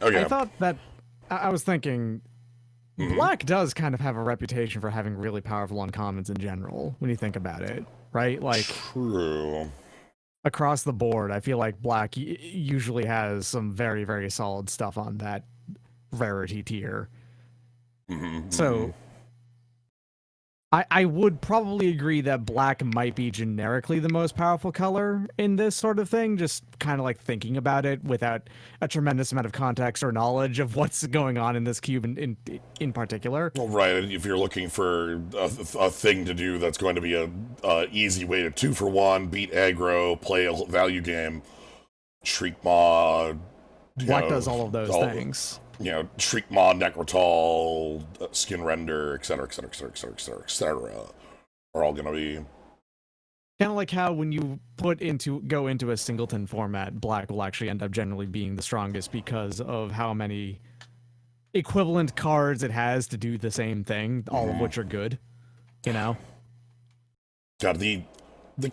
Okay. I thought that I was thinking Black does kind of have a reputation for having really powerful uncommons in general when you think about it, right? Like True. across the board, I feel like Black usually has some very, very solid stuff on that rarity tier. So I would probably agree that Black might be generically the most powerful color in this sort of thing, just kind of like thinking about it without a tremendous amount of context or knowledge of what's going on in this cube in particular. Well, right. If you're looking for a thing to do that's going to be a easy way to 2-for-1, beat aggro, play a value game, Shriek Maw, Black does all of those things. Shriek Maw, Necrotol, Skin Render, etc., etc., etc., etc., etc., etc., are all going to be kind of like how when you go into a singleton format, Black will actually end up generally being the strongest because of how many equivalent cards it has to do the same thing, all of which are good. You know? God, the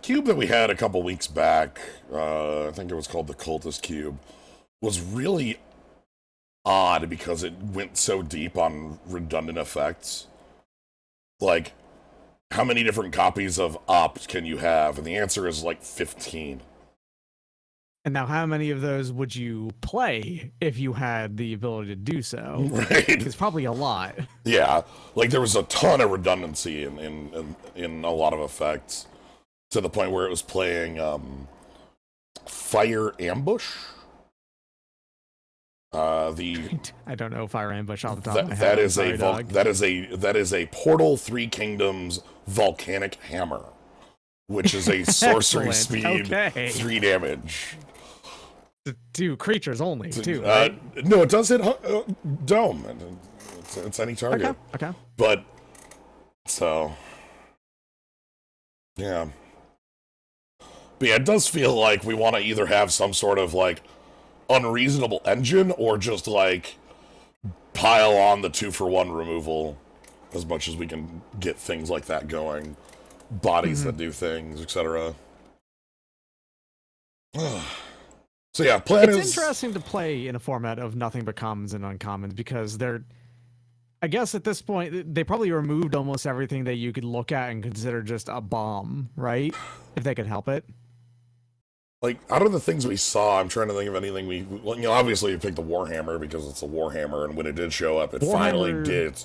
cube that we had a couple weeks back, I think it was called the Cultist Cube, was really odd because it went so deep on redundant effects. Like, how many different copies of Opt can you have? And the answer is like 15. And now, how many of those would you play if you had the ability to do so? Right. It's probably a lot. Yeah, like there was a ton of redundancy in a lot of effects, to the point where it was playing Fire Ambush. I don't know Fire Ambush off the top of my head. That is a Portal 3 Kingdoms Volcanic Hammer, which is a sorcery speed 3 damage. To creatures only, too. Right? No, it does hit Dome. It's any target. Okay. But so yeah. But yeah, it does feel like we want to either have some sort of like unreasonable engine or just like pile on the 2-for-1 removal as much as we can get things like that going, bodies that do things, etc. So yeah, it's interesting to play in a format of nothing but commons and uncommons because I guess at this point they probably removed almost everything that you could look at and consider just a bomb, right? If they could help it. Like, out of the things we saw, I'm trying to think of anything obviously you picked the Warhammer because it's a Warhammer, and when it did show up, it finally did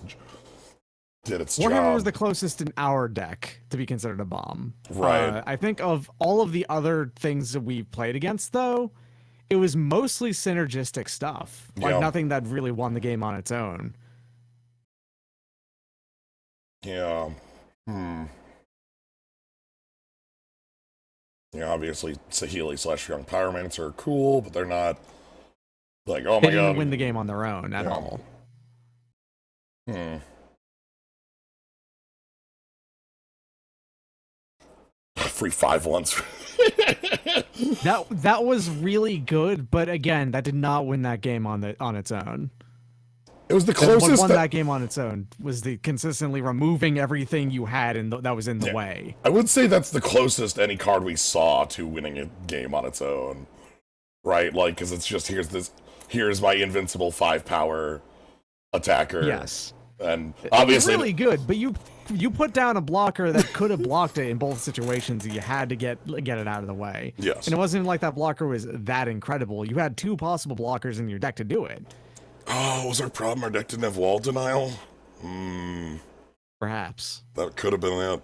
its job. Warhammer was the closest in our deck to be considered a bomb. Right. I think of all of the other things that we played against, though, it was mostly synergistic stuff. Like, nothing that really won the game on its own. Yeah. Obviously, Saheeli / Young Pyromancer are cool, but they're not like, oh my god. They didn't win the game on their own at all. Free 5 once. That was really good, but again, that did not win that game on its own. It was the closest. What won that game on its own was the consistently removing everything you had that was in the way. I would say that's the closest any card we saw to winning a game on its own, right? Like, because it's just here's my invincible 5-power attacker. Yes, and obviously it's really good, but you put down a blocker that could have blocked it in both situations. And you had to get it out of the way. Yes, and it wasn't like that blocker was that incredible. You had 2 possible blockers in your deck to do it. Oh, was our problem our deck didn't have wall denial? Perhaps. That could have been it.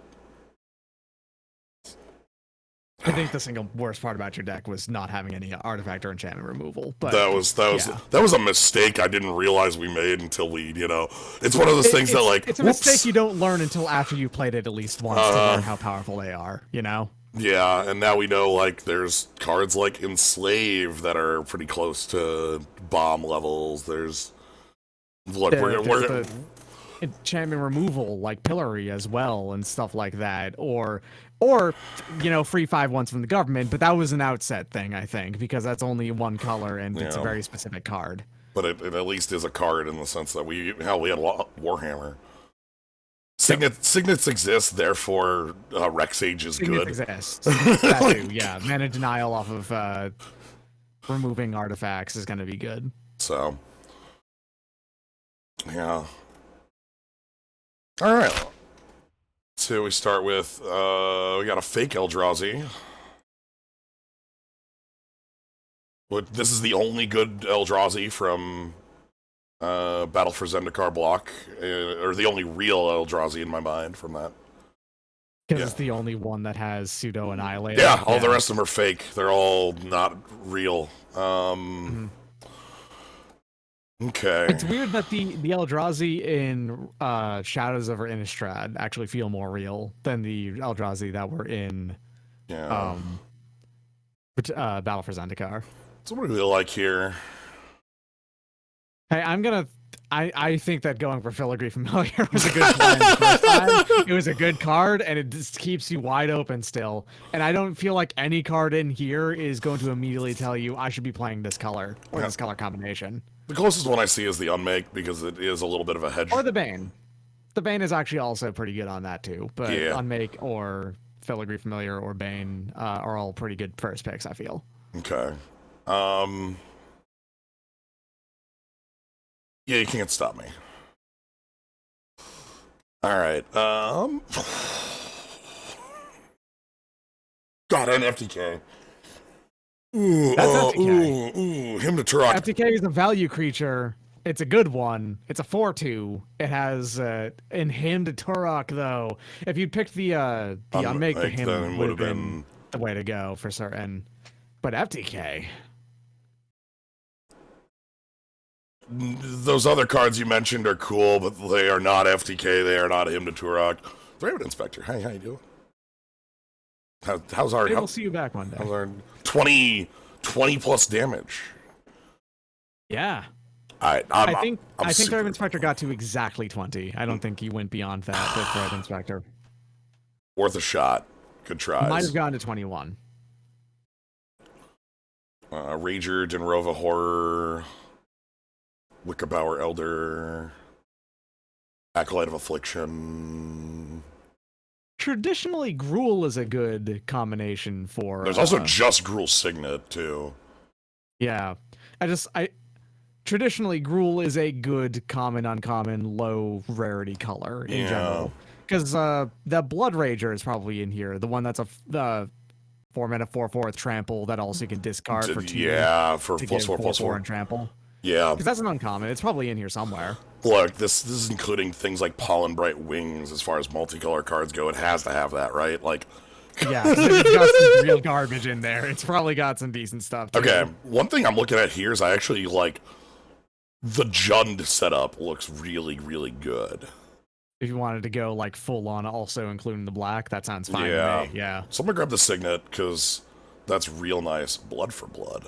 I think the single worst part about your deck was not having any artifact or enchantment removal. But that was a mistake I didn't realize we made until we, it's one of those things that like it's a mistake you don't learn until after you played it at least once to learn how powerful they are, Yeah, and now we know, like, there's cards like Enslave that are pretty close to bomb levels. There's the enchantment removal, like Pillory as well, and stuff like that. Or free 5/1s from the government, but that was an outset thing, I think, because that's only one color, and it's a very specific card. But it at least is a card in the sense that we had Warhammer. Signets exist, therefore Rexage is good. Exists. That too, yeah. Mana denial off of removing artifacts is going to be good. So, yeah. All right. So we start with, we got a fake Eldrazi. This is the only good Eldrazi from Battle for Zendikar block, or the only real Eldrazi in my mind from that. Because it's the only one that has pseudo annihilator. Yeah, all the rest of them are fake. They're all not real. Okay. It's weird that the Eldrazi in Shadows over Innistrad actually feel more real than the Eldrazi that were in Battle for Zendikar. So what do we like here? Hey, I think that going for Filigree Familiar was a good plan the first time. It was a good card, and it just keeps you wide open still. And I don't feel like any card in here is going to immediately tell you I should be playing this color or this color combination. The closest one I see is the Unmake, because it is a little bit of a hedge. Or the Bane. The Bane is actually also pretty good on that too. But Unmake or Filigree Familiar or Bane are all pretty good first picks, I feel. Okay. Yeah, you can't stop me. All right. God, an FTK. Ooh, that's FTK. Ooh, him to Turok. FTK is a value creature. It's a good one. It's a 4/2. It has in Hymn to Turok though. If you'd picked the Unmake, the Hymn would have been the way to go for certain. But FTK. Those other cards you mentioned are cool, but they are not FTK. They are not Hymn to Turok. Raven Inspector. Hey, how you doing? How's our? We'll see you back one day. How's our 20 plus damage? Yeah. All right. I think the Raven Inspector got to exactly 20. I don't think he went beyond that with Raven Inspector. Worth a shot. Good tries. Might have gone to 21. Rager, Dinrova Horror, Wickerbauer Elder, Acolyte of Affliction. Traditionally, Gruul is a good combination for... There's also just Gruul Signet, too. Yeah. Traditionally, Gruul is a good common, uncommon, low rarity color in general. Because the Blood Rager is probably in here. The one that's a 4-mana 4/4 with trample that also you can discard for 2. Yeah, for to +4/+4 and trample. Yeah. Because that's an uncommon. It's probably in here somewhere. Look, this is including things like Pollen Bright Wings. As far as multicolor cards go, it has to have that, right? Like, yeah, it's got some real garbage in there. It's probably got some decent stuff, too. Okay, one thing I'm looking at here is I actually like the Jund setup looks really, really good. If you wanted to go like full on, also including the black, that sounds fine to me. Yeah. So I'm gonna grab the Signet because that's real nice. Blood for Blood.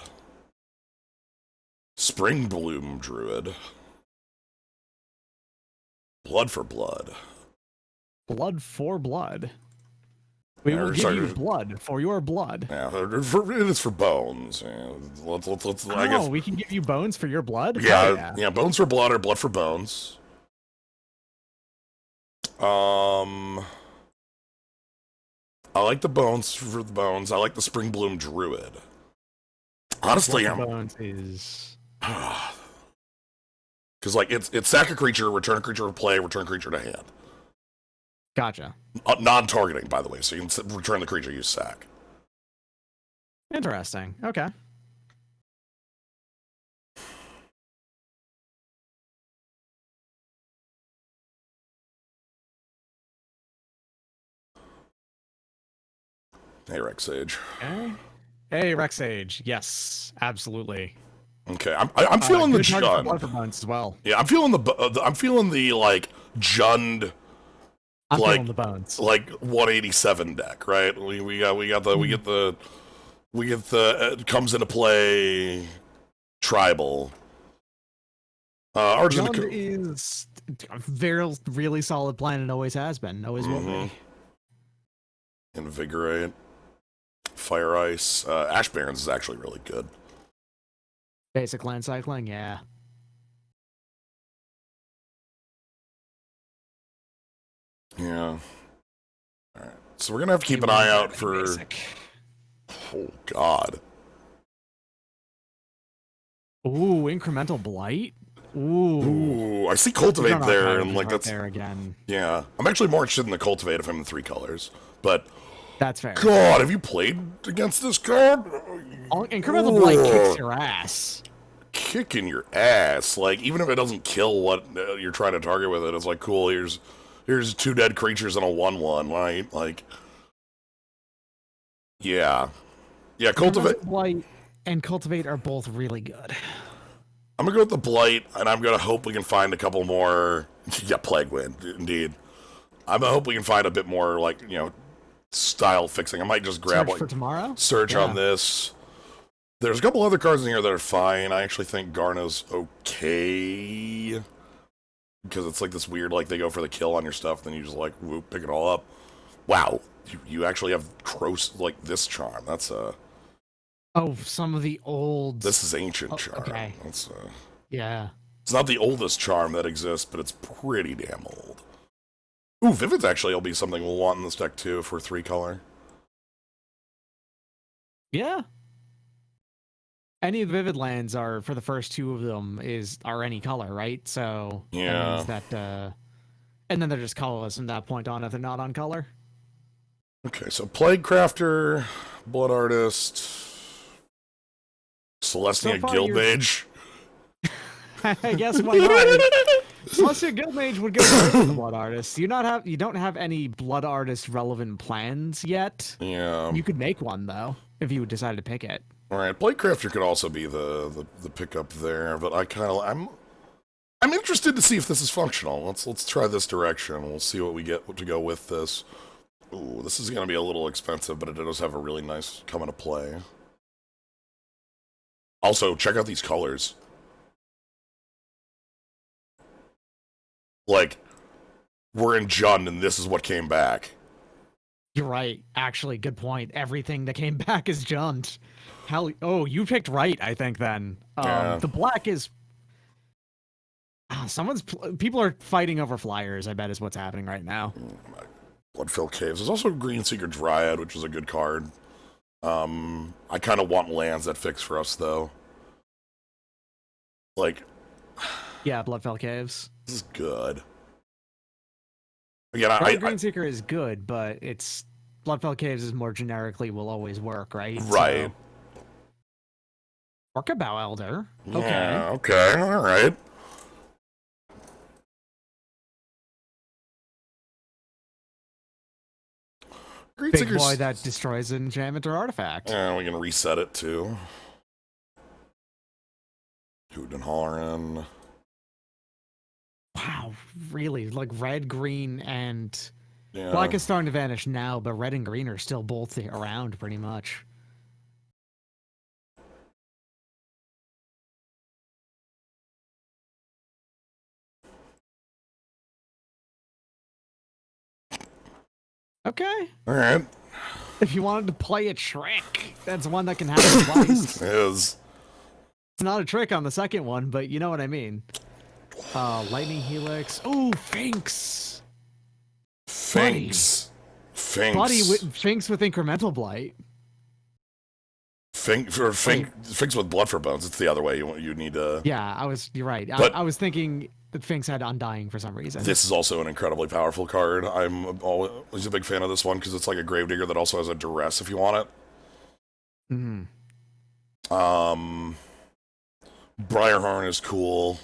Spring Bloom Druid. Blood for Blood. Blood for blood. We will give you blood for your blood. Yeah, it is for bones. Yeah, I guess we can give you bones for your blood? Yeah, bones for blood or blood for bones. I like the bones for the bones. I like the Spring Bloom Druid. Honestly, bones is because like it's sack a creature, return a creature to play, return creature to hand. Gotcha. Non-targeting, by the way, so you can return the creature, use sack. Interesting. Okay. Hey, Rex Sage. Okay. Hey, Rex Sage. Yes, absolutely. Okay, I'm feeling the Jund. Blood for bones as well. Yeah, I'm feeling the like Jund. I'm feeling the bones. Like 187 deck, right? We get the comes into play tribal. Jund is a very really solid plan and always has been, always will be. Invigorate, Fire Ice, Ash Barrens is actually really good. Basic land cycling, yeah. Yeah. All right. So we're gonna have to keep an eye out for. Basic. Oh God. Ooh, incremental blight. Ooh. Ooh, I see cultivate there, and like right that's there again. yeah. I'm actually more interested in the cultivate if I'm in 3 colors, but That's fair. God, have you played against this card? Incremental blight kicks your ass. Kicking your ass. Like even if it doesn't kill what you're trying to target with it, it's like cool. Here's 2 dead creatures and a 1/1, right? Like yeah, cultivate. Blight and cultivate are both really good. I'm gonna go with the blight, and I'm gonna hope we can find a couple more. Yeah, plague wind, indeed. I'm gonna hope we can find a bit more, like style fixing. I might just grab Search for tomorrow. Search on this. There's a couple other cards in here that are fine. I actually think Garna's okay because it's like this weird, like they go for the kill on your stuff, then you just like whoop, pick it all up. Wow, you actually have like this charm. That's a. Oh, some of the old. This is ancient charm. Okay. That's yeah. It's not the oldest charm that exists, but it's pretty damn old. Ooh, Vivid's actually will be something we'll want in this deck too for 3-color. Yeah. Any of the Vivid lands are for the first 2 of them are any color, right? So yeah, that and then they're just colorless from that point on if they're not on color. Okay, so Plague Crafter, Blood Artist, Celestia Guildmage. I guess why not? Celestia Guildmage would go for the Blood Artist. You don't have any Blood Artist relevant plans yet. Yeah. You could make one though if you decided to pick it. All right, Plague Crafter could also be the pickup there, but I'm interested to see if this is functional. Let's try this direction. We'll see what we get to go with this. Ooh, this is going to be a little expensive, but it does have a really nice come into play. Also, check out these colors. Like, we're in Jund, and this is what came back. You're right. Actually, good point. Everything that came back is Jund. Oh, you picked right, I think, then. Yeah. The black is... People are fighting over flyers, I bet is what's happening right now. Bloodfell Caves. There's also Green Seeker Dryad, which is a good card. I kind of want lands that fix for us, though. Like... Yeah, Bloodfell Caves. This is good. Again, Green Seeker is good, but it's... Bloodfell Caves is more generically will always work, right? Right. So... Orcabow Elder. Okay. Yeah, okay, alright. Big boy that destroys an enchantment or artifact. And we can reset it too. Hootin' and Hollerin'. Wow, really? Like red, green, and yeah. Black is starting to vanish now, but red and green are still both around pretty much. Okay. All right. If you wanted to play a trick, that's one that can happen twice. It's not a trick on the second one, but you know what I mean. Lightning Helix. Oh, Finks. Finks. Buddy with Finks with incremental blight. Finks with blood for bones. It's the other way. You need to. Yeah, you're right. I was thinking that Finks had Undying for some reason. This is also an incredibly powerful card. I'm always a big fan of this one because it's like a Gravedigger that also has a duress if you want it. Mm-hmm. Briarhorn is cool.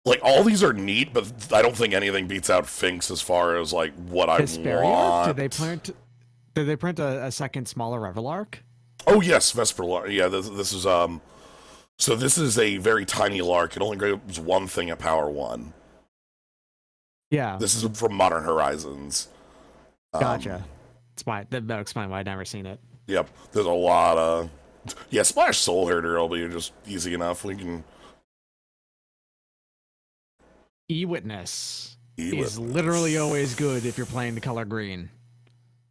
Like, all these are neat, but I don't think anything beats out Finks as far as, like, what I want. Did they print a second smaller Revelark? Oh, yes, Vesper Lark. Yeah, this is, so this is a very tiny Lark. It only grabs one thing at power 1. Yeah. This is from Modern Horizons. Gotcha. That'll explain why I'd never seen it. Yep, there's a lot of... Yeah, Splash Soul Herder will be just easy enough. We can... E-Witness is literally always good if you're playing the color green.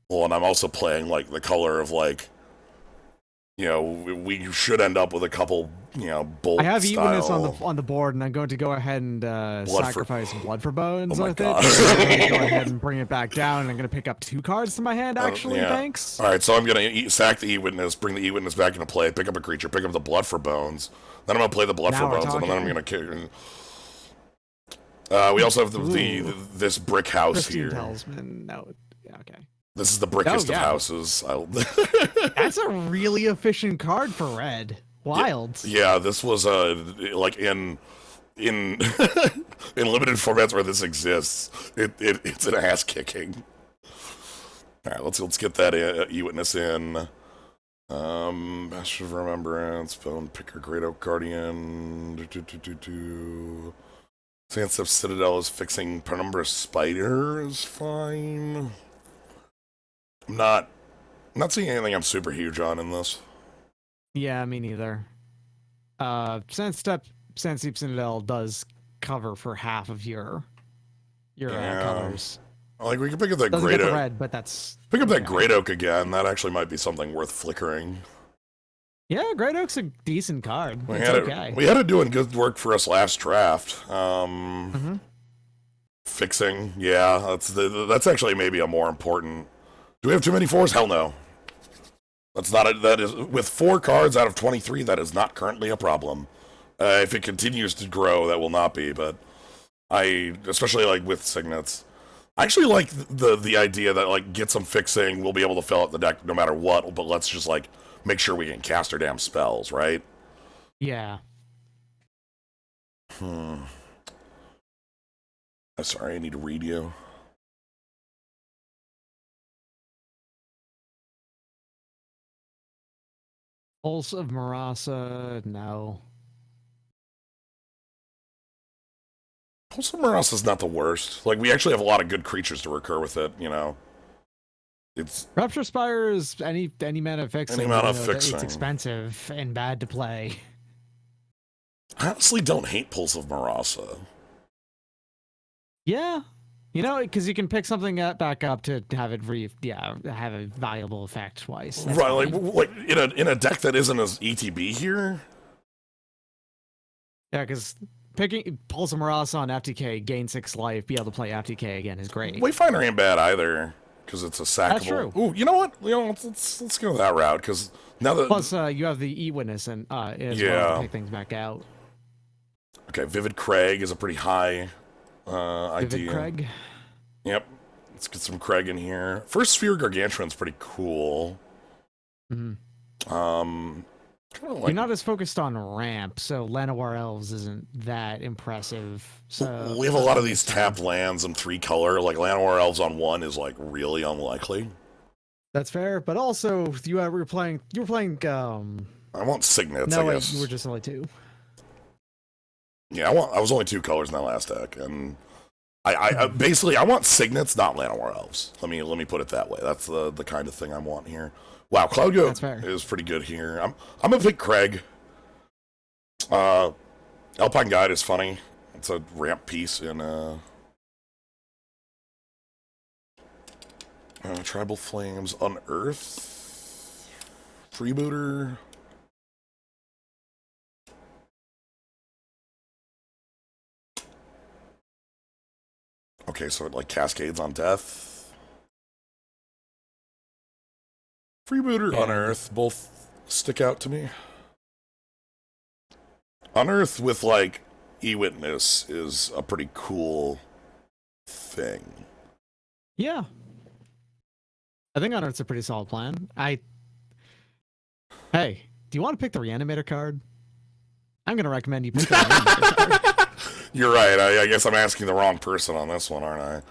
Well, and I'm also playing, like, the color of, like, you know, we should end up with a couple, you know, bolt I have evenness style on the board, and I'm going to go ahead and sacrifice blood for bones Oh my with God. it. I'm going to go ahead and bring it back down, and I'm going to pick up 2 cards to my hand, actually, yeah. thanks. All right, so I'm going to sack the E-Witness, bring the E-Witness back into play, pick up a creature, pick up the blood for bones. Then I'm going to play the blood Now for we're bones, and then I'm talking. going to we also have this brick house Pristine here. Talisman. No, yeah, okay. This is the brickest Oh, yeah. of houses. That's a really efficient card for red. Wild. Yeah, this was like in in limited formats where this exists. It's an ass kicking. All right, let's get that E-Witness in. Master of Remembrance, Bone Picker, Great Oak Guardian. Sandstorm Citadel is fixing Penumbra Spider is fine. I'm not seeing anything I'm super huge on in this. Yeah, me neither. Sandsteep Citadel does cover for half of your colors. Like we can pick up that Doesn't Great get the Oak. red, but that's Pick up that Great Oak again. That actually might be something worth flickering. yeah. Great Oak's a decent card. We It's okay. We had it doing good work for us last draft. Fixing, yeah. That's actually maybe a more important. Do we have too many 4s? Hell no. That's not that is with 4 cards out of 23. That is not currently a problem. If it continues to grow, that will not be. But especially like with signets, I actually like the idea that like get some fixing. We'll be able to fill out the deck no matter what. But let's just like make sure we can cast our damn spells, right? Yeah. Sorry, I need to read you. Pulse of Marasa, no. Pulse of Morass is not the worst. Like, we actually have a lot of good creatures to recur with it, you know. It's Rupture Spire is any mana fixing. Any mana fixing. It's expensive and bad to play. I honestly don't hate Pulse of Marasa. Yeah. You know, because you can pick something back up to have it have a valuable effect twice. That's Right, fine. like in a deck that isn't as ETB here. Yeah, because picking Pulse of Marasa on FTK, gain 6 life, be able to play FTK again is great. Wayfinder ain't bad either, because it's a sackable. That's true. Ooh, you know what? Let's go that route, because now that Plus, you have the E-Witness and as well to pick things back out. Okay, Vivid Craig is a pretty high idea. Vivid Craig. Yep. Let's get some Craig in here. First Sphere Gargantuan's pretty cool. You're not as focused on ramp, so Llanowar Elves isn't that impressive. So we have a lot of these tapped lands in 3 color. Like Llanowar Elves on 1 is like really unlikely. That's fair, but also you were playing. I want signets. No, I wait, guess you were just only 2. Yeah, I was only 2 colors in that last deck, and I basically I want signets, not Llanowar Elves. Let me put it that way. That's the kind of thing I want here. Wow, Cloud Goat is pretty good here. I'm gonna pick Craig. Alpine Guide is funny. It's a ramp piece in Tribal Flames, Unearth, Freebooter. Okay, so it like cascades on death. Freebooter, Unearth, both stick out to me. Unearth with like E-Witness is a pretty cool thing. Yeah. I think Unearth's a pretty solid plan. Hey, do you want to pick the Reanimator card? I'm going to recommend you pick the Reanimator card. You're right. I guess I'm asking the wrong person on this one, aren't I?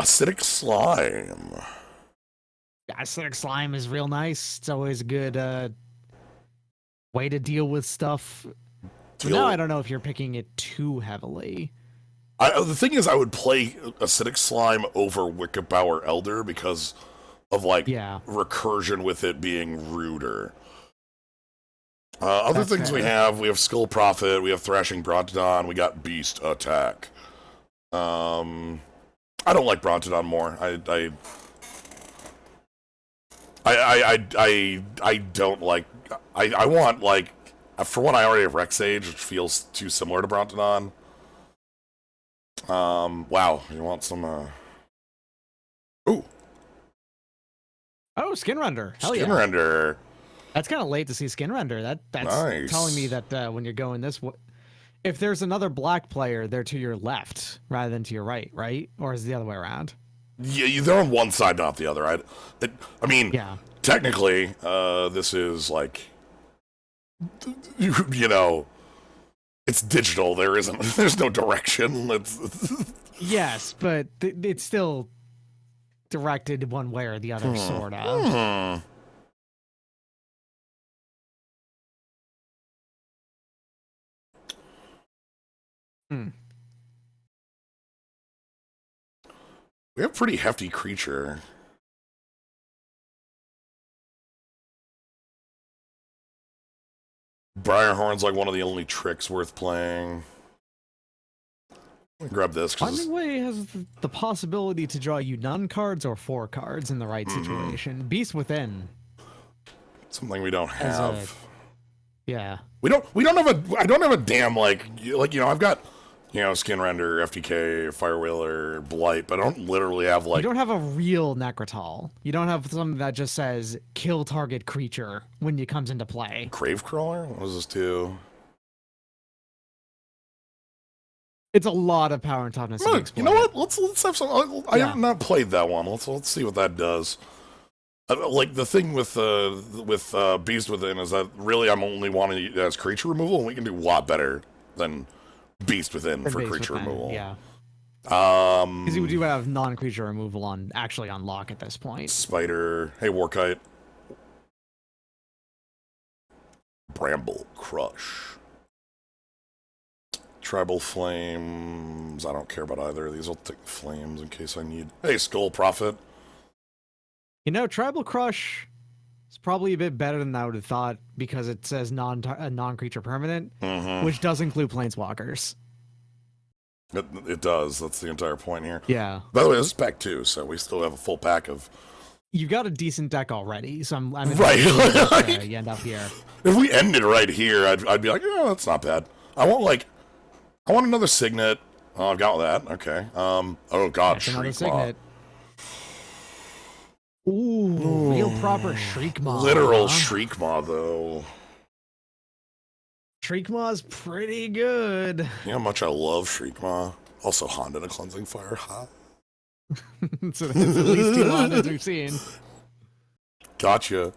Acidic Slime. Acidic Slime is real nice. It's always a good way to deal with stuff. Now I don't know if you're picking it too heavily. The thing is, I would play Acidic Slime over Wickerbauer Elder because of like recursion with it being ruder. Other things we have Skull Prophet, we have Thrashing Brontodon, we got Beast Attack. I don't like Brontodon more. I I don't like. I want like for one, I already have Rex Age, which feels too similar to Brontonon. Wow, you want some? Ooh. Oh, skin render. Hell Skin yeah. render. That's kind of late to see skin render. That's nice. telling me that when you're going this way, if there's another black player, they're to your left rather than to your right, right? Or is it the other way around? Yeah, they're on one side, not the other. I mean, Yeah. Technically, this is like, you know, it's digital. There's no direction. Yes, but it's still directed one way or the other, sort of. We have a pretty hefty creature. Briarhorn's like one of the only tricks worth playing. Let me grab this. Finding Way has the possibility to draw you none cards or 4 cards in the right situation. Beast Within. Something we don't have. Yeah. We don't have I don't have a damn like I've got Skin Render, FTK, Firewheeler, Blight, but I don't literally have like. You don't have a real Necrotal. You don't have something that just says kill target creature when it comes into play. Gravecrawler? What does this do? It's a lot of power and toughness. You know what? Let's have some. I have not played that one. Let's see what that does. Like the thing with Beast Within is that really I'm only wanting it as creature removal, and we can do a lot better than Beast Within for creature removal. Yeah. Because you do have non-creature removal on lock at this point. Spider. Hey, Warkite. Bramble Crush. Tribal Flames. I don't care about either of these. I'll take the Flames in case I need. Hey, Skull Prophet. Tribal Crush is probably a bit better than I would have thought because it says non-creature permanent, which does include planeswalkers. It does. That's the entire point here. Yeah. By the way, this is pack 2, so we still have a full pack of. You've got a decent deck already, so I'm right. You end up here. If we ended right here, I'd be like, oh, that's not bad. I want another Signet. Oh, I've got that. Okay. Oh God, Shriekmaw. Ooh, real proper Shriekmaw. Literal Shriekmaw, though. Shriekmaw's pretty good. You know how much I love Shriekmaw? Also, Honda and a Cleansing Fire. Huh? So that's at least 2 Hondas we've seen. Gotcha.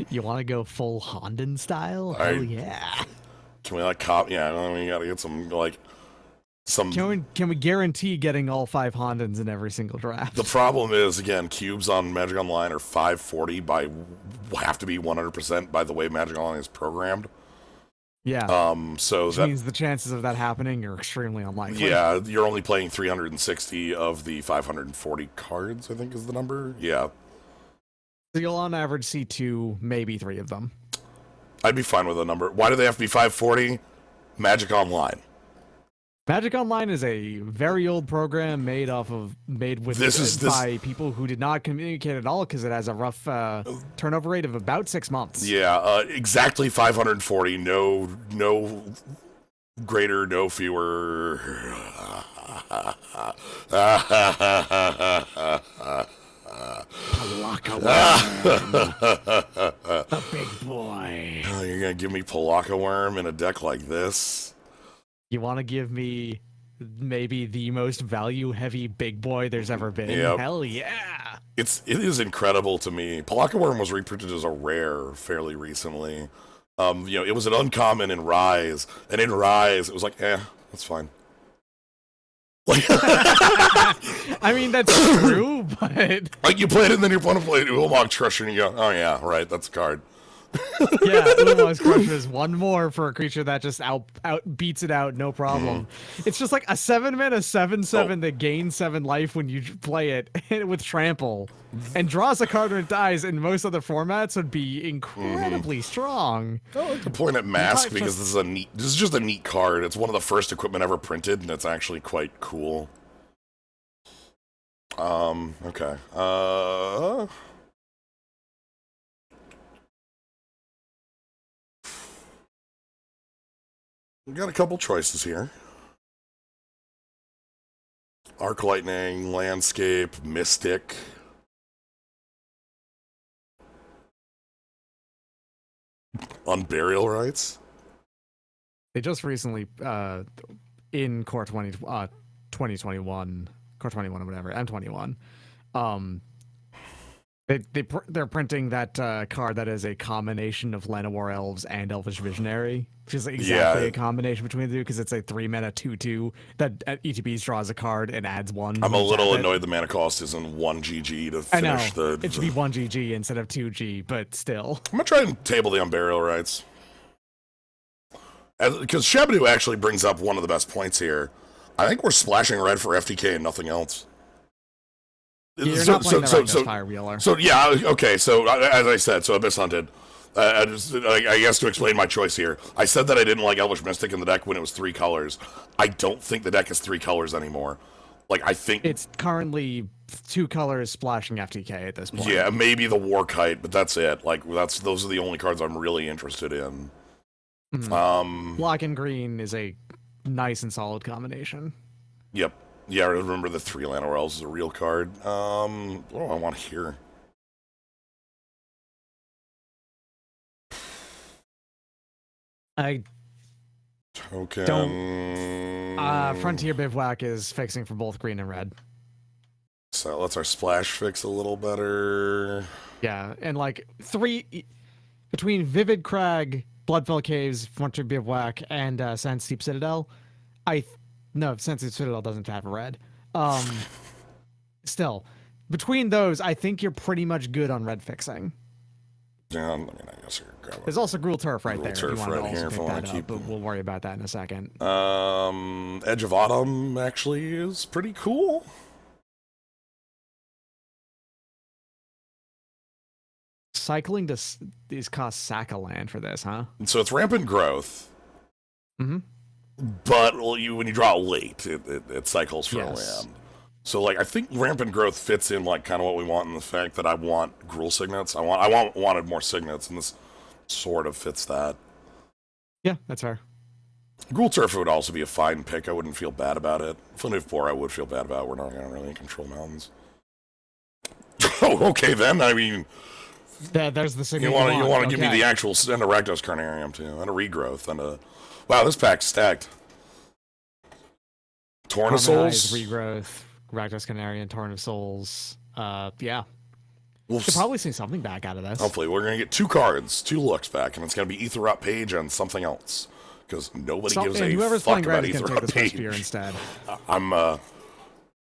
You want to go full Hondan style? Hell yeah. Can we cop? Yeah, we gotta get some some. Can we guarantee getting all 5 Hondans in every single draft? The problem is, again, cubes on Magic Online are 540 have to be 100% by the way Magic Online is programmed. Yeah. So that means the chances of that happening are extremely unlikely. Yeah, you're only playing 360 of the 540 cards, I think is the number. Yeah. So you'll on average see 2, maybe 3 of them. I'd be fine with a number. Why do they have to be 540? Magic Online. Magic Online is a very old program made by people who did not communicate at all because it has a rough turnover rate of about 6 months. Yeah, exactly 540. No greater, no fewer. Palaka Worm. The big boy. Oh, you're gonna give me Palaka Worm in a deck like this? You want to give me maybe the most value-heavy big boy there's ever been? Yep. Hell yeah! It is incredible to me. Palaka Worm was reprinted as a rare fairly recently. It was an uncommon in Rise, and in Rise it was like, that's fine. I mean, that's true, but like you play it and then you want to play Ulamog Crusher and you go, oh yeah, right, that's a card. Yeah, Ulamog's Crusher is one more for a creature that just out beats it out, no problem. It's just like a 7-mana 7/7 that gains 7 life when you play it with Trample, and draws a card when it dies. In most other formats, would be incredibly strong. I like to point at Mask because this is just a neat card. It's one of the first equipment ever printed, and it's actually quite cool. Okay. We got a couple choices here. Arc Lightning, Landscape, Mystic. On burial rights? They just recently, in Core 2021, Core 21 or whatever, M21, they're printing that card that is a combination of Llanowar Elves and Elvish Visionary, which is exactly a combination between the two because it's a 3-mana 2/2 that at ETBs draws a card and adds one. I'm a little annoyed the mana cost isn't 1 GG to finish the... It should be 1 GG instead of 2 G, but still. I'm gonna try and table the Unburial Rights. Because Shabadoo actually brings up one of the best points here. I think we're splashing red for FTK and nothing else. Yeah, you're not playing the Rakdos Fire Wheeler. So yeah, okay. So as I said, so Abyss Hunted. I guess to explain my choice here, I said that I didn't like Elvish Mystic in the deck when it was 3 colors. I don't think the deck is 3 colors anymore. Like I think it's currently 2 colors splashing FTK at this point. Yeah, maybe the Warkite, but that's it. Like those are the only cards I'm really interested in. Black and green is a nice and solid combination. Yep. Yeah, I remember the 3 Llanowar Elves is a real card. What do I want here? I Token. don't. Frontier Bivouac is fixing for both green and red. So that lets our splash fix a little better. Yeah, and like 3 between Vivid Crag, Bloodfell Caves, Frontier Bivouac, and Sand Steep Citadel. No, Sand Steep Citadel doesn't have red. Still, between those, I think you're pretty much good on red fixing. Yeah, I mean, I guess I could grab it. There's also Gruul Turf right there. Turf if you want right to here also if I pick want that to up, keep but we'll worry about that in a second. Edge of Autumn actually is pretty cool. Cycling these cost sack a land for this, huh? So it's Rampant Growth. Mm-hmm. But when you draw it late, it cycles for a land. So like I think Rampant Growth fits in like kind of what we want in the fact that I want Gruul Signets. I wanted more Signets, and this sort of fits that. Yeah, that's fair. Gruul Turf would also be a fine pick. I wouldn't feel bad about it. Flint 4 I would feel bad about. We're not going to really control mountains. Oh, okay then. I mean, there's the signal. You want to give me the actual and a Rakdos Carnarium too, and a Regrowth, and a wow, this pack's stacked. Torn of Souls, Regrowth, Rakdos Canarian, Torn of Souls. Yeah. We'll could probably see something back out of this. Hopefully, we're going to get 2 cards, 2 looks back, and it's going to be Ether Up Page and something else. Because nobody gives a fuck about Ether Up Page. Instead. I'm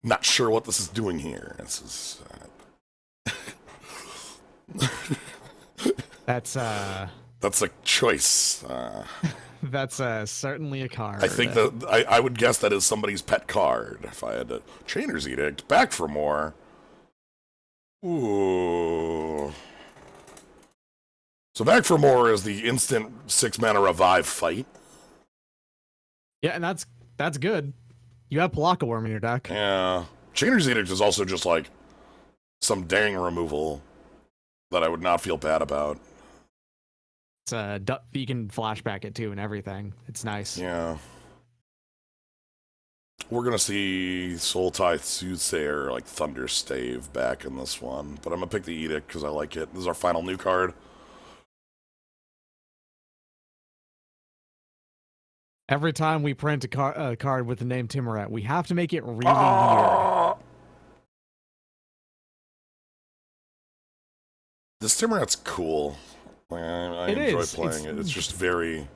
not sure what this is doing here. This is... That's a choice. That's certainly a card. I think that I would guess that is somebody's pet card. If I had to Chainer's Edict, back for more. Ooh. So back for more is the instant 6-mana revive fight. Yeah, and that's good. You have Palaka Worm in your deck. Yeah. Chainer's Edict is also just like some dang removal that I would not feel bad about. It's you can flashback it too and everything. It's nice. Yeah. We're gonna see Soul Tithe Soothsayer, like Thunder Stave, back in this one, but I'm gonna pick the Edict because I like it. This is our final new card. Every time we print a card with the name Timoret, we have to make it really weird. This Timoret's cool. I enjoy playing it. It's just very...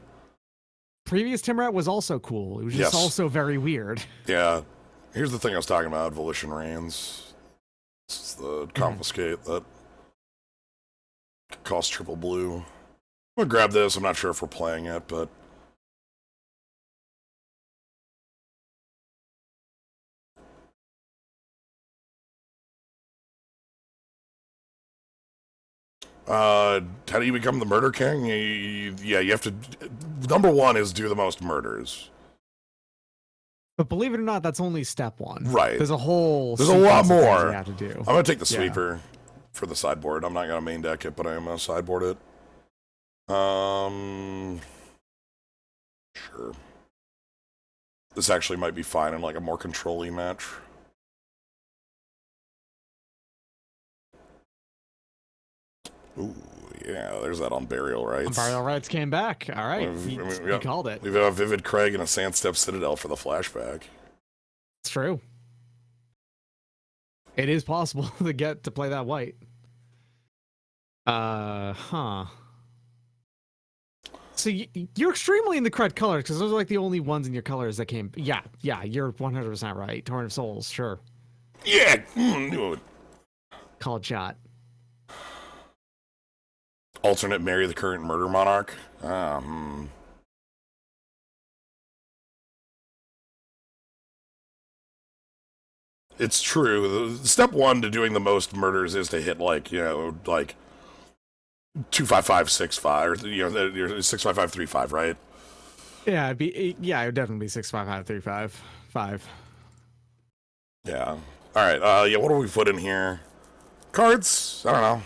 Previous Timoret was also cool. It was just also very weird. Yeah. Here's the thing I was talking about, Volition Reigns. This is the Confiscate that costs triple blue. I'm gonna grab this. I'm not sure if we're playing it, but... how do you become the Murder King? You have to... Number 1 is do the most murders. But believe it or not, that's only step one. Right. There's a whole. There's a lot sequence of things more. you have to do. I'm gonna take the sweeper for the sideboard. I'm not gonna main deck it, but I am gonna sideboard it. Sure. This actually might be fine in like a more control-y match. Ooh, yeah, there's that on Burial Rights. Burial Rights came back. All right, you called it. We've got a Vivid Craig and a Sandstep Citadel for the flashback. It's true. It is possible to get to play that white. So you're extremely in the correct colors because those are like the only ones in your colors that came. Yeah, you're 100% right. Torrent of Souls, sure. Yeah, knew it. Called shot. Alternate Marry the Current Murder Monarch. It's true. Step one to doing the most murders is to hit like 25565 or 65535, right? Yeah, it would definitely be 65535. Yeah. All right. What do we put in here? Cards? I don't know.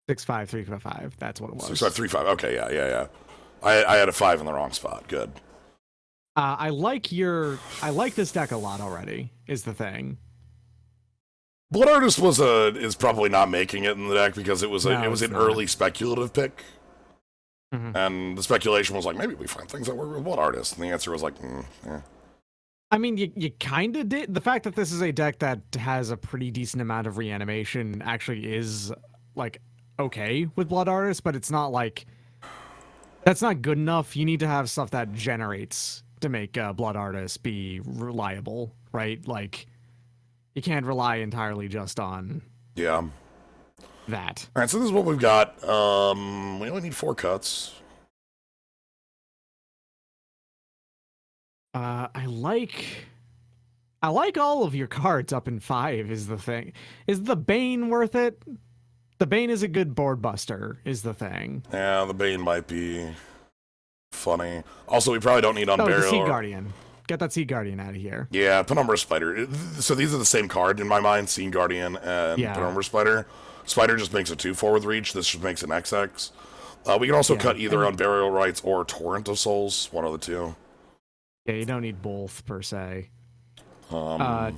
65355. That's what it was. 6535. Okay. Yeah. I had a 5 in the wrong spot. Good. I like this deck a lot already. Is the thing. Blood Artist is probably not making it in the deck because it was an early speculative pick, and the speculation was like maybe we find things that work with Blood Artist, and the answer was like, yeah. I mean, you kind of did. The fact that this is a deck that has a pretty decent amount of reanimation actually is like okay with Blood Artist, but it's not like that's not good enough. You need to have stuff that generates to make Blood Artist be reliable, right? Like. You can't rely entirely just on that. All right, so this is what we've got. We only need 4 cuts. I like all of your cards up in 5 is the thing. Is the Bane worth it? The Bane is a good board buster, is the thing. Yeah, the Bane might be funny. Also, we probably don't need Unburial. The Seed Guardian. Get that Seed Guardian out of here. Yeah, Penumbra Spider. So these are the same card in my mind, Seed Guardian and Penumbra Spider. Spider just makes a 2 forward reach. This just makes an XX. We can also cut either on Burial Rights or Torrent of Souls, one of the two. Yeah, you don't need both, per se. I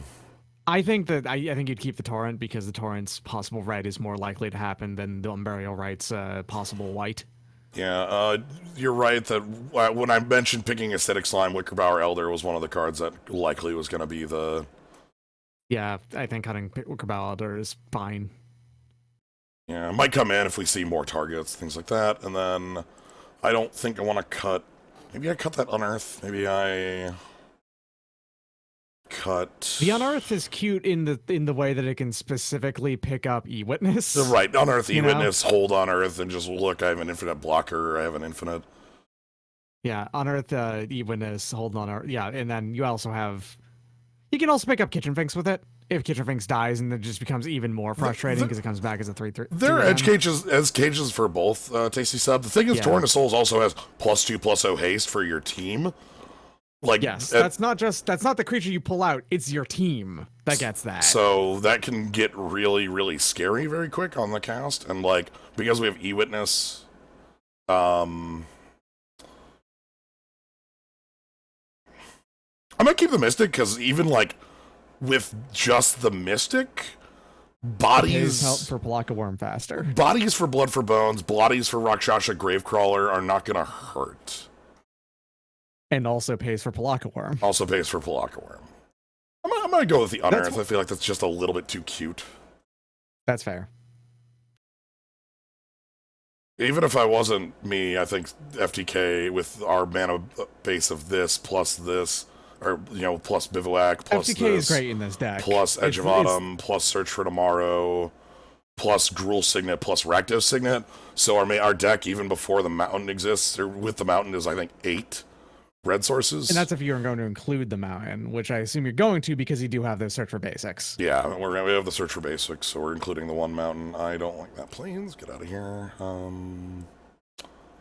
think you'd keep the Torrent because the Torrent's possible red is more likely to happen than the Burial Rights possible white. Yeah, you're right that when I mentioned picking Acidic Slime, Wickerbower Elder was one of the cards that likely was going to be the... Yeah, I think cutting Wickerbower Elder is fine. Yeah, it might come in if we see more targets, things like that. And then I don't think I want to cut... Maybe I cut that Unearth. Maybe I... cut... The Unearth is cute in the way that it can specifically pick up E-Witness. Right, Unearth, E-Witness, hold Unearth, and just look, I have an infinite blocker, I have an infinite... Yeah, Unearth, E-Witness, hold Unearth, yeah, and then you also have... You can also pick up Kitchen Finks with it, if Kitchen Finks dies, and it just becomes even more frustrating because it comes back as a 3/3. There are edge cages for both, Tasty Sub. The thing is, Torrent of Souls also has +2/+0 haste for your team. Like, yes, that's not the creature you pull out, it's your team that gets that. So that can get really, really scary very quick on the cast. And like, because we have E-Witness, I might keep the Mystic, because even like with just the Mystic, bodies help for Palaka Worm faster. Bodies for Blood for Bones, bodies for Rakshasha Gravecrawler are not gonna hurt. And also pays for Palaka Worm. Also pays for Palaka Worm. I'm gonna go with the Unearth. I feel like that's just a little bit too cute. That's fair. Even if I wasn't me, I think FTK with our mana base of this, or plus Bivouac, plus FTK this, is great in this deck. Plus Edge of Autumn, plus Search for Tomorrow, plus Gruul Signet, plus Rakdos Signet. So our deck, even before the Mountain exists, or with the Mountain, is I think 8 red sources. And that's if you're going to include the Mountain, which I assume you're going to because you do have the Search for Basics. Yeah, we have the Search for Basics, so we're including the one Mountain. I don't like that. Plains, get out of here.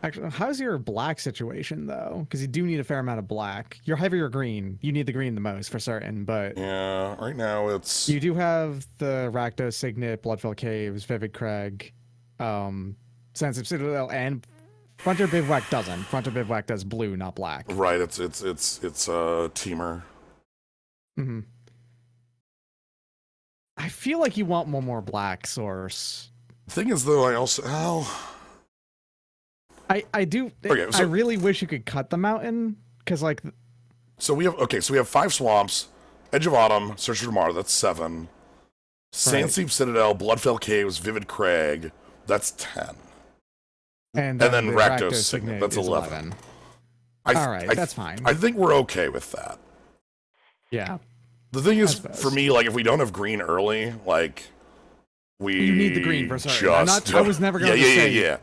Actually, how's your black situation though? Because you do need a fair amount of black. You're heavier green. You need the green the most for certain, but Yeah, right now it's... you do have the Rakdos, Signet, Bloodfell Caves, Vivid Crag, Sensitive Citadel, and Frontier Bivouac doesn't. Frontier Bivouac does blue, not black. Right, it's teamer. Mm-hmm. I feel like you want one more black source. Thing is, though, I also... I do. Okay, so, I really wish you could cut the mountain, because, like... So we have 5 swamps, Edge of Autumn, Search for Tomorrow, that's 7. Sandsteep Citadel, Bloodfell Caves, Vivid Crag, that's 10. And then the Rakdos Signet, that's 11. Alright, that's fine. I think we're okay with that. Yeah. The thing is, for me, like, if we don't have green early, like, you need the green for certain. I was never going to say... Yeah.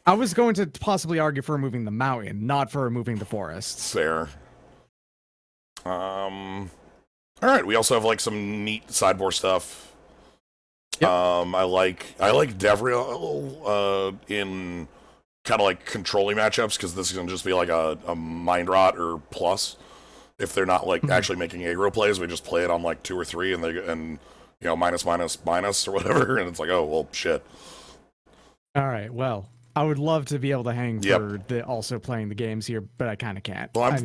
I was going to possibly argue for removing the mountain, not for removing the forests. Fair. All right. We also have like some neat sideboard stuff. Yep. I like Devriel in kind of like controlling matchups because this is gonna just be like a mind rot or plus. If they're not like actually making aggro plays, we just play it on like 2 or 3 and minus or whatever, and it's like, oh well, shit. All right. Well, I would love to be able to hang for the also playing the games here, but I kind of can't. Well, I'm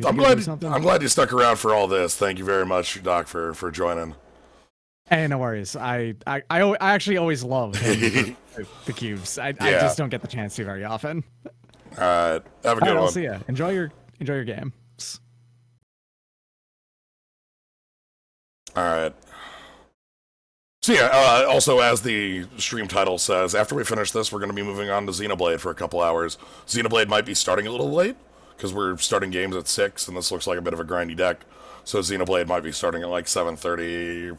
glad you stuck around for all this. Thank you very much, Doc, for joining. Hey, no worries. I actually always love the cubes. I just don't get the chance to very often. All right. Have a good one. I'll see ya. Enjoy your games. All right. So yeah, also as the stream title says, after we finish this, we're going to be moving on to Xenoblade for a couple hours. Xenoblade might be starting a little late, because we're starting games at 6, and this looks like a bit of a grindy deck. So Xenoblade might be starting at like 7:30,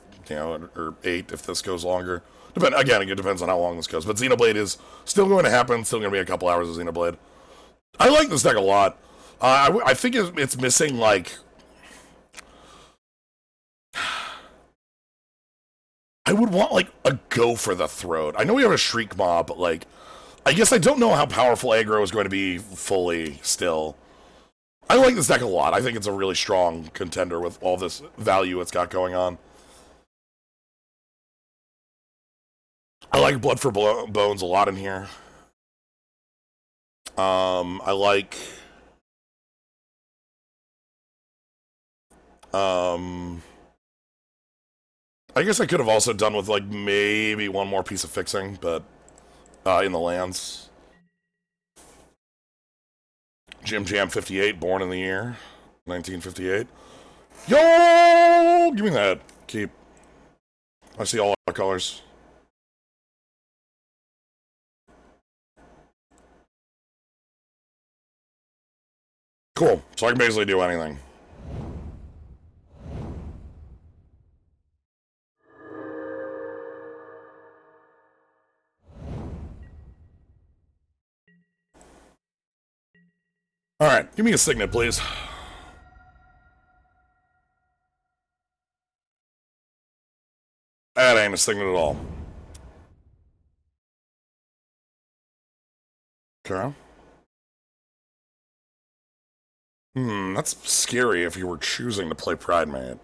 or 8 if this goes longer. Again, it depends on how long this goes. But Xenoblade is still going to happen, still going to be a couple hours of Xenoblade. I like this deck a lot. I think it's missing, like... I would want, like, a go for the throat. I know we have a Shriek Mob, but, like, I guess I don't know how powerful aggro is going to be fully still. I like this deck a lot. I think it's a really strong contender with all this value it's got going on. I like Blood for Bones a lot in here. I like... I guess I could have also done with, like, maybe one more piece of fixing, but in the lands. Jim Jam 58, born in the year 1958. Yo! Give me that. Keep. I see all the colors. Cool. So I can basically do anything. Alright, give me a Signet, please. That ain't a Signet at all. Okay. That's scary if you were choosing to play Pride Mate.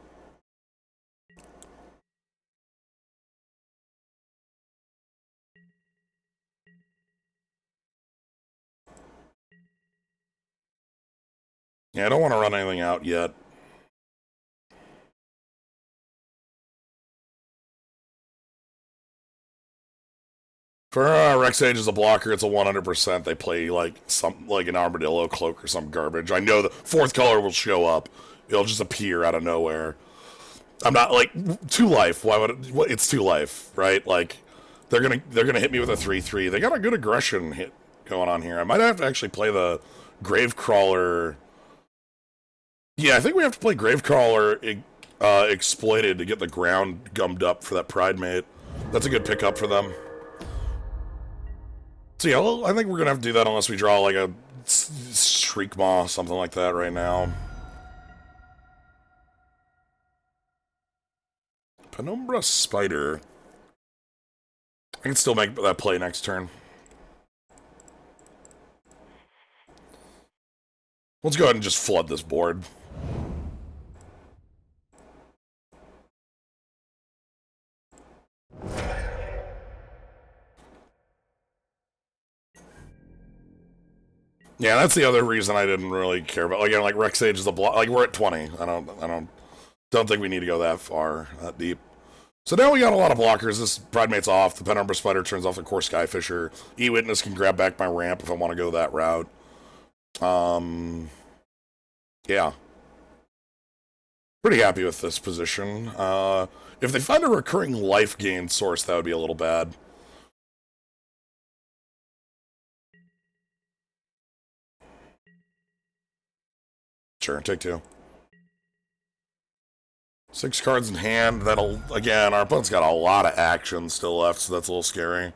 Yeah, I don't want to run anything out yet. For Rexage as a blocker, it's a 100%. They play like an Armadillo Cloak or some garbage. I know the 4th color will show up. It'll just appear out of nowhere. I'm not like 2 life. Why would it's 2 life, right? Like they're gonna hit me with a 3/3. They got a good aggression hit going on here. I might have to actually play the Gravecrawler. Yeah, I think we have to play Gravecrawler exploited to get the ground gummed up for that Pride Mate. That's a good pickup for them. So yeah, well, I think we're gonna have to do that unless we draw like a Shriek Maw, something like that right now. Penumbra Spider. I can still make that play next turn. Let's go ahead and just flood this board. Yeah, that's the other reason I didn't really care about. Again, like Rex Age is a block. Like we're at 20. I don't think we need to go that far, that deep. So now we got a lot of blockers. This Pridemate's off. The Penumbra Spider turns off the Core Skyfisher. E-Witness can grab back my ramp if I want to go that route. Yeah. Pretty happy with this position. If they find a recurring life gain source, that would be a little bad. Sure, take 2. 6 cards in hand. That'll, again, our opponent's got a lot of action still left, so that's a little scary.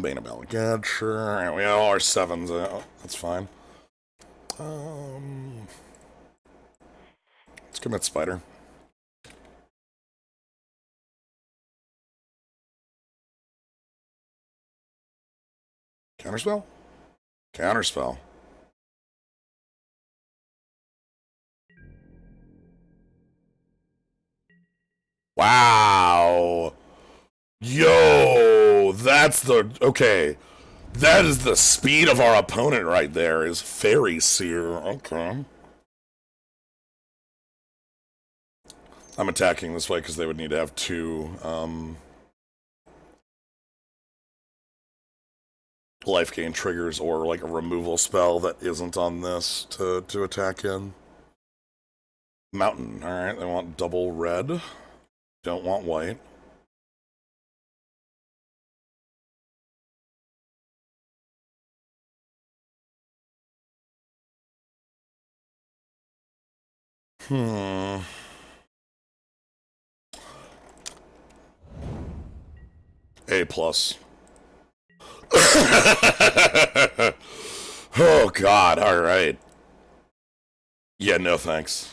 Bane of Balagad, sure. And we have all our 7s. That's fine. Let's commit Spider. Counterspell? Counterspell. Wow. Yo, that's the... Okay. That is the speed of our opponent right there, is Fairy Seer. Okay. I'm attacking this way because they would need to have 2, life gain triggers or like a removal spell that isn't on this to attack in. Mountain. Alright, they want double red. Don't want white. A plus. Oh god, alright. Yeah, no thanks.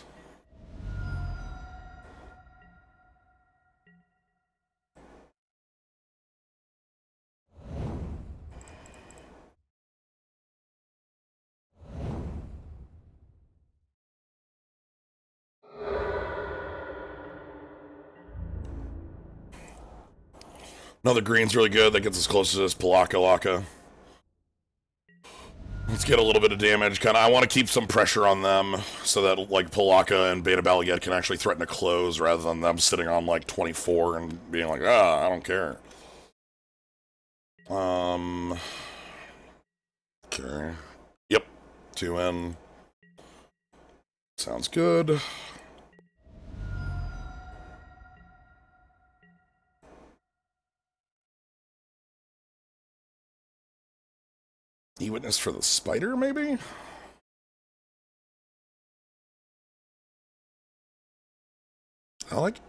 No, the green's really good. That gets us close to this Palaka Laka. Let's get a little bit of damage. Kind of, I want to keep some pressure on them so that like Palaka and Beta Balagad can actually threaten to close rather than them sitting on like 24 and being like, I don't care. Okay. Yep. 2 in. Sounds good. E-Witness for the spider, maybe? I like...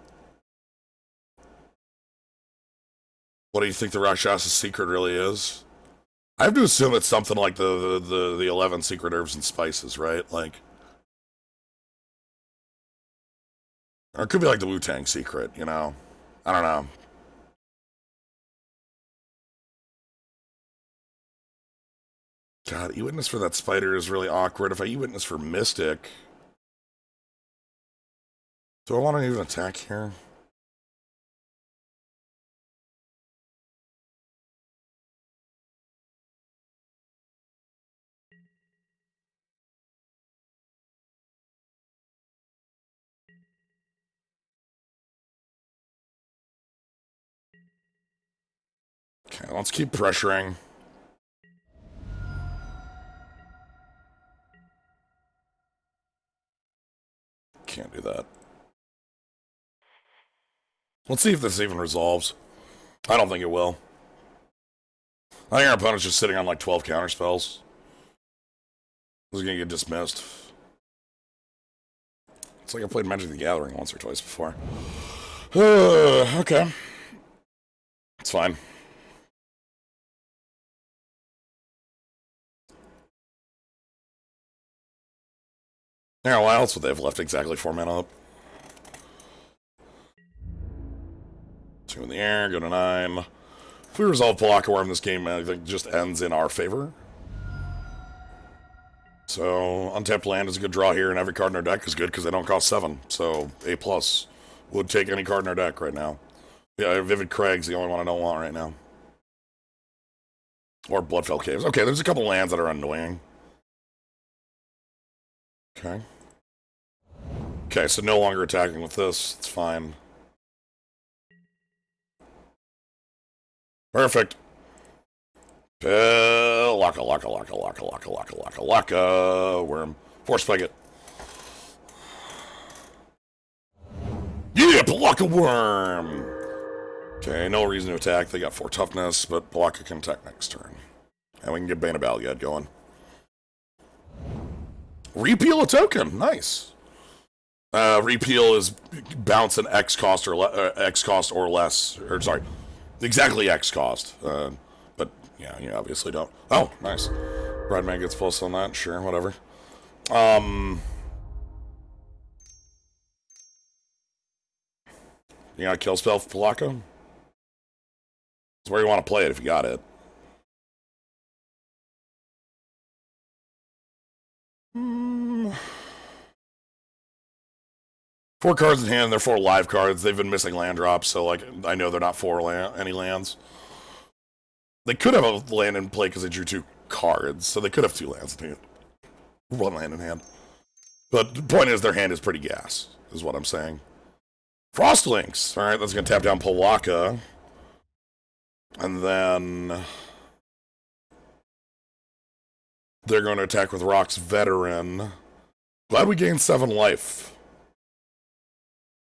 What do you think the Rakshasa's secret really is? I have to assume it's something like the 11 secret herbs and spices, right? Like... Or it could be like the Wu-Tang secret, you know? I don't know. God, E-Witness for that spider is really awkward. If I E-Witness for Mystic... Do I want to even attack here? Okay, let's keep pressuring. Can't do that. Let's see if this even resolves. I don't think it will. I think our opponent's just sitting on like 12 counterspells. This is gonna get dismissed. It's like I played Magic the Gathering once or twice before. Okay. It's fine. Yeah, why else would they have left exactly 4 mana up? 2 in the air, go to 9. If we resolve Palaka Worm, this game, I think, just ends in our favor. So untapped land is a good draw here, and every card in our deck is good because they don't cost 7. So A plus would take any card in our deck right now. Yeah, Vivid Craig's the only one I don't want right now. Or Bloodfell Caves. Okay, there's a couple lands that are annoying. Okay. Okay, so no longer attacking with this. It's fine. Perfect. Laka. Worm. Force Spigot. Yeah, Palaka Worm! Okay, no reason to attack. They got 4 toughness, but Palaka can attack next turn. And we can get Bane of Balgad going. Repeal a token. Nice. Repeal is bounce an X cost or less. Or sorry, exactly X cost. But yeah, you obviously don't. Oh, nice. Redman gets plus on that. Sure, whatever. You got a kill spell for Palaka? It's where you want to play it if you got it. Four cards in hand, they're 4 live cards. They've been missing land drops, so like I know they're not for any lands. They could have a land in play because they drew 2 cards, so they could have 2 lands in hand. 1 land in hand. But the point is, their hand is pretty gas, is what I'm saying. Frostlinks! Alright, that's going to tap down Palaka. And then they're going to attack with Rock's Veteran. Glad we gained 7 life.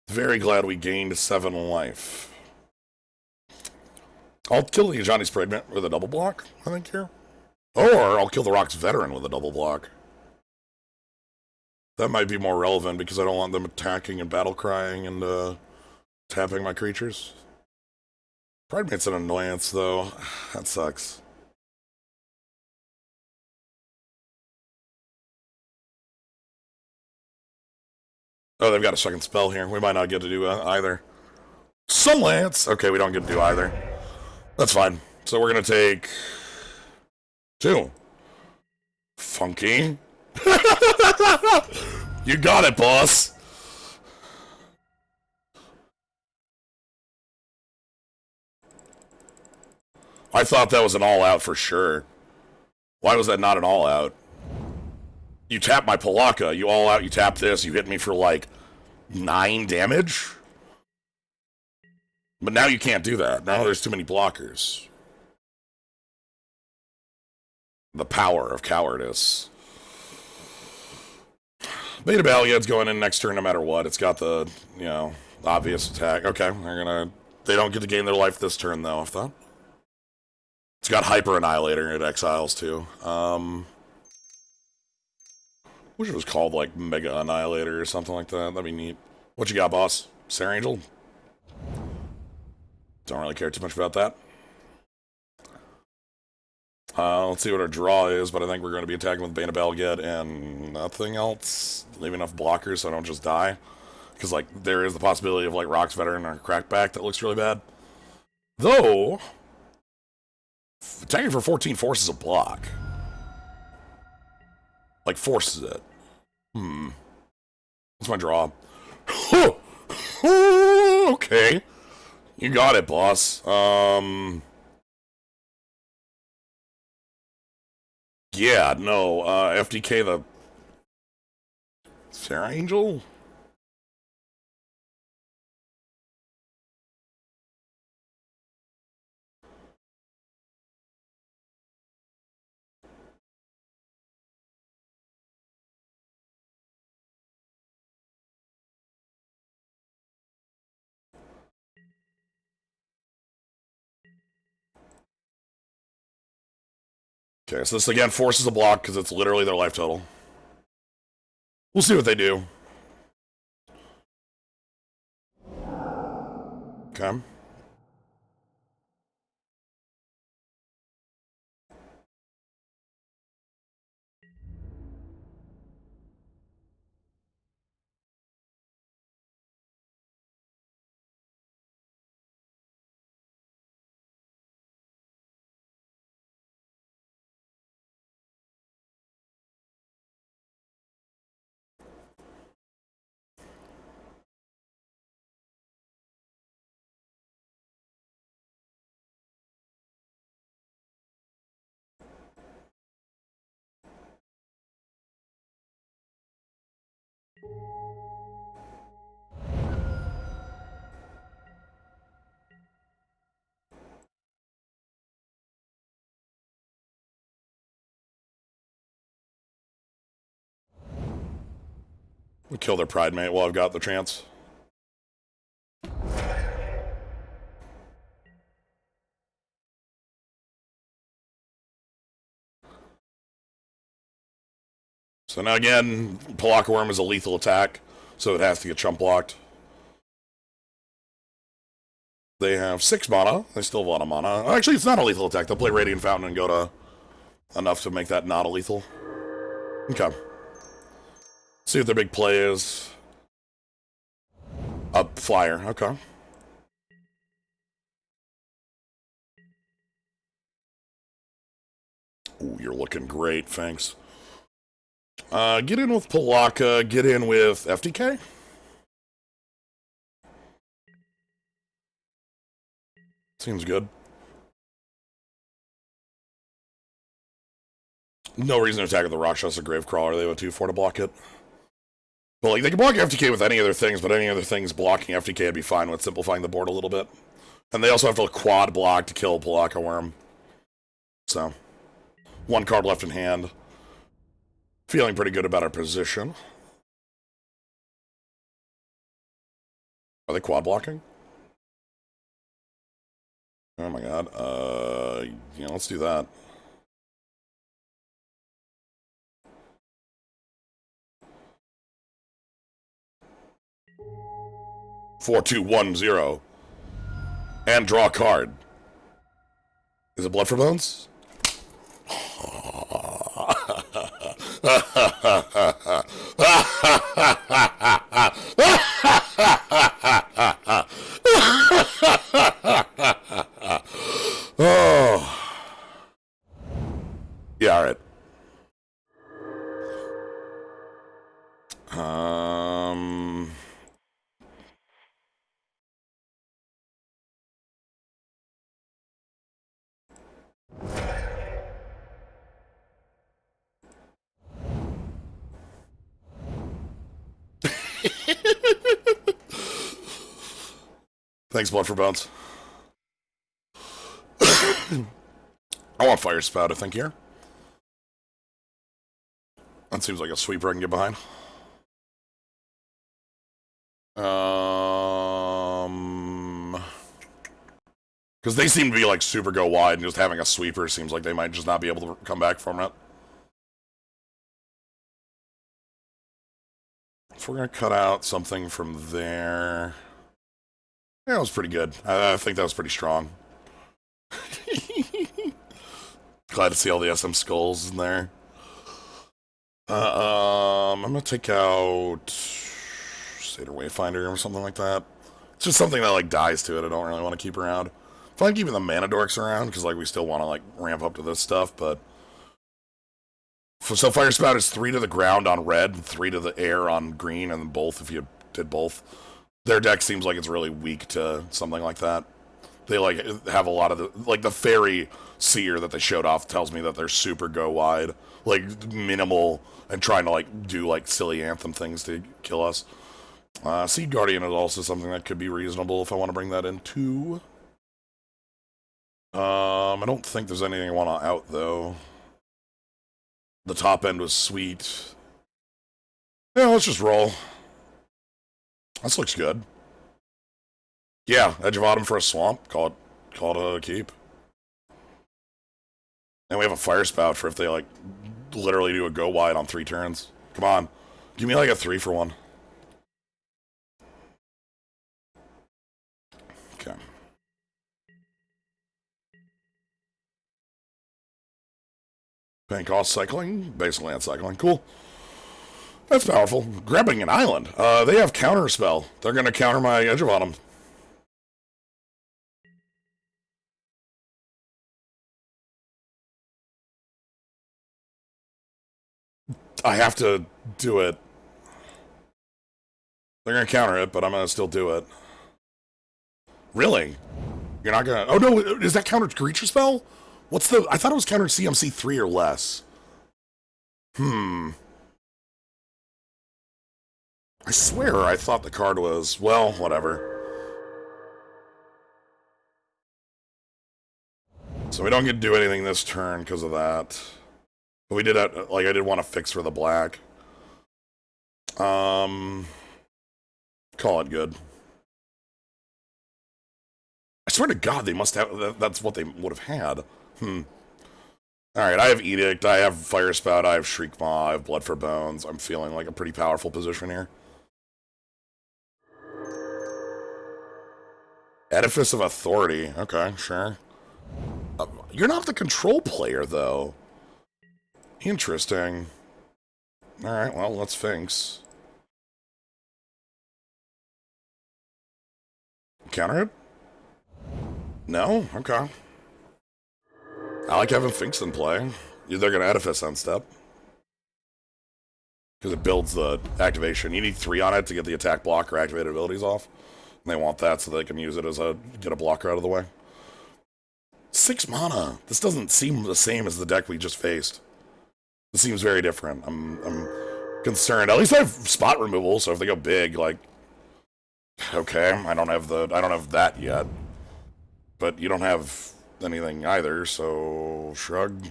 Very glad we gained 7 life. I'll kill the Johnny's Pregnant with a double block, I think, here. Or I'll kill the Rock's Veteran with a double block. That might be more relevant because I don't want them attacking and battle crying and tapping my creatures. Pridemate's an annoyance, though. That sucks. Oh, they've got a second spell here. We might not get to do either. Some Lance! Okay, we don't get to do either. That's fine. So we're going to take 2. Funky. You got it, boss. I thought that was an all-out for sure. Why was that not an all-out? You tap my Palaka, you all-out, you tap this, you hit me for like 9 damage? But now you can't do that. Now there's too many blockers. The power of cowardice. Beta Balgad's going in next turn no matter what. It's got the, obvious attack. Okay, they don't get to gain their life this turn though, I thought. It's got Hyper Annihilator. It exiles too. Wish it was called like Mega Annihilator or something like that. That'd be neat. What you got, boss? Sarah Angel? Don't really care too much about that. Let's see what our draw is, but I think we're going to be attacking with Bane of Balgad and nothing else. Leave enough blockers so I don't just die. Because, like, there is the possibility of, like, Rock's Veteran or Crackback that looks really bad. Though, attacking for 14 forces a block. Like, forces it. What's my draw? Okay. You got it, boss. Yeah, no, FDK the Sarah Angel? Okay, so this again forces a block because it's literally their life total. We'll see what they do. Okay. We'll kill their Pride Mate while I've got the chance. So now again, Pelaka Worm is a lethal attack, so it has to get chump blocked. They have 6 mana. They still have a lot of mana. Actually, it's not a lethal attack. They'll play Radiant Fountain and go to enough to make that not a lethal. Okay. See what their big play is. A flyer. Okay. Ooh, you're looking great. Thanks. Get in with Pelaka. Get in with FTK. Seems good. No reason to attack with the Rakshasa Gravecrawler. They have a 2/4 to block it. But like, they can block FTK with any other things, but any other things blocking FTK would be fine with simplifying the board a little bit. And they also have to quad block to kill Pelaka Worm. So, 1 card left in hand. Feeling pretty good about our position. Are they quad blocking? Oh my god. Yeah, let's do that. Four, 2, 1, 0. And draw a card. Is it Blood for Bones? Oh. Yeah, alright. Thanks, Blood for Bones. I want Fire Spout, I think, here. That seems like a sweeper I can get behind. Because they seem to be like super go wide, and just having a sweeper seems like they might just not be able to come back from it. If we're gonna cut out something from there, yeah, that was pretty good. I think that was pretty strong. Glad to see all the SM skulls in there. I'm gonna take out Satyr Wayfinder or something like that. It's just something that like dies to it. I don't really want to keep around. I like keeping the mana dorks around because like we still want to like ramp up to this stuff, but so Fire Spout is 3 to the ground on red, 3 to the air on green, and both if you did both. Their deck seems like it's really weak to something like that. They like have a lot of the fairy seer that they showed off tells me that they're super go wide, like minimal, and trying to like do like silly anthem things to kill us. Seed Guardian is also something that could be reasonable if I want to bring that in too. I don't think there's anything I want to out though. The top end was sweet. Yeah, let's just roll. This looks good. Yeah, Edge of Autumn for a swamp. Call it a keep. And we have a Fire Spout for if they like literally do a go wide on 3 turns. Come on. Give me like a 3 for 1. Okay. Bank cost cycling, base land cycling. Cool. That's powerful. Grabbing an island. They have counter spell. They're gonna counter my Edge of Autumn. I have to do it. They're gonna counter it, but I'm gonna still do it. Really? You're not gonna... Oh no, is that counter creature spell? What's the... I thought it was counter CMC 3 or less. I swear I thought the card was... Well, whatever. So we don't get to do anything this turn because of that. But we did have... Like, I did want to fix for the black. Call it good. I swear to God, they must have. That's what they would have had. Alright, I have Edict, I have Fire Spout, I have Shriek Maw, I have Blood for Bones. I'm feeling like a pretty powerful position here. Edifice of Authority. Okay, sure. You're not the control player, though. Interesting. Alright, well, let's Sphinx. Counter it? No? Okay. I like having Sphinx in play. They're going to Edifice on step. Because it builds the activation. You need 3 on it to get the attack block or activated abilities off. And they want that so they can use it as get a blocker out of the way. 6 mana. This doesn't seem the same as the deck we just faced. This seems very different. I'm concerned. At least I have spot removal, so if they go big, like, okay, I don't have that yet. But you don't have anything either, so shrug.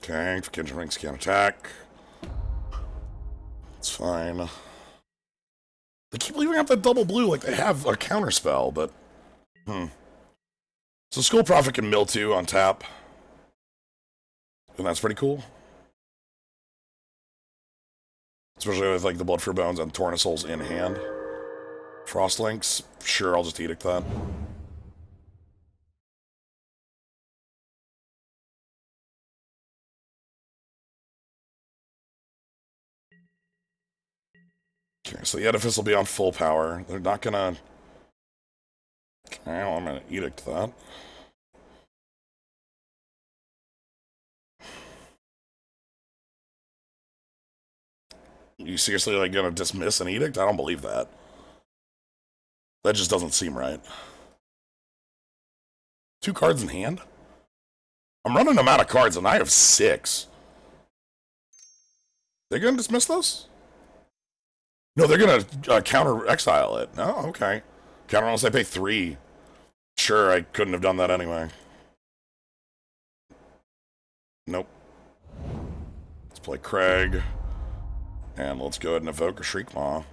Okay, Kitchen Rings can't attack. It's fine. They keep leaving out that double blue like they have a counter spell, but So Skull Prophet can mill 2 on tap. And that's pretty cool. Especially with like the Blood for Bones and Torn of Souls in hand. Frostlinks, sure, I'll just Edict that. Okay, so the Edifice will be on full power. They're not gonna... Okay, well, I'm gonna Edict that. You seriously like gonna dismiss an Edict? I don't believe that. That just doesn't seem right. 2 cards in hand? I'm running them out of cards and I have 6. They're gonna dismiss those? No, they're gonna counter exile it. Oh, okay. Counter unless I pay 3. Sure, I couldn't have done that anyway. Nope. Let's play Craig. And let's go ahead and evoke a Shriek Maw.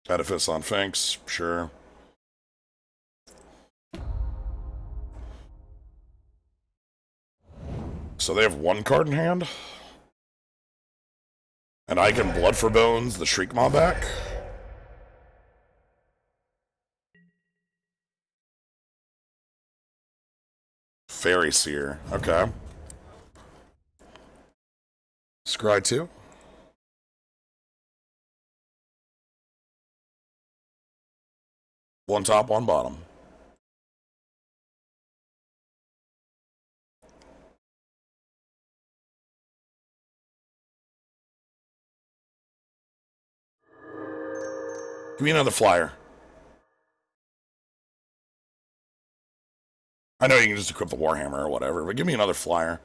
Edifice on Sphinx, sure. So they have 1 card in hand? And I can Blood for Bones the Shriek Maw back? Fairy Seer, okay. Scry 2. One top, one bottom. Give me another flyer. I know you can just equip the Warhammer or whatever, but give me another flyer.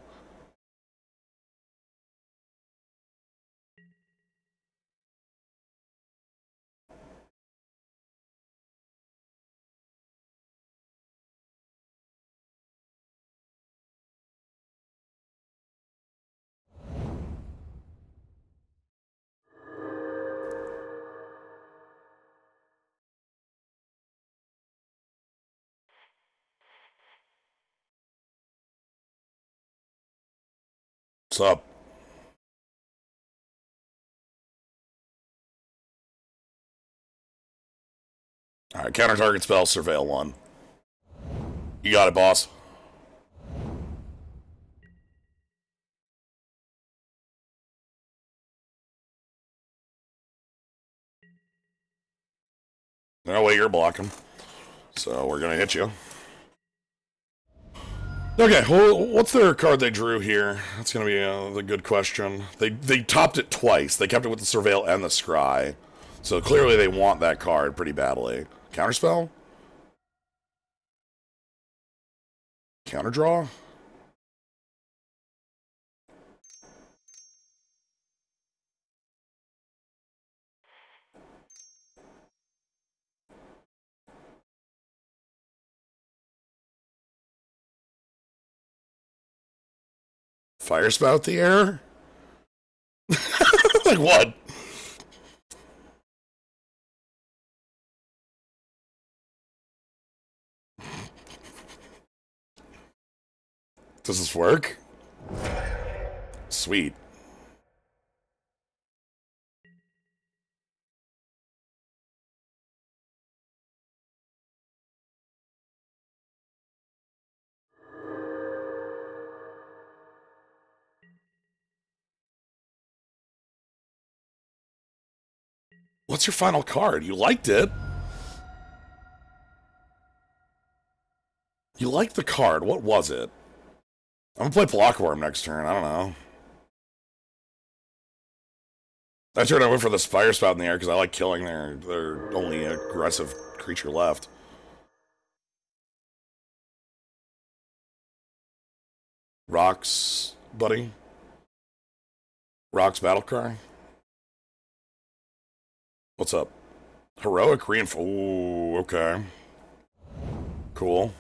What's up? Alright, counter target spell, Surveil 1. You got it, boss. No way you're blocking. So we're gonna hit you. Okay, well, what's their card they drew here? That's gonna be the good question. They topped it twice. They kept it with the Surveil and the Scry. So clearly they want that card pretty badly. Counterspell? Counter draw? Fire spout the air? Like what? Does this work? Sweet. What's your final card? You liked it. You liked the card. What was it? I'm gonna play Blockworm next turn. I don't know. That turn I went for this Fire Spout in the air because I like killing their only aggressive creature left. Rocks, buddy. Rocks Battlecry. What's up? Heroic Reinforce. Ooh, okay. Cool.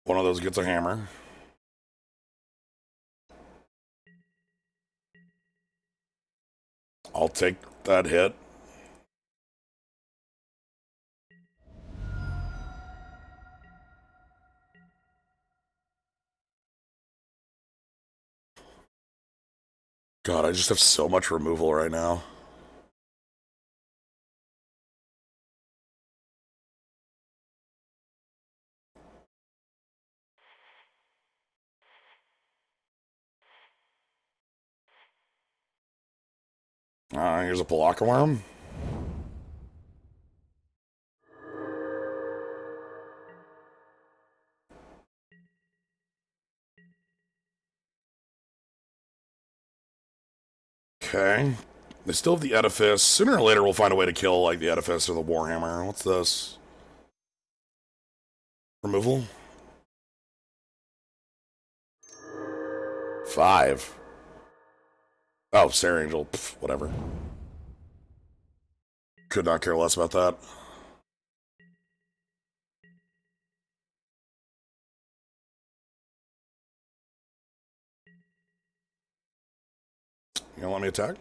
One of those gets a hammer. I'll take that hit. God, I just have so much removal right now. Here's a Palaka-Worm. Okay. They still have the Edifice. Sooner or later, we'll find a way to kill, like, the Edifice or the Warhammer. What's this? Removal? 5. Oh, Sarah Angel. Pff, whatever. Could not care less about that. You gonna let me attack?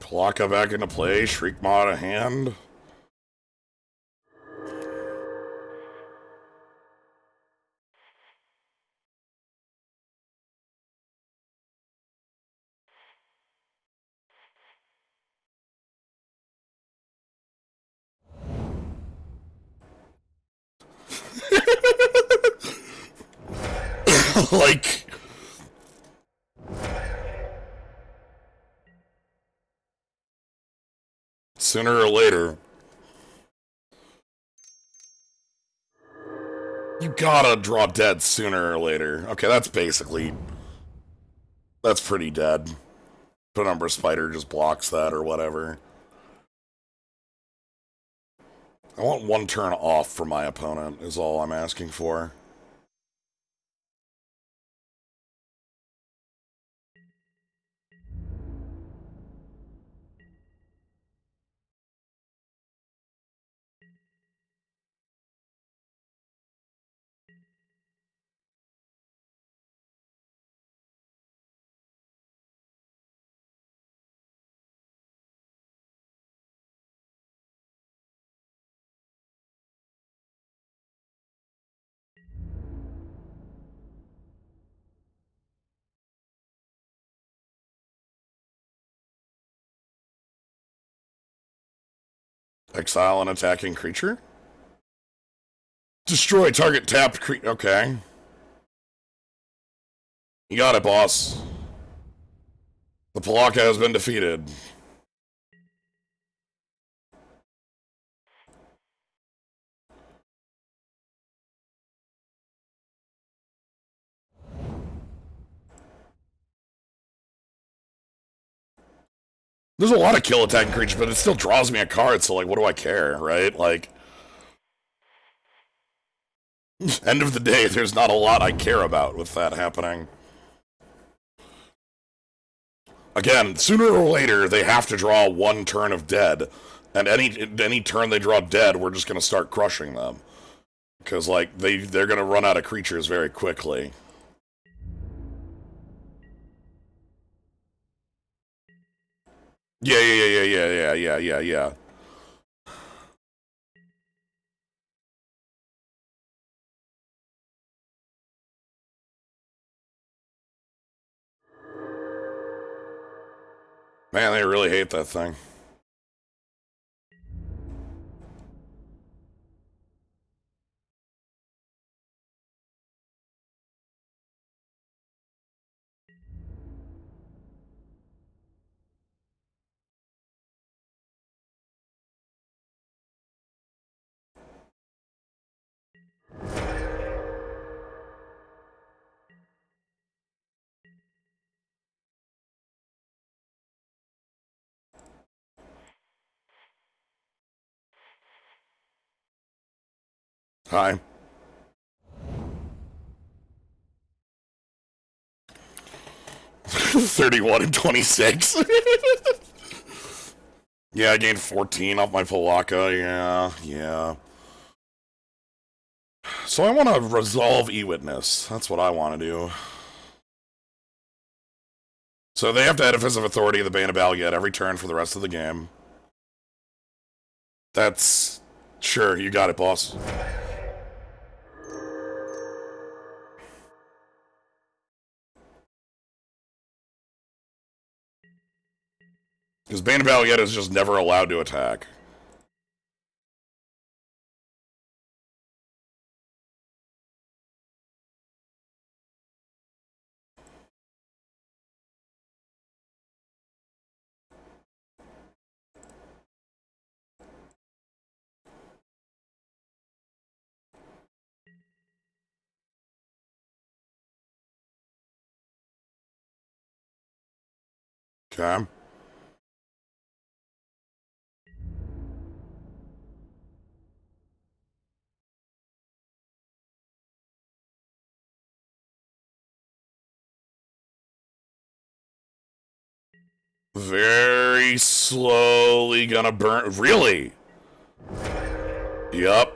Palaka back into play. Shriek Maw to hand. Like... Sooner or later... You gotta draw dead sooner or later. Okay, that's basically... That's pretty dead. Penumbra Spider just blocks that or whatever. I want one turn off from my opponent, is all I'm asking for. Exile an attacking creature? Destroy target tapped creature. Okay. You got it, boss. The Palaka has been defeated. There's a lot of kill attacking creatures, but it still draws me a card, so, like, what do I care, right? Like, end of the day, there's not a lot I care about with that happening. Again, sooner or later, they have to draw one turn of dead, and any turn they draw dead, we're just gonna start crushing them. Because, like, they're gonna run out of creatures very quickly. Yeah. Man, they really hate that thing. Hi. $31 and 26. Yeah, I gained 14 off my Palaka. Yeah. So I want to resolve E-Witness. That's what I want to do. So they have to Edifice of Authority of the Bane of Balget every turn for the rest of the game. That's... Sure, you got it, boss. Because Bane of Balget is just never allowed to attack. Okay. Very slowly gonna burn... Really? Yup.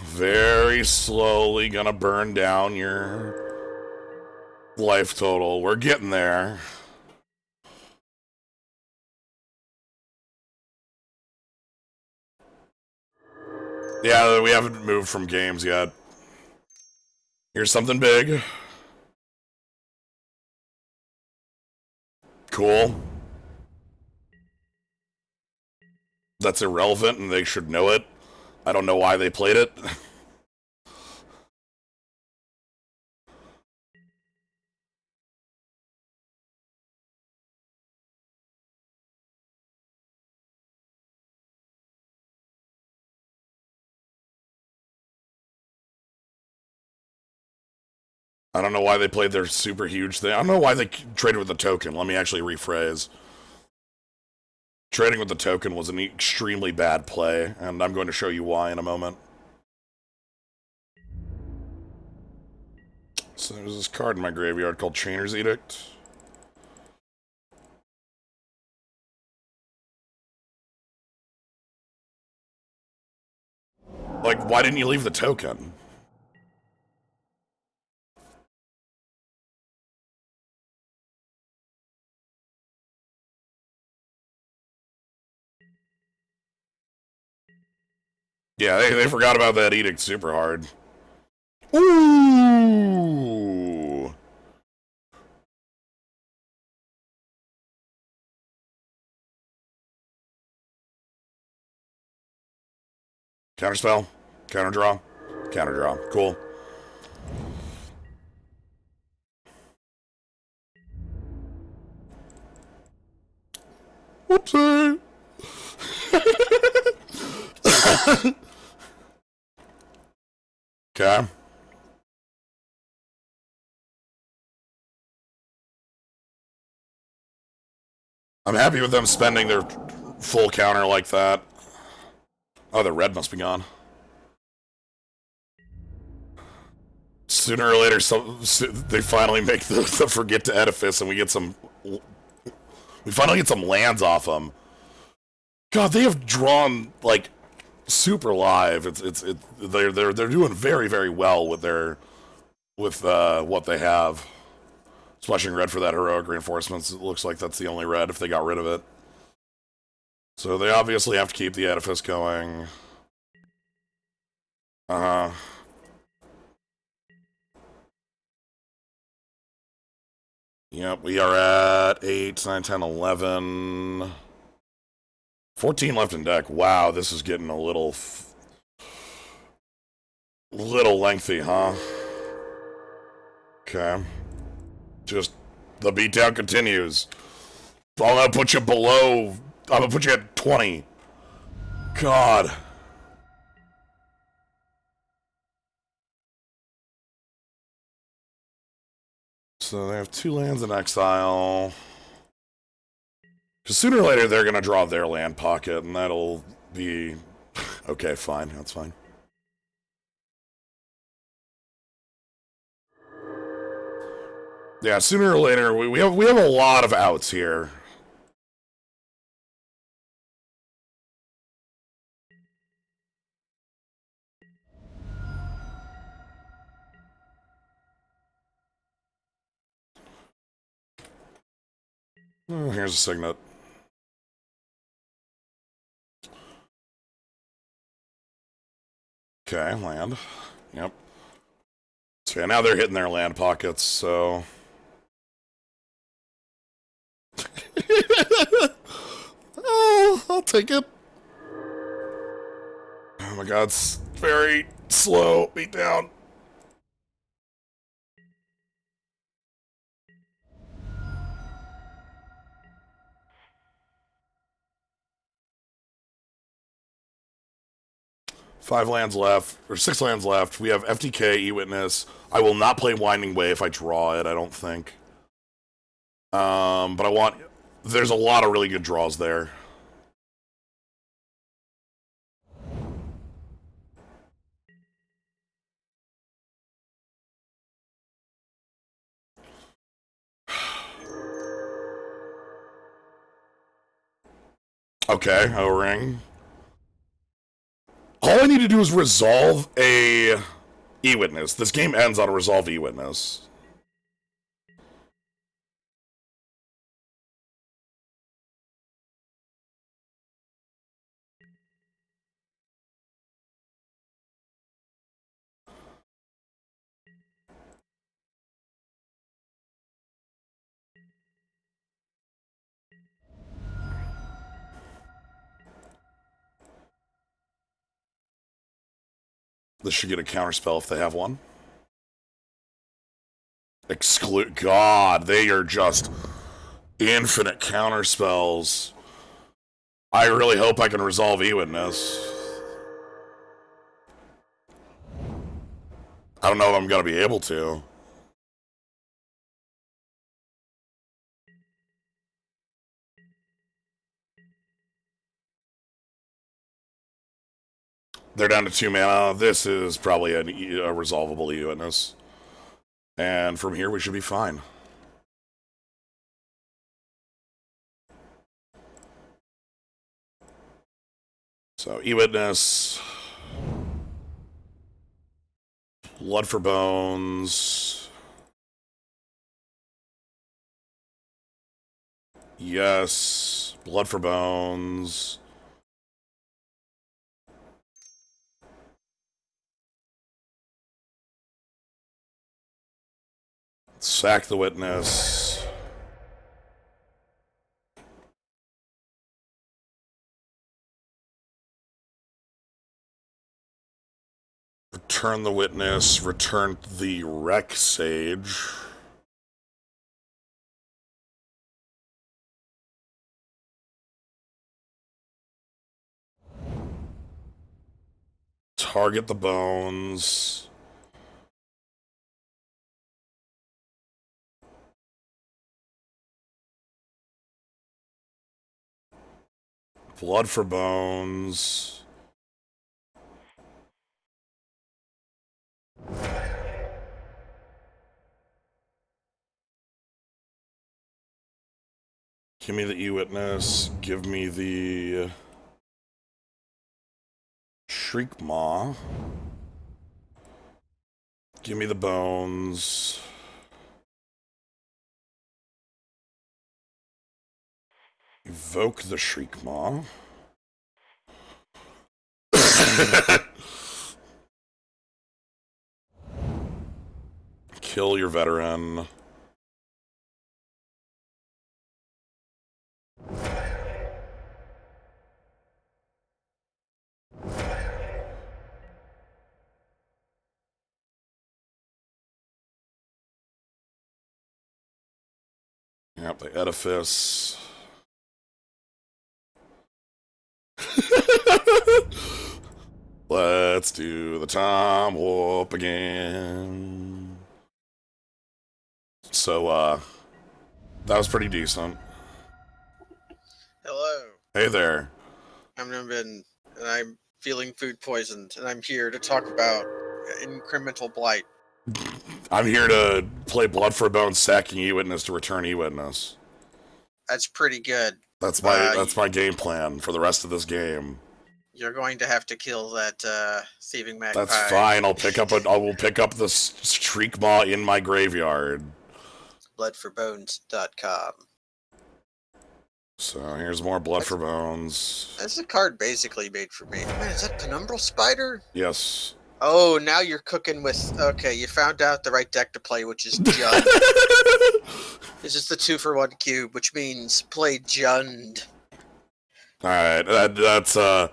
Very slowly gonna burn down your life total. We're getting there. Yeah, we haven't moved from games yet. Here's something big. Cool. That's irrelevant and they should know it. I don't know why they played it. I don't know why they played their super huge thing. I don't know why they traded with the token. Let me actually rephrase. Trading with the token was an extremely bad play, and I'm going to show you why in a moment. So there's this card in my graveyard called Chainer's Edict. Like, why didn't you leave the token? Yeah, they forgot about that edict super hard. Ooh! Counterspell. Counterdraw. Counterdraw. Cool. Whoopsie. Okay. I'm happy with them spending their full counter like that. Oh, the red must be gone. Sooner or later, they finally make the forget to edifice, and we get some. We finally get some lands off them. God, they have drawn like super live. They're doing very, very well with what they have. Splashing red for that heroic reinforcements. It looks like that's the only red if they got rid of it. So they obviously have to keep the edifice going. Yep, we are at 8, 9, 10, 11. 14 left in deck. Wow, this is getting a little lengthy, huh? Okay. Just the beatdown continues. I'm gonna put you below. I'm gonna put you at 20. God. So they have 2 lands in exile. Because sooner or later they're gonna draw their land pocket, and that'll be okay. Fine, that's fine. Yeah, sooner or later we have a lot of outs here. Oh, here's a signet. Okay, land. Yep. So yeah, now they're hitting their land pockets, so... Oh, I'll take it. Oh my god, it's very slow. Beat down. Five lands left, or 6 lands left. We have FTK, E-Witness. I will not play Winding Way if I draw it, I don't think. But I want... There's a lot of really good draws there. Okay, O-Ring. All I need to do is resolve a E-Witness. This game ends on a resolve E-Witness. This should get a counterspell if they have one. Exclude. God, they are just infinite counterspells. I really hope I can resolve E-Witness. I don't know if I'm going to be able to. They're down to 2 mana. This is probably a resolvable E-Witness. And from here, we should be fine. So, E-Witness. Blood for Bones. Yes. Blood for Bones. Sack the Witness. Return the witness, return the wreck sage. Target the bones. Blood for bones. Give me the e-witness. Give me the Shriek Maw. Give me the bones. Evoke the Shriek Maw. Kill your veteran. Yep, the edifice. Let's do the time warp again. So, that was pretty decent. Hello. Hey there. I'm Gnomebitten, and I'm feeling food poisoned, and I'm here to talk about incremental blight. I'm here to play Blood for a Bone, sacking e-witness to return e-witness. That's pretty good. That's my game plan for the rest of this game. You're going to have to kill that thieving magpie. That's fine. I will pick up the Shriek Maw in my graveyard. Bloodforbones.com. So here's more Blood for Bones. That's a card basically made for me. Man, is that Penumbral Spider? Yes. Oh, now you're cooking with... Okay, you found out the right deck to play, which is Jund. This is the 2-for-1 cube, which means play Jund. Alright, that's so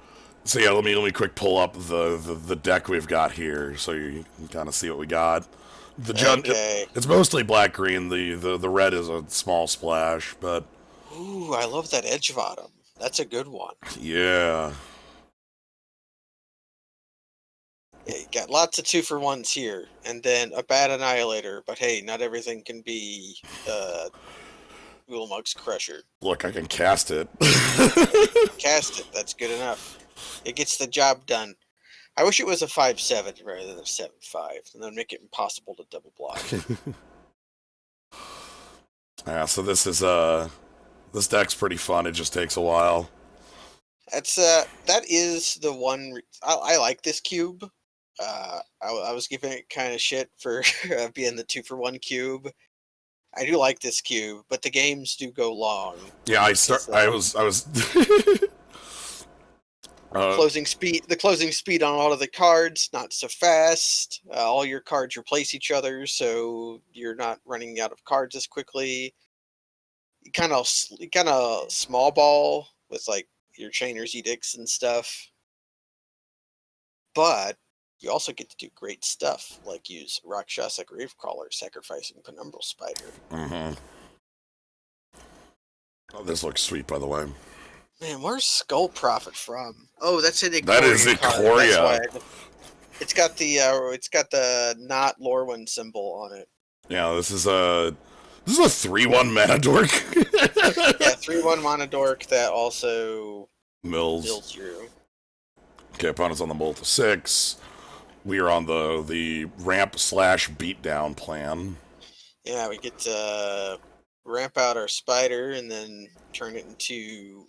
yeah, let me quick pull up the deck we've got here so you can kind of see what we got. The Jund, Okay. it's mostly black-green, the red is a small splash, but... Ooh, I love that edge bottom. That's a good one. Yeah. Yeah, you got lots of 2-for-1s here, and then a bad annihilator. But hey, not everything can be Ulamog's Crusher. Look, I can cast it. Cast it. That's good enough. It gets the job done. I wish it was a 5/7 rather than a 7/5, and then make it impossible to double block. Yeah, so this is this deck's pretty fun. It just takes a while. That is the one. I like this cube. I was giving it kind of shit for being the 2-for-1 cube. I do like this cube, but the games do go long. Yeah, I was closing speed. The closing speed on all of the cards not so fast. All your cards replace each other, so you're not running out of cards as quickly. You kind of small ball with like your Chainer's Edicts and stuff, but you also get to do great stuff like use Rakshasa Gravecrawler, sacrificing Penumbral Spider. Mm-hmm. Oh, this looks sweet, by the way. Man, where's Skull Prophet from? Oh, that's an Ikoria. That is Ikoria. It's got the not Lorwyn symbol on it. Yeah, this is a 3/1 mana dork. Yeah, 3/1 mana dork that also mills you. Okay, opponent's on the bolt of 6. We are on the ramp / beatdown plan. Yeah, we get to ramp out our spider and then turn it into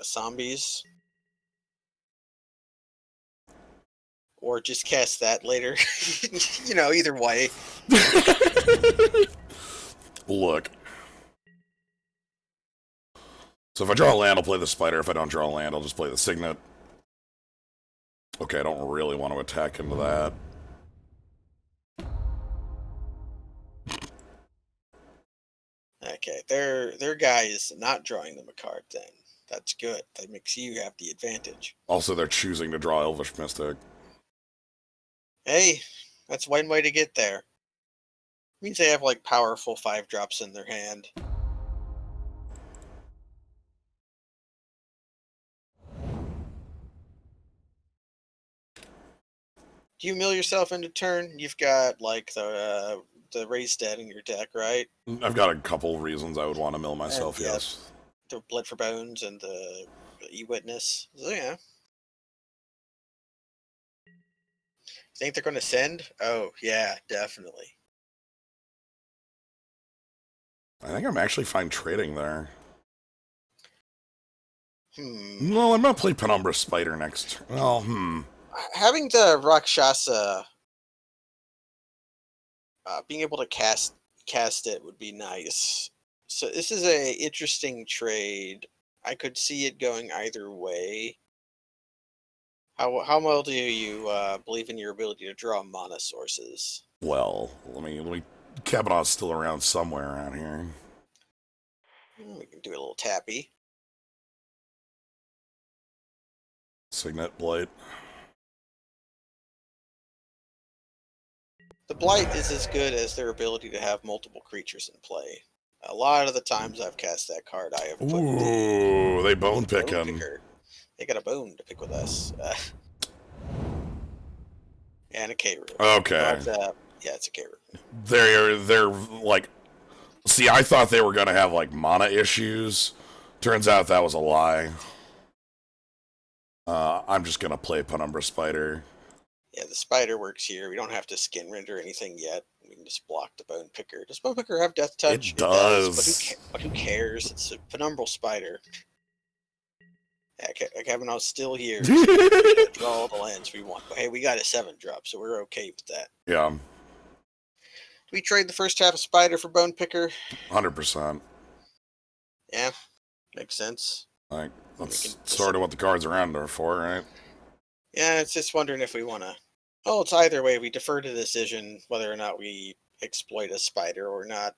zombies. Or just cast that later. You know, either way. Look. So if I draw a land, I'll play the spider. If I don't draw a land, I'll just play the signet. Okay, I don't really want to attack into that. Okay, their guy is not drawing them a card then. That's good. That makes you have the advantage. Also, they're choosing to draw Elvish Mystic. Hey, that's one way to get there. Means they have like powerful 5-drops in their hand. Do you mill yourself into turn? You've got like the raised dead in your deck, right? I've got a couple reasons I would want to mill And myself, yeah, yes. the blood for bones and the e-witness. So yeah. Think they're gonna send? Oh yeah, definitely. I think I'm actually fine trading there. Hmm. Well, I'm gonna play Penumbra Spider next. Well, Having the Rakshasa, being able to cast it would be nice. So this is a interesting trade. I could see it going either way. How well do you believe in your ability to draw mana sources? well, let me. Kavanaugh's still around somewhere around here. We can do a little tappy. Signet Blight. The Blight is as good as their ability to have multiple creatures in play. A lot of the times I've cast that card, I have put Ooh, they bone Bone picking. Picker. They got a bone to pick with us. And a K room. Okay. But, yeah, it's a K room. They're like, see, I thought they were gonna have like mana issues. Turns out that was a lie. I'm just gonna play Penumbra Spider. Yeah, the spider works here. We don't have to skin render anything yet. We can just block the Bone Picker. Does Bone Picker have Death Touch? It does. But who cares? It's a penumbral spider. Yeah, Kavanaugh's still here. So we can draw all the lands we want. But hey, we got a 7-drop, so we're okay with that. Yeah, Do we trade the first half of Spider for Bone Picker? 100%. Yeah, makes sense. Like, that's sort of what the cards around are for, right? Yeah, it's just wondering if we want to. Well, it's either way. We defer to the decision whether or not we exploit a spider or not.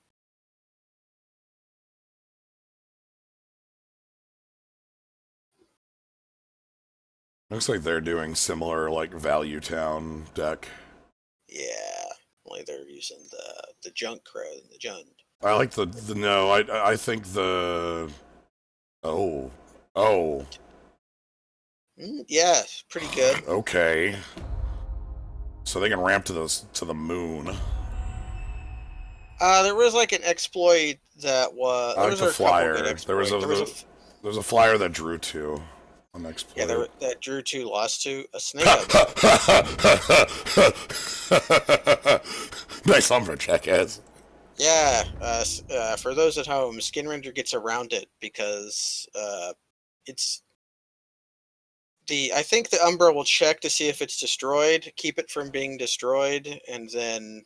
Looks like they're doing similar, like, Valuetown deck. Yeah, only they're using the junk crow and the jund. I like the no, I think the... Oh. Yeah, pretty good. Okay. So they can ramp to the moon. There was like an exploit that was. I like the flyer. There was a a flyer that drew 2. An exploit. yeah, that drew 2, lost 2. A snake. Nice lumber check, Ez. Yeah. For those at home, Skin Render gets around it because it's I think the Umbra will check to see if it's destroyed, keep it from being destroyed, and then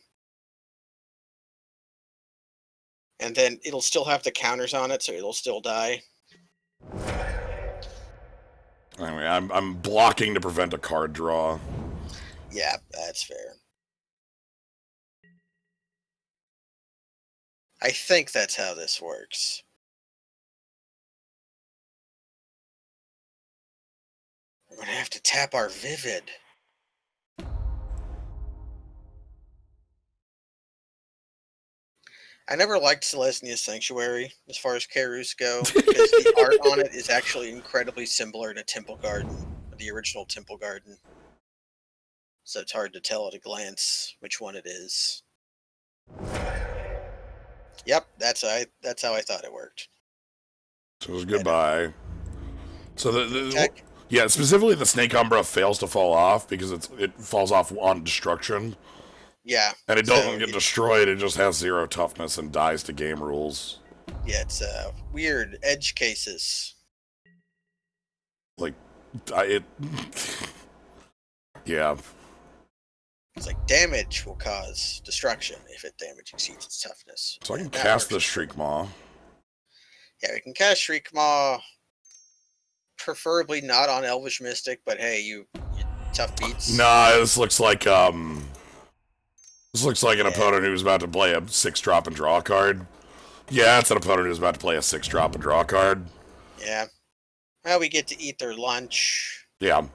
it'll still have the counters on it, so it'll still die. Anyway, I'm blocking to prevent a card draw. Yeah, that's fair. I think that's how this works. We're gonna have to tap our Vivid. I never liked Selesnia's Sanctuary as far as Karus go, because the art on it is actually incredibly similar to Temple Garden, the original Temple Garden. So it's hard to tell at a glance which one it is. Yep, that's how I thought it worked. So it was goodbye. So Tech. yeah, specifically the Snake Umbra fails to fall off because it falls off on destruction. Yeah. And it doesn't get destroyed, it just has 0 toughness and dies to game rules. Yeah, it's weird edge cases. Like, yeah. It's like damage will cause destruction if it damage exceeds its toughness. So I can cast the Shriek Maw. Yeah, we can cast Shriek Maw. Preferably not on Elvish Mystic, but hey, you tough beats. Nah, this looks like an opponent who's about to play a 6-drop and draw a card. Yeah, it's an opponent who's about to play a 6-drop and draw a card. Yeah. Well, we get to eat their lunch. Yeah.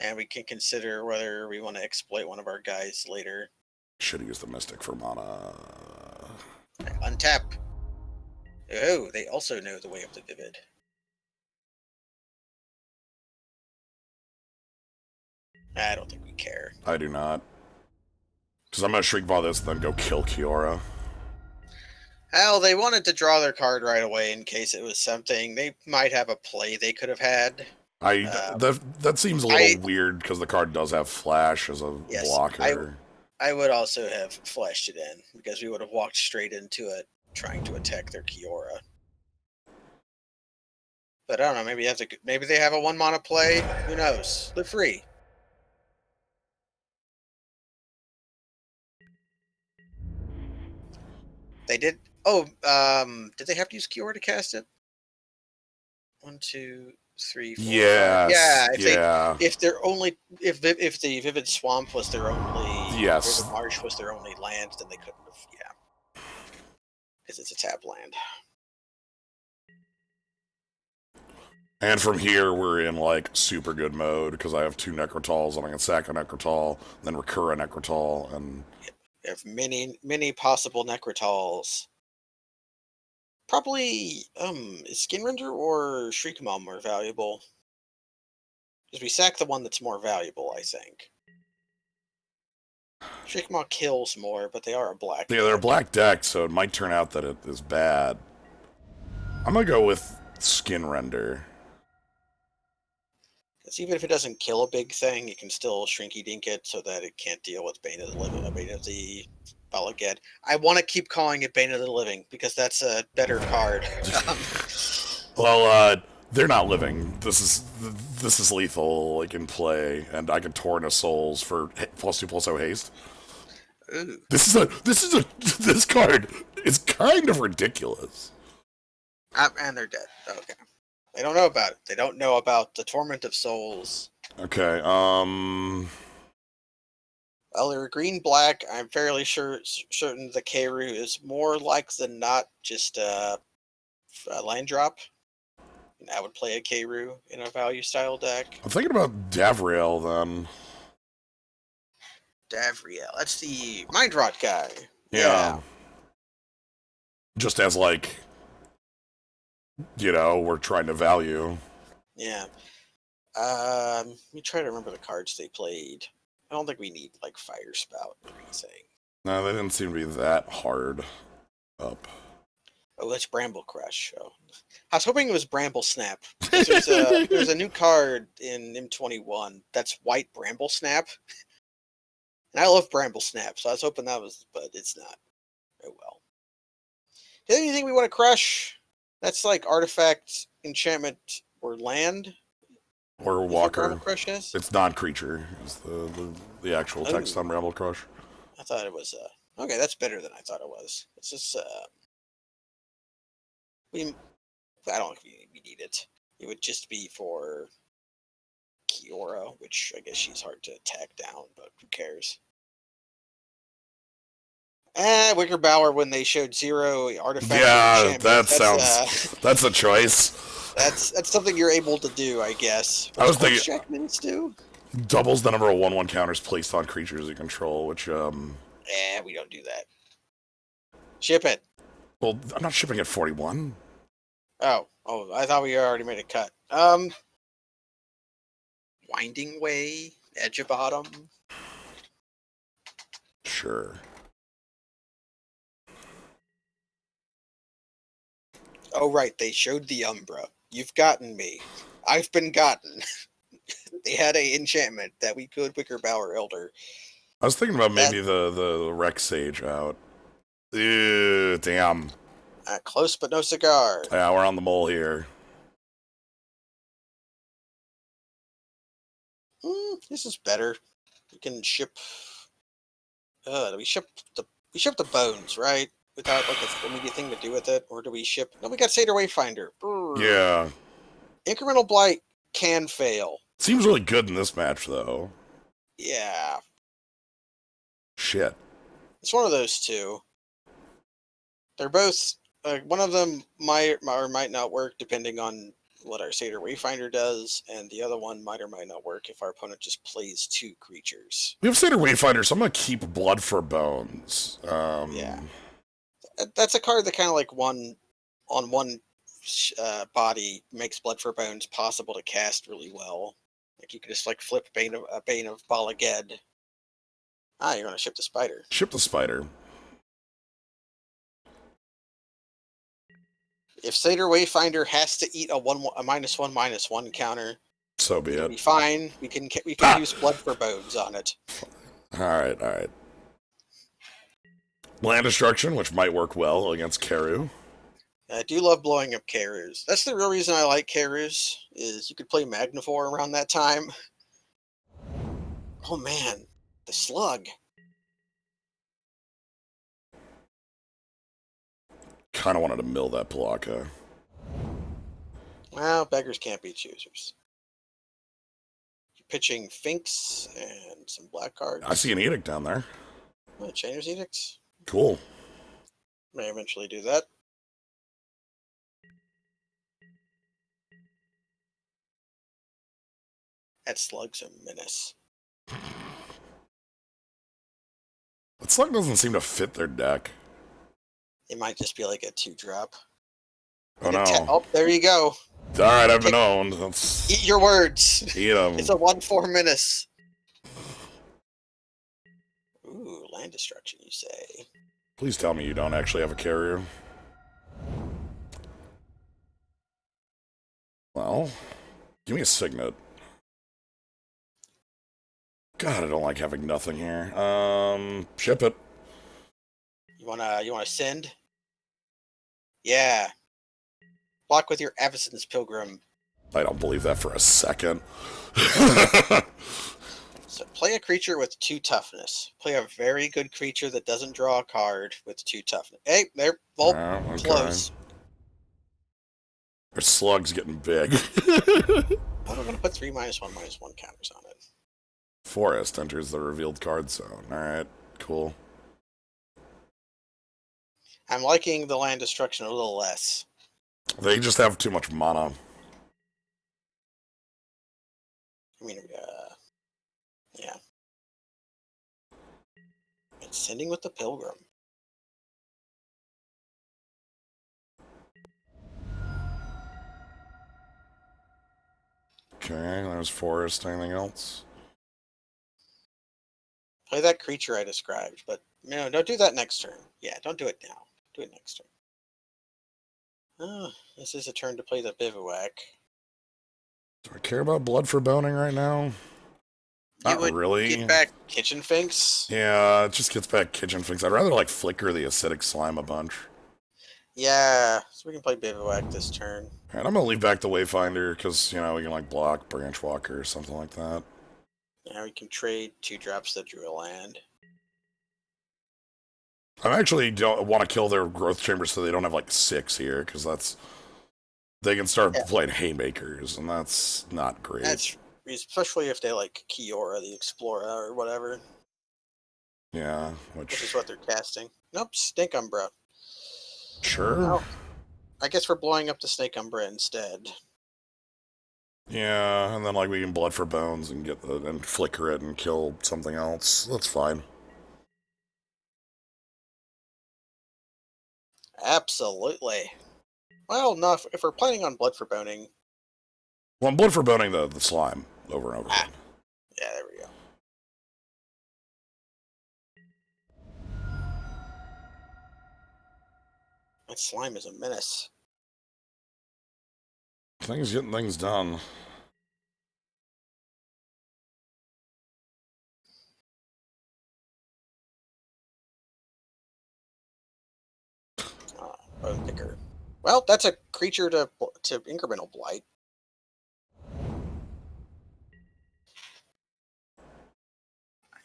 And we can consider whether we want to exploit one of our guys later. Should have used the Mystic for mana. Untap. Oh, they also know the way up to Vivid. I don't think we care. I do not. Because I'm going to Shriek Ball this, then go kill Kiora. Hell, they wanted to draw their card right away in case it was something. They might have a play they could have had. That seems a little weird because the card does have Flash as a blocker. I would also have flashed it in because we would have walked straight into it trying to attack their Kiora. But I don't know. Maybe they have a 1-mana play. Who knows? Live free. They did. Oh, did they have to use Kiora to cast it? 1, 2, 3, 4. Yes. Yeah. If the Vivid Swamp was their only. Yes. Vivid Marsh was their only land, then they couldn't have. Yeah. Because it's a tap land. And from here, we're in, like, super good mode, because I have 2 Necrotals, and I can sack a Necrotal, then recur a Necrotal, and... We have many possible Necrotals. Probably, is Skinrender or Shriekmaw more valuable? Because we sack the one that's more valuable, I think. Shriekmaw kills more, but they are a black deck. They're a black deck, so it might turn out that it is bad. I'm gonna go with Skinrender. Because even if it doesn't kill a big thing, you can still Shrinky Dink it so that it can't deal with Bane of the Living, Bane of the Balaged. I want to keep calling it Bane of the Living because that's a better card. Well, they're not living. This is lethal, like in play, and I can Torrent of Souls for +2/+0 haste. Ooh. This card is kind of ridiculous. And they're dead. Okay. They don't know about it. They don't know about the Torment of Souls. Okay, Well, they're green-black. I'm fairly certain the Keiru is more like than not just a land drop. And I would play a Keiru in a value-style deck. I'm thinking about Davriel, then. Davriel. That's the Mind Rot guy. Yeah. Just as, like... we're trying to value. Yeah. Let me try to remember the cards they played. I don't think we need, like, Fire Spout or anything. No, they didn't seem to be that hard up. Oh, that's Bramble Crush. Oh. I was hoping it was Bramble Snap. There's a new card in M21 that's white Bramble Snap. And I love Bramble Snap, so I was hoping that was, but it's not. Oh, well. Is there anything we want to crush? That's like artifact, enchantment, or land. Or Walker. Crush is? It's non-creature. Is the actual text on Bramble Crush. I thought it was. Okay, that's better than I thought it was. It's just. I don't think we need it. It would just be for Kiora, which I guess she's hard to attack down, but who cares? Wickerbower when they showed 0 artifact. Yeah, that's a choice. That's something you're able to do, I guess. I was thinking Jackmans do? Doubles the number of 1/1 counters placed on creatures you control, which we don't do that. Ship it. Well, I'm not shipping at 41. Oh, I thought we already made a cut. Winding Way, Edge of Bottom. Sure. Oh, right, they showed the Umbra. You've gotten me. I've been gotten. They had a enchantment that we could Wickerbower Elder. I was thinking about maybe the Rex Sage out. Ew, damn. Close but no cigar. Yeah, we're on the mole here. This is better. We can ship. We ship the bones, right? Without like an immediate thing to do with it, or do we ship? No, we got Seder Wayfinder. Brr. Yeah. Incremental Blight can fail. Seems really good in this match, though. Yeah. Shit. It's one of those two. They're both. One of them might or might not work depending on what our Satyr Wayfinder does, and the other one might or might not work if our opponent just plays 2 creatures. We have Satyr Wayfinder, so I'm gonna keep Blood for Bones. Yeah. That's a card that kind of like one body makes Blood for Bones possible to cast really well. Like you could just like flip Bane of Balaged. You're gonna ship the spider. Ship the spider. If Satyr Wayfinder has to eat a -1/-1 counter, So be it'll it. be fine. We can use Blood for Bones on it. Alright, alright. Land Destruction, which might work well against Karu. I do love blowing up Karus. That's the real reason I like Karus, is you could play Magnivore around that time. Oh man, the slug. Kind of wanted to mill that Palaka. Well, beggars can't be choosers. You're pitching Finks and some black cards. I see an Edict down there. Chainer's Edicts. Cool. May eventually do that. That slug's a menace. That slug doesn't seem to fit their deck. It might just be like a 2-drop. Oh no. Oh, there you go. Alright, I've been owned. Let's Eat your words. eat them. It's a 1/4 menace. Ooh, land destruction, you say? Please tell me you don't actually have a carrier. Well, give me a Signet. God, I don't like having nothing here. Ship it. You wanna send? Yeah. Block with your Avacyn's Pilgrim. I don't believe that for a second. So play a creature with 2 toughness. Play a very good creature that doesn't draw a card with 2 toughness. Hey, there, Volt, Okay. close. Their slug's getting big. I'm gonna put 3 -1/-1 counters on it. Forest enters the revealed card zone. Alright, cool. I'm liking the land destruction a little less. They just have too much mana. I mean, yeah. It's sending with the Pilgrim. Okay, there's Forest. Anything else? Play that creature I described, but no, don't do that next turn. Yeah, don't do it now. Do it next turn. This is a turn to play the Bivouac. Do I care about Blood for Boning right now? Not really. Get back Kitchen Finks. Yeah, it just gets back Kitchen Finks. I'd rather like flicker the Acidic Slime a bunch. Yeah, so we can play Bivouac this turn. And I'm gonna leave back the Wayfinder because we can like block Branchwalker or something like that. Now we can trade 2 drops that drew a land. I actually don't want to kill their Growth Chamber so they don't have like 6 here because they can start playing Haymakers and that's not great. That's especially if they like Kiora the Explorer or whatever. Yeah, which is what they're casting. Nope, Snake Umbra. Sure. Well, I guess we're blowing up the Snake Umbra instead. Yeah, and then like we can Blood for Bones and and flicker it and kill something else. That's fine. Absolutely. Well, no, if we're planning on Blood for Boning. Well, I'm Blood for Boning the slime over and over again. Yeah, there we go. That slime is a menace. Things getting things done. Bone Picker. Well, that's a creature to incremental blight.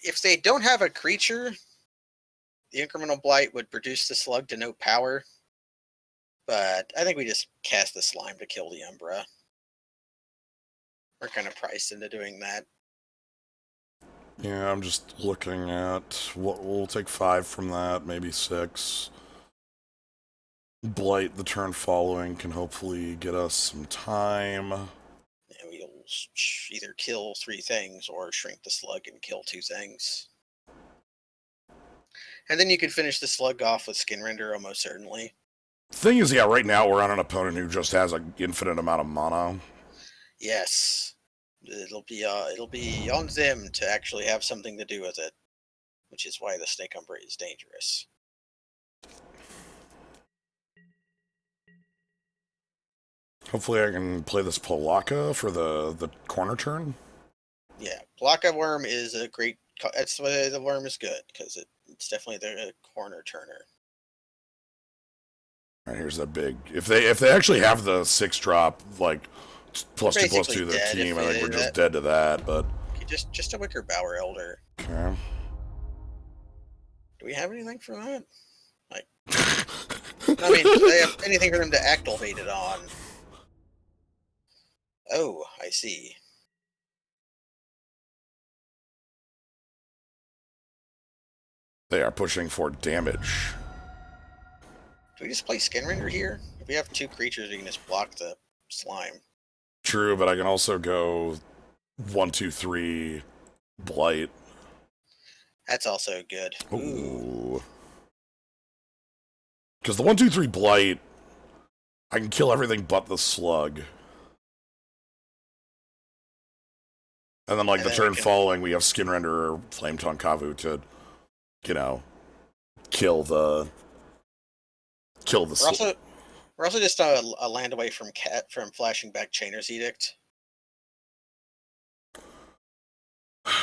If they don't have a creature, the incremental blight would reduce the slug to no power. But I think we just cast the slime to kill the Umbra. We're kind of priced into doing that. Yeah, I'm just looking at what we'll take 5 from that, maybe 6. Blight the turn following can hopefully get us some time. And we'll either kill 3 things or shrink the slug and kill 2 things. And then you could finish the slug off with Skin Render almost certainly. Thing is, yeah, right now we're on an opponent who just has an infinite amount of mana. Yes. It'll be on them to actually have something to do with it, which is why the Snake Umbra is dangerous. Hopefully I can play this Polaka for the corner turn. Yeah, Polaka Worm is a great... That's why the worm is good, because it's definitely the corner turner. All right, here's that big... If they actually have the 6-drop, like, +2/+2 to the team, I think we're just dead to that, but... Okay, just a Wicker Bower Elder. Okay. Do we have anything for that? Like... I mean, do they have anything for them to activate it on? Oh, I see. They are pushing for damage. Do we just play Skin Render here? If we have 2 creatures, we can just block the slime. True, but I can also go 1, 2, 3 Blight. That's also good. Ooh. Because the 1, 2, 3 Blight, I can kill everything but the slug. And then, like, the turn following, we have Skin Render or Flame Tongue Kavu to, you know, kill the slug. We're also just a land away from flashing back Chainer's Edict.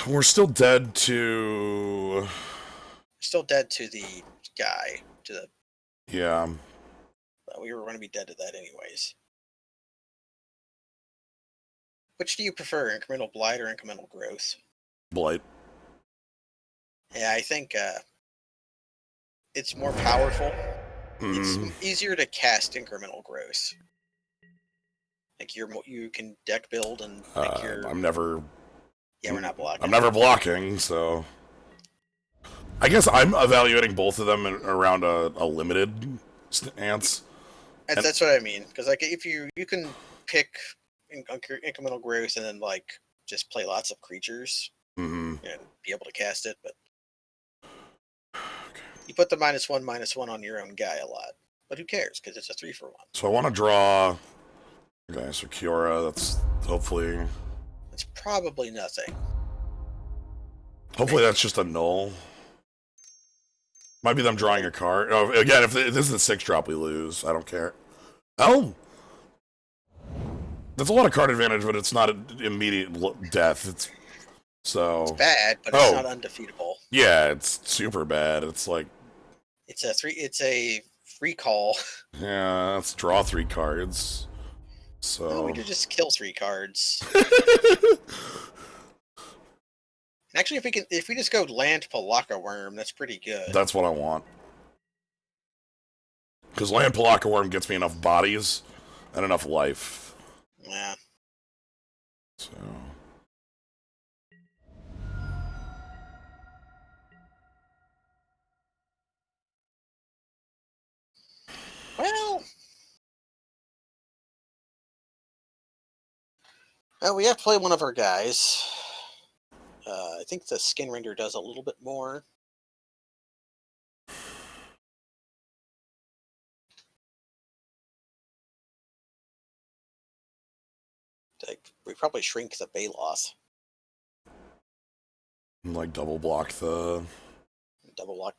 We're still dead to... Still dead to the guy. Yeah. But we were going to be dead to that anyways. Which do you prefer, Incremental Blight or Incremental Growth? Blight. Yeah, I think it's more powerful. Mm. It's easier to cast Incremental Growth. Like you can deck build and pick your... I'm never... Yeah, we're not blocking. I'm never blocking, so... I guess I'm evaluating both of them around a limited stance. That's what I mean. Because like if you can pick Incremental Growth and then like just play lots of creatures and be able to cast it, but you put the -1/-1 on your own guy a lot. But who cares? Because it's a 3-for-1. So I want to draw... Okay, so Kiora, that's hopefully... It's probably nothing. Hopefully that's just a null. Might be them drawing a card. Oh, again, if this is a 6-drop, we lose. I don't care. Oh! That's a lot of card advantage, but it's not an immediate death. It's bad, but it's not undefeatable. Yeah, it's super bad. It's like... It's a recall. Yeah, let's draw 3 cards. So... No, we could just kill 3 cards. Actually, if we just go land Polaka Worm, that's pretty good. That's what I want. Because land Polaka Worm gets me enough bodies and enough life. Yeah. So... Well, we have to play one of our guys. I think the Skin Render does a little bit more. We probably shrink the Baloth. Like double block the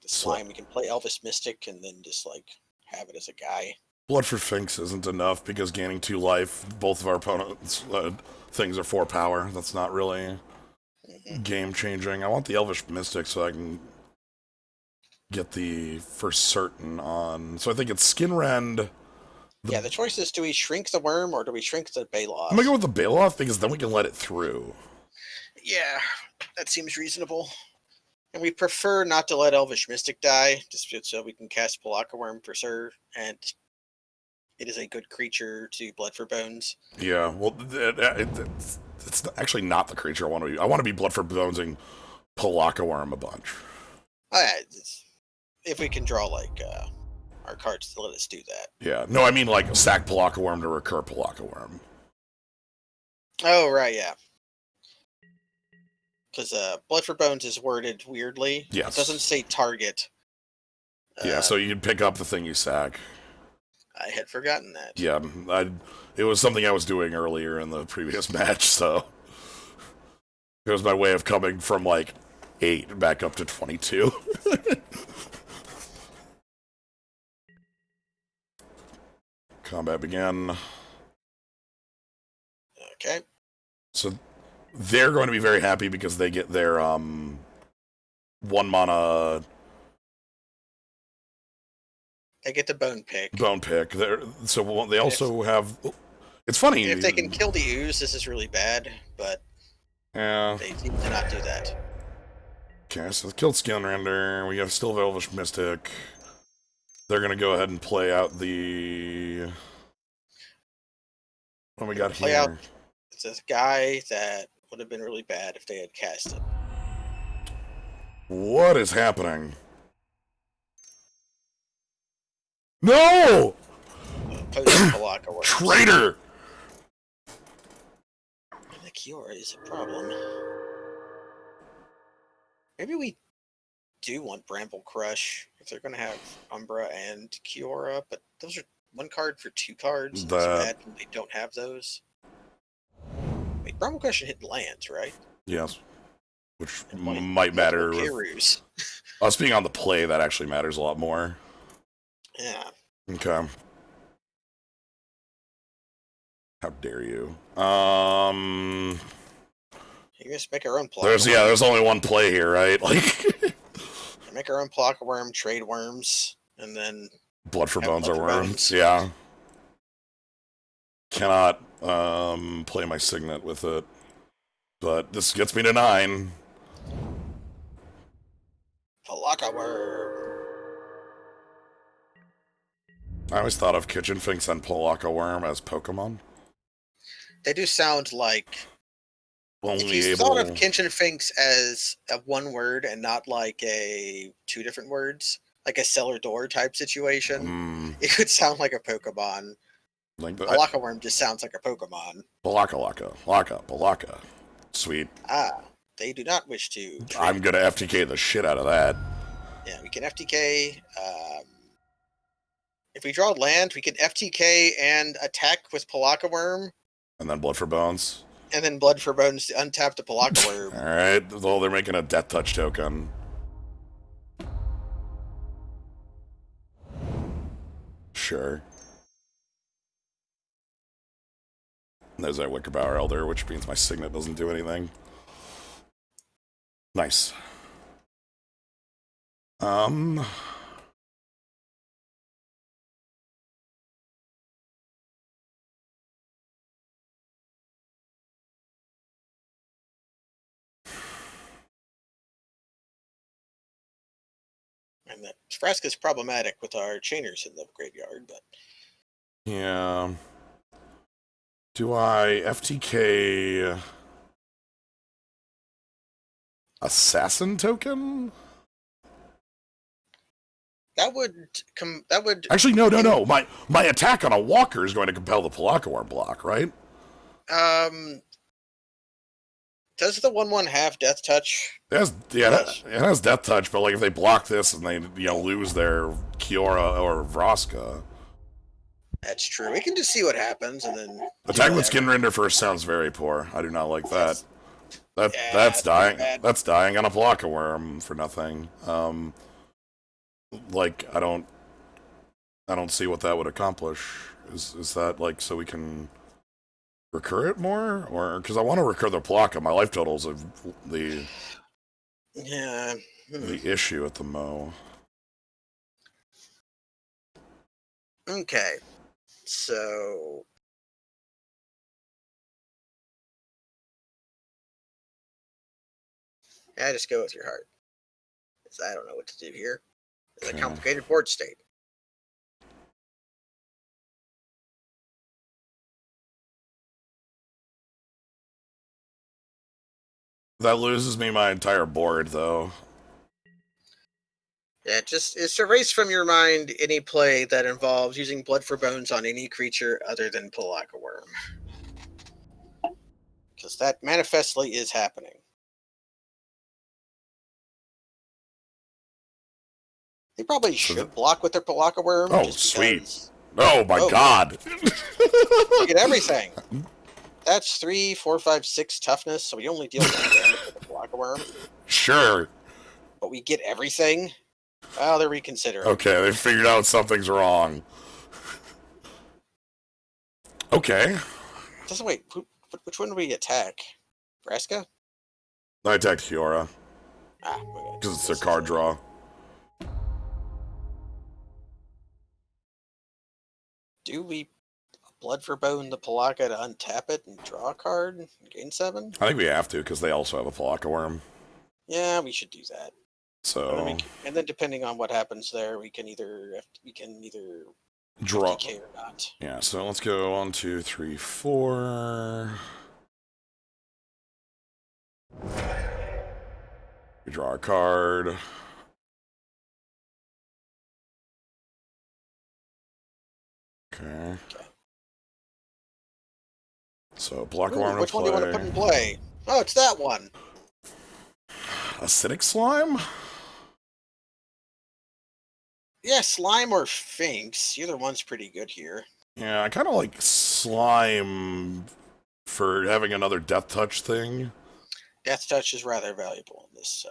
slime. We can play Elvis Mystic and then just like have it as a guy. Blood for Finks isn't enough because gaining 2 life, both of our opponents' things are 4 power. That's not really game changing. I want the Elvish Mystic so I can get the for certain on. So I think it's Skin Rend. Yeah, the choice is, do we shrink the worm or do we shrink the Baloth? I'm gonna go with the Baloth because then we can let it through. Yeah, that seems reasonable. And we prefer not to let Elvish Mystic die, just so we can cast Polaka Worm for sure, and it is a good creature to Blood for Bones. Yeah, well, it's actually not the creature I want to be. I want to be Blood for Bonesing Polaka Worm a bunch. Alright, if we can draw like our cards to let us do that. Yeah. No, I mean like sack Pelakka Worm to recur Pelakka Worm. Oh, right, yeah. Because Blood for Bones is worded weirdly. Yes. It doesn't say target. Yeah, so you can pick up the thing you sack. I had forgotten that. Yeah, it was something I was doing earlier in the previous match, so it was my way of coming from like 8 back up to 22. Combat began. Okay. So they're going to be very happy because they get their 1 mana I get the bone pick. So they also have. It's funny. If they can kill the ooze, this is really bad, but they seem to not do that. Okay, so they killed Skinrender. We have still Elvish Mystic. They're going to go ahead and play out the. What we got play here? Out this guy that would have been really bad if they had cast it. What is happening? No! Traitor! The Kiora is a problem. Maybe we do want Bramble Crush if they're going to have Umbra and Kiora, but those are 1 card for 2 cards. It's bad when they don't have those. Wait, Bramble Crush should hit lands, right? Yes. Which might matter. Us being on the play, that actually matters a lot more. Yeah. Okay. How dare you? You just make our own plot. There's only one play here, right? Like make our own Pelakka Worm, trade worms, and then Blood for Bones are worms. Yeah. Cannot play my Signet with it. But this gets me to 9. Pelakka Worm. I always thought of Kitchen Finks and Pelakka Worm as Pokemon. They do sound like. If you thought of Kitchen Finks as a 1 word and not like a 2 different words, like a cellar door type situation, it could sound like a Pokemon. Pelakka Worm just sounds like a Pokemon. Pelakka. Sweet. They do not wish to. I'm gonna FTK the shit out of that. Yeah, we can FTK. If we draw land, we can FTK and attack with Pelakka Worm. And then Blood for Bones. And then Blood for Bones to untap the Pelakka Worm. Alright, well, they're making a Death Touch token. Sure. There's that Wickerbauer Elder, which means my Signet doesn't do anything. Nice. And that Vraska's problematic with our chainers in the graveyard, but. Yeah. Do I FTK Assassin token? That would actually no. My attack on a walker is going to compel the Pelakka Worm block, right? Does the 1/1 have Death Touch? It has Death Touch, but like if they block this and they lose their Kiora or Vraska. That's true. We can just see what happens and then attack with Skinrender first sounds very poor. I do not like that. That's dying. That's dying on a Pelakka Worm for nothing. Like I don't see what that would accomplish. Is that like so we can recur it more, or because I want to recur the Pelakka? My life totals are the issue at the mo. Okay, so I just go with your heart. Because I don't know what to do here. It's a complicated board state. That loses me my entire board, though. Yeah, just erase from your mind any play that involves using blood for bones on any creature other than Palaka Worm. Because that manifestly is happening. They probably should block with their Palaka Worm. Oh, just sweet. because... Oh, my God. You get everything. That's 3, 4, 5, 6 toughness, so we only deal 1 damage with the Palaka Worm. Sure. But we get everything? Well, they're reconsidering. Okay, they figured out something's wrong. Okay. Doesn't wait. Which one do we attack? Vraska? I attacked Kiora. Ah, okay. Because it's their card draw. Do we blood for bone the Palaka to untap it and draw a card and gain 7? I think we have to, because they also have a Palaka Worm. Yeah, we should do that. So... And then depending on what happens there, we can either draw DK or not. Yeah, so let's go 1, 2, 3, 4. We draw a card. Okay. So block one. Which one do you want to put in play? Oh, it's that one. Acidic slime? Yeah, slime or Finks. Either one's pretty good here. Yeah, I kind of like slime for having another death touch thing. Death touch is rather valuable in this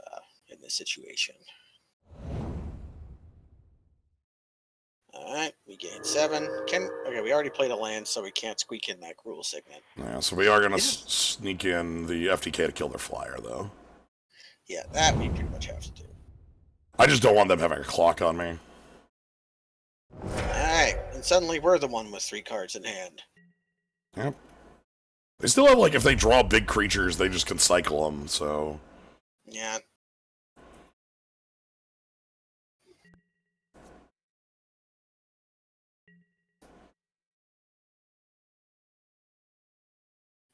situation. All right, we gain 7. Okay, we already played a land, so we can't squeak in that Cruel Signet. Yeah, so we are gonna sneak in the FTK to kill their flyer, though. Yeah, that we pretty much have to do. I just don't want them having a clock on me. Alright, and suddenly we're the one with 3 cards in hand. Yep. They still have, like, if they draw big creatures, they just can cycle them, so... Yeah.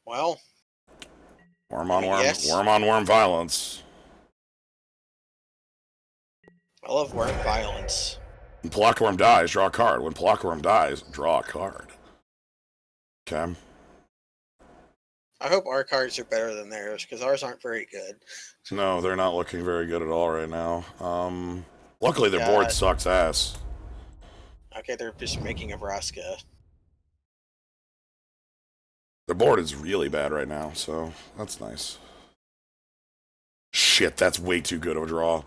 Well... Worm on worm violence. I love worm violence. When Palaka dies, draw a card. When Palaka dies, draw a card. Okay. I hope our cards are better than theirs, because ours aren't very good. No, they're not looking very good at all right now. Luckily their board sucks ass. Okay, they're just making a Vraska. Their board is really bad right now, so that's nice. Shit, that's way too good of a draw.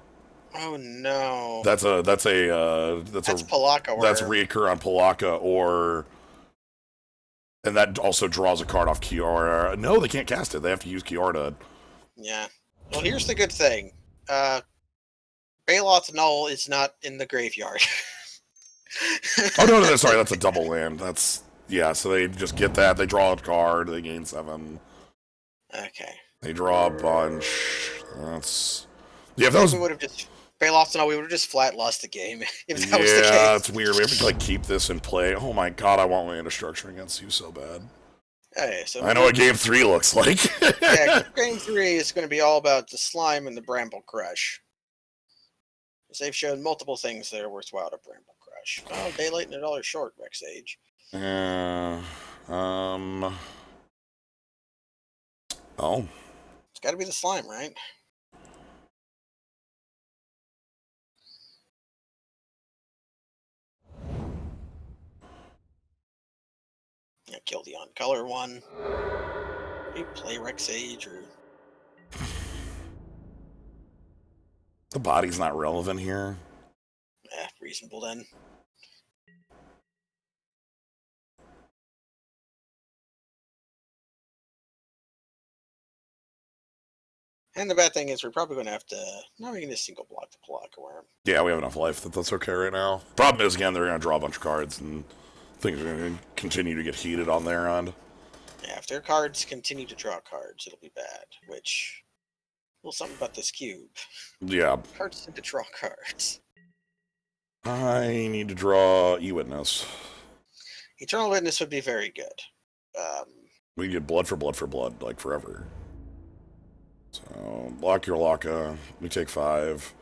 Oh no. That's Palaka. That's reoccur on Palaka and that also draws a card off Kiora. No, they can't cast it. They have to use Kiora to... Yeah. Well, here's the good thing. Baloth Null is not in the graveyard. Oh no, sorry, that's a double land. That's... Yeah, so they just get that. They draw a card. They gain 7. Okay. They draw a bunch. That's... Yeah, if that was... We would have just... Baloth Null, we would have just flat lost the game if that was the case. Yeah, it's weird. We have to, like, keep this in play. Oh my god, I want land destruction against you so bad. Hey, so I know what Game 3 looks like. Yeah, Game 3 is going to be all about the slime and the Bramble Crush. Because they've shown multiple things that are worthwhile to Bramble Crush. Oh, Daylight and $1 short, Rex Age. Oh. It's got to be the slime, right? Yeah, kill the on-color one. You play Rex Age or... The body's not relevant here. Reasonable then. And the bad thing is we're probably going to have to... Not making a single block to Palaka Worm. Yeah, we have enough life that's okay right now. Problem is, again, they're going to draw a bunch of cards, and things are going to continue to get heated on their end. Yeah, if their cards continue to draw cards, it'll be bad, which... Well, something about this cube. Yeah. Cards tend to draw cards. I need to draw E-Witness. Eternal Witness would be very good. We get blood for blood, like forever. So, block your Laka. We take 5.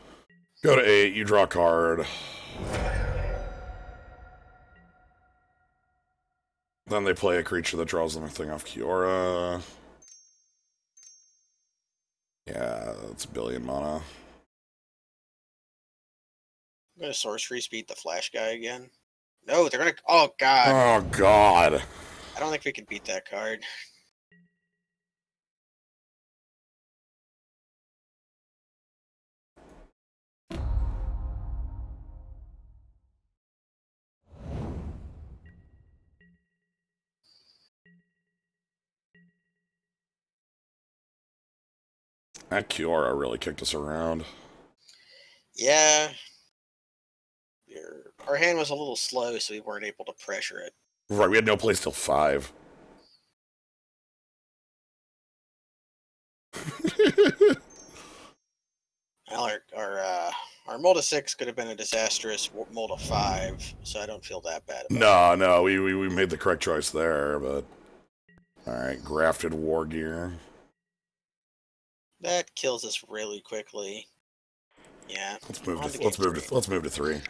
Go to 8, you draw a card. Then they play a creature that draws them a thing off Kiora. Yeah, that's a billion mana. I'm gonna sorcery speed the flash guy again. No, they're gonna. Oh god. Oh god. I don't think we can beat that card. That Kiora really kicked us around. Yeah. Our hand was a little slow, so we weren't able to pressure it. Right, we had no place till 5. Well, our mold of 6 could have been a disastrous mold of 5, so I don't feel that bad about it. No, we made the correct choice there, but... Alright, grafted war gear. That kills us really quickly. Yeah. Let's move to 3.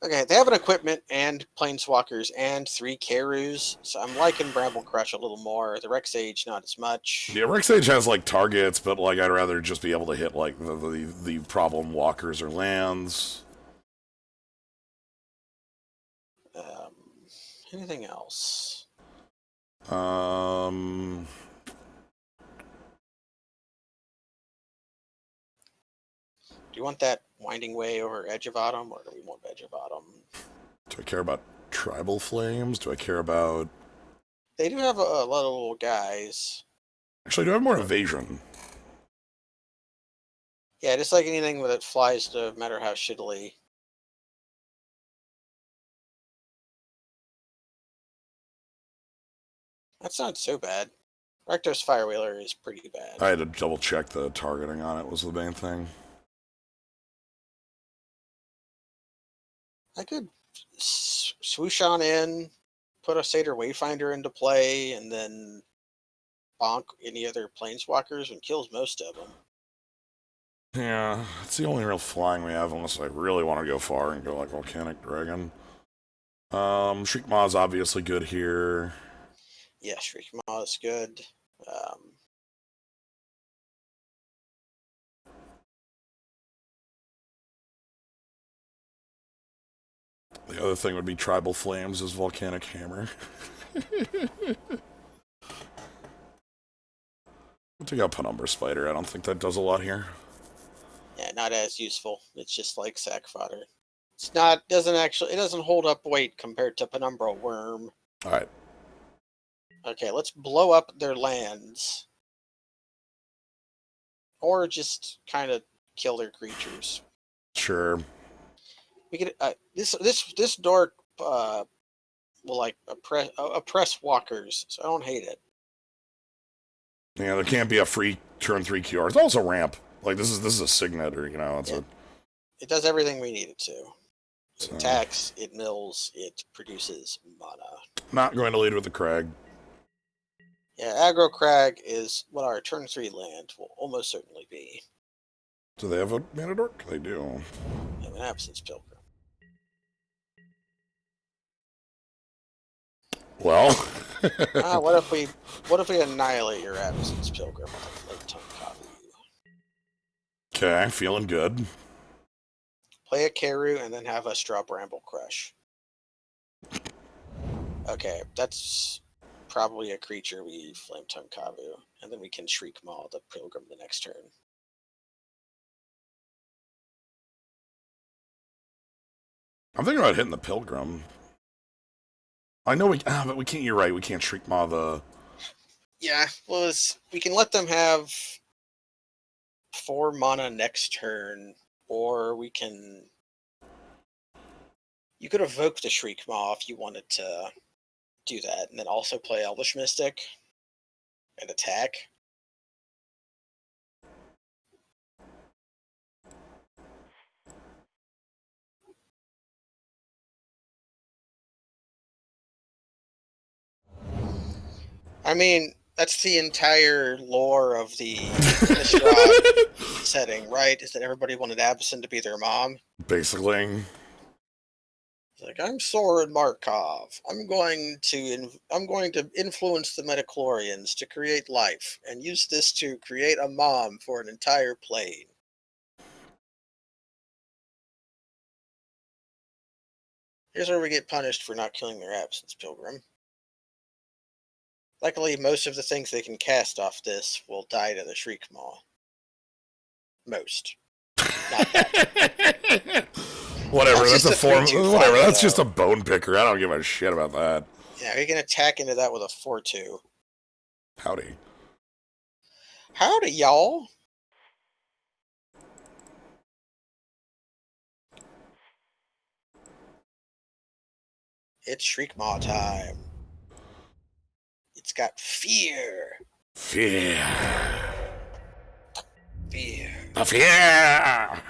Okay, they have an equipment and planeswalkers and 3 Karus, so I'm liking Bramble Crush a little more. The Rex Age, not as much. Yeah, Rex Age has, like, targets, but, like, I'd rather just be able to hit, like, the problem walkers or lands. Anything else? Do you want that Winding Way over Edge of Autumn, or do we want Edge of Autumn? Do I care about Tribal Flames? Do I care about... They do have a lot of little guys. Actually, do I have more evasion? Yeah, just like anything that flies, no matter how shittily. That's not so bad. Rakdos Firewheeler is pretty bad. I had to double check the targeting on it was the main thing. I could swoosh on in, put a Satyr Wayfinder into play, and then bonk any other planeswalkers and kills most of them. Yeah, it's the only real flying we have unless I really want to go far and go like Volcanic Dragon. Shriek Maw is obviously good here. Yeah, Shriek Maw is good. The other thing would be Tribal Flames as Volcanic Hammer. We'll take out Penumbra Spider. I don't think that does a lot here. Yeah, not as useful. It's just like sack fodder. It's not, it doesn't hold up weight compared to Penumbra Worm. Alright. Okay, let's blow up their lands. Or just kind of kill their creatures. Sure. We could this dork will like oppress walkers, so I don't hate it. Yeah, there can't be a free turn 3 QR. It's also ramp. Like this is a signet, or it's yeah. It does everything we need it to. It attacks, it mills, it produces mana. Not going to lead with the Crag. Yeah, aggro Crag is what our turn 3 land will almost certainly be. Do they have a mana dork? They do. They have an Absence Pilgrim. Well, what if we annihilate your Absence Pilgrim with a Valuetown copy? Okay, feeling good. Play a Karu and then have us draw Bramble Crush. Okay, that's probably a creature we Flametongue Kavu, and then we can Shriek Maw the Pilgrim the next turn. I'm thinking about hitting the Pilgrim. I know but we can't. You're right. We can't Shriek Maw the. Yeah, well, we can let them have 4 mana next turn, or we can. You could evoke the Shriek Maw if you wanted to do that, and then also play Elvish Mystic and attack. I mean, That's the entire lore of the Innistrad setting, right? Is that everybody wanted Absinthe to be their mom? Basically. It's like, I'm Soren Markov. I'm going to influence the Metachlorians to create life and use this to create a mom for an entire plane. Here's where we get punished for not killing their Absence Pilgrim. Luckily, most of the things they can cast off this will die to the Shriek Maw. Most. Not that. Whatever, That's that's just a a form. 3-2 Whatever, fighter, that's just though. a bone picker. I don't give a shit about that. Yeah, we can attack into that with a 4-2. Howdy. Howdy, y'all. It's Shriek Maw time. It's got fear. Fear. Fear. The fear!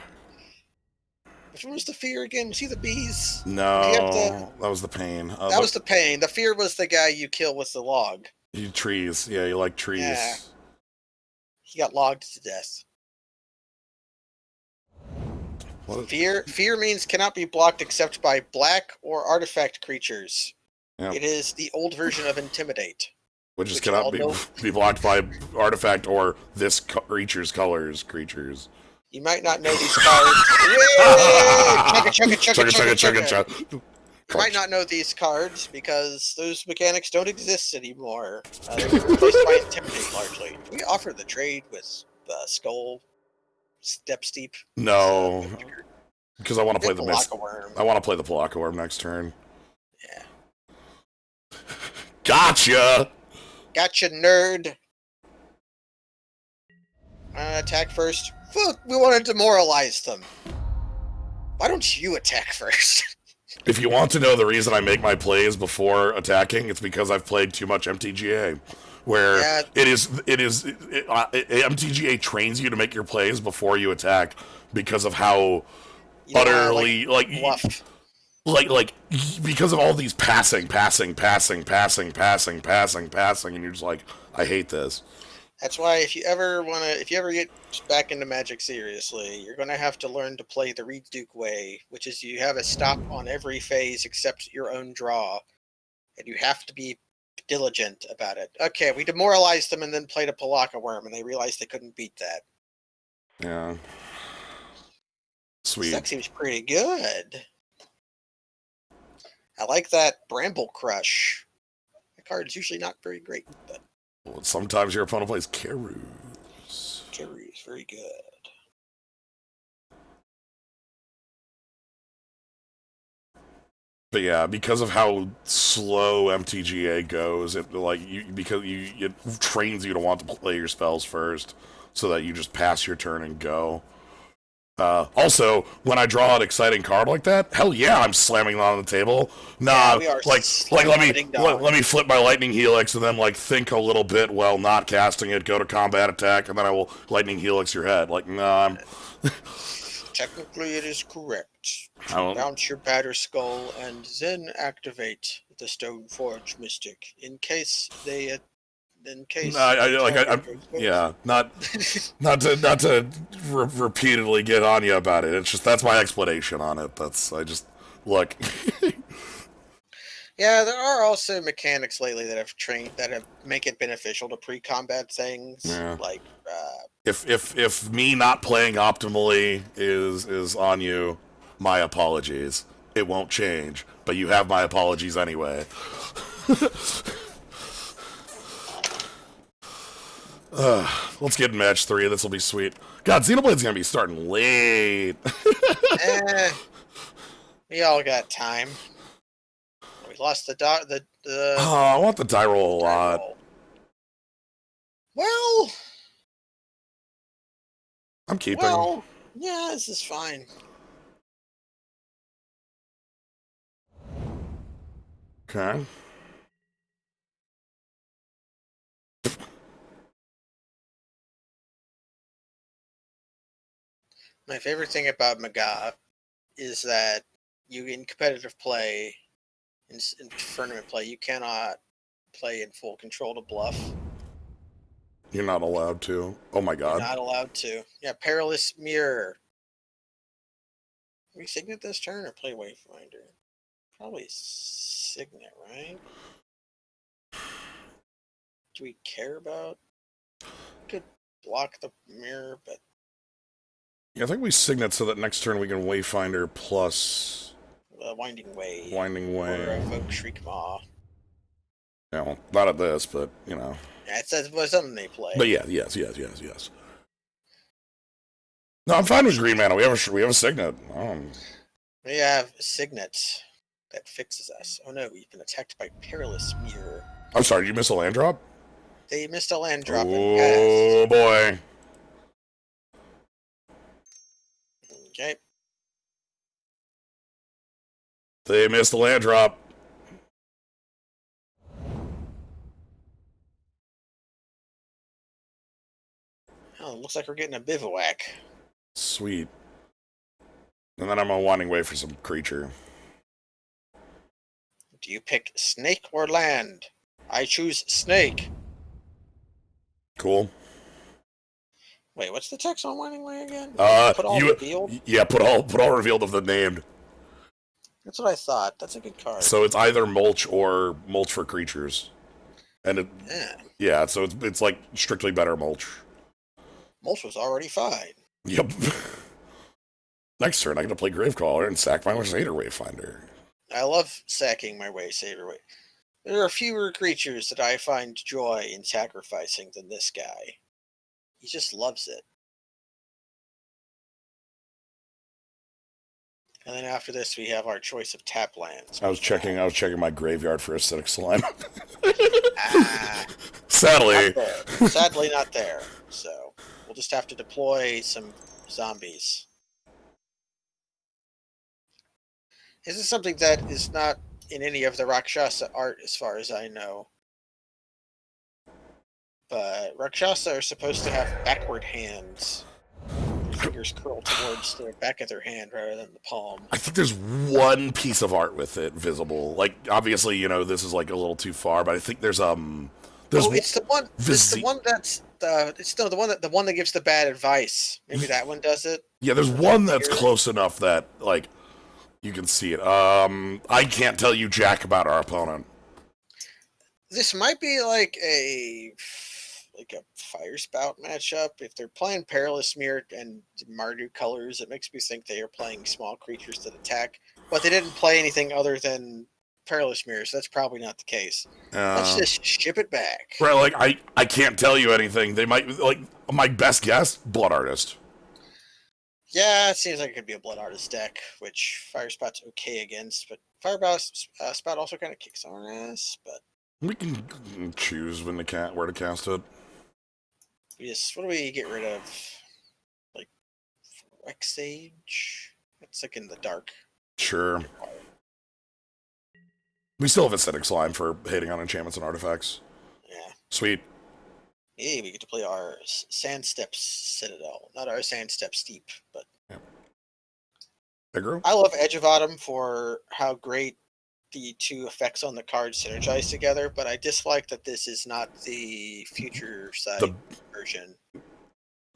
Which one was the fear again? Was he the bees? No, that was the pain. That was the pain. The fear was the guy you kill with the log. You trees. Yeah, you like trees. Yeah. He got logged to death. What? Fear means cannot be blocked except by black or artifact creatures. Yep. It is the old version of Intimidate. Which is Which cannot be blocked by artifact or this creature's colors. Creatures. You might not know these cards. Chugga. You might not know these cards because those mechanics don't exist anymore. They were replaced by Intimidate largely. Do we offer the trade with Skull Step Steep? No, because I want to play the mist. Worm. I want to play the Palaka Worm next turn. Yeah. Gotcha! Gotcha, nerd. Attack first. Fuck, we want to demoralize them. Why don't you attack first? If you want to know the reason I make my plays before attacking, it's because I've played too much MTGA. Where MTGA trains you to make your plays before you attack because of how utterly bluff. Like because of all these passing, and you're just like, I hate this. That's why if you ever get back into Magic seriously, you're gonna have to learn to play the Reed Duke way, which is you have a stop on every phase except your own draw, and you have to be diligent about it. Okay, we demoralized them and then played a Palaka Worm, and they realized they couldn't beat that. Yeah. Sweet. That seems pretty good. I like that Bramble Crush. The card's usually not very great, but sometimes your opponent plays Keru's. Keru's very good. But yeah, because of how slow MTGA goes, it trains you to want to play your spells first, so that you just pass your turn and go. Also, when I draw an exciting card like that, hell yeah, I'm slamming it on the table. Nah, yeah, let me flip my Lightning Helix and then think a little bit while not casting it, go to combat attack, and then I will Lightning Helix your head. Nah, Technically, it is correct. Bounce your Batter Skull and then activate the Stoneforge Mystic in case they. Not to repeatedly get on you about it. It's just that's my explanation on it. Look. Yeah, there are also mechanics lately that have make it beneficial to pre-combat things. Yeah. Like if me not playing optimally is on you, my apologies. It won't change, but you have my apologies anyway. Let's get match 3. This will be sweet. God, Xenoblade's gonna be starting late. We all got time. We lost the I want the die roll a lot. Well, I'm keeping. Well, yeah, this is fine. Okay. My favorite thing about Maga is that in competitive play, in tournament play, you cannot play in full control to bluff. You're not allowed to. Oh my You're god. not allowed to. Yeah, Perilous Mirror. We Signet this turn or play Wayfinder? Probably Signet, right? Do we care about? Could block the mirror, but Yeah, I think we signet so that next turn we can Wayfinder plus Winding Way. Winding Way. Or Evoke Shriek Maw. You know, not at this, but you know. Yeah, it says something they play. But yeah, yes. No, I'm fine with green mana. We have a signet. We have Signet that fixes us. Oh no, we've been attacked by Perilous Mirror. I'm sorry, did you miss a land drop? They missed a land drop and Oh passed. boy. Okay. They missed the land drop. Oh, it looks like we're getting a bivouac. Sweet. And then I'm on Winding Way for some creature. Do you pick snake or land? I choose snake. Cool. Wait, what's the text on Winding Way again? Put all revealed? Yeah, put all revealed of the named. That's what I thought. That's a good card. So it's either mulch or mulch for creatures. And yeah, so it's like strictly better mulch. Mulch was already fine. Yep. Next turn, I get to play Gravecaller and sack my Wayfinder Wayfinder. I love sacking my Waysaver. There are fewer creatures that I find joy in sacrificing than this guy. He just loves it. And then after this, we have our choice of tap lands. I was checking my graveyard for acidic slime. Sadly, Sadly. sadly not there. So we'll just have to deploy some zombies. This is something that is not in any of the Rakshasa art, as far as I know. But Rakshasa are supposed to have backward hands. Fingers curl towards the back of their hand rather than the palm. I think there's one piece of art with it visible. Like, obviously, you know, this is like a little too far, but I think there's it's the one. It's the one that's the one that gives the bad advice. Maybe that one does it. Yeah, there's one that's close enough that like you can see it. I can't tell you jack about our opponent. This might be like a fire spout matchup. If they're playing Perilous Mirror and Mardu colors, it makes me think they are playing small creatures that attack. But they didn't play anything other than Perilous Mirror, so that's probably not the case. Let's just ship it back. Right, like I can't tell you anything. They might like my best guess, Blood Artist. Yeah, it seems like it could be a Blood Artist deck, which Fire Spout's okay against, but Fire Spout also kind of kicks our ass, but We can choose where to cast it. what do we get rid of? Like Rex Sage? It's like in the dark. Sure. We still have acidic slime for hating on enchantments and artifacts. Yeah. Sweet. Hey, we get to play our Sandstep Citadel. Not our Sandstep Steep, but Yeah. Aggro? I love Edge of Autumn for how great the two effects on the card synergize together, but I dislike that this is not the future side version.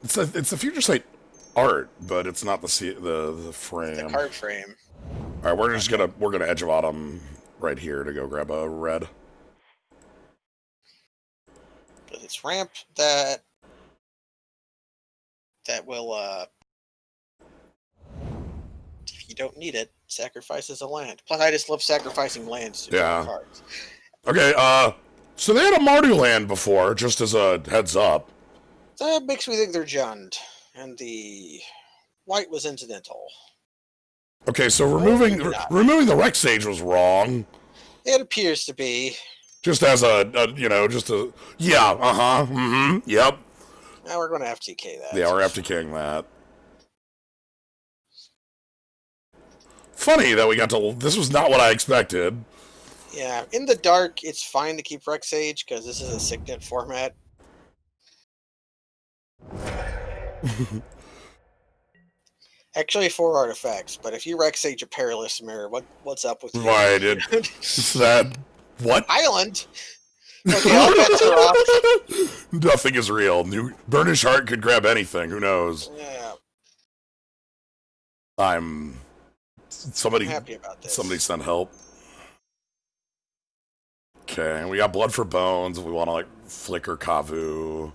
It's the future sight art, but it's not the frame. The card frame. All right, we're gonna Edge of Autumn right here to go grab a red. But it's ramp that will if you don't need it, sacrifices a land. Plus, I just love sacrificing lands to draw cards. Okay, so they had a Mardu land before, just as a heads up. That makes me think they're Jund, and the white was incidental. Okay, so removing the Rex Sage was wrong. It appears to be. Just as yep. Now we're going to FTK that. Yeah, we're FTKing that. Funny that we got to. This was not what I expected. Yeah, in the dark, it's fine to keep Rex Sage because this is a Signet format. Actually, 4 artifacts, but if you Rex Sage a Perilous Mirror, what's up with you? Why did that? What? Island? Okay, all bets are off. Nothing is real. Burnish Heart could grab anything. Who knows? Yeah, I'm I'm happy about this. Somebody send help. Okay, we got Blood for Bones. We want to like flicker Kavu.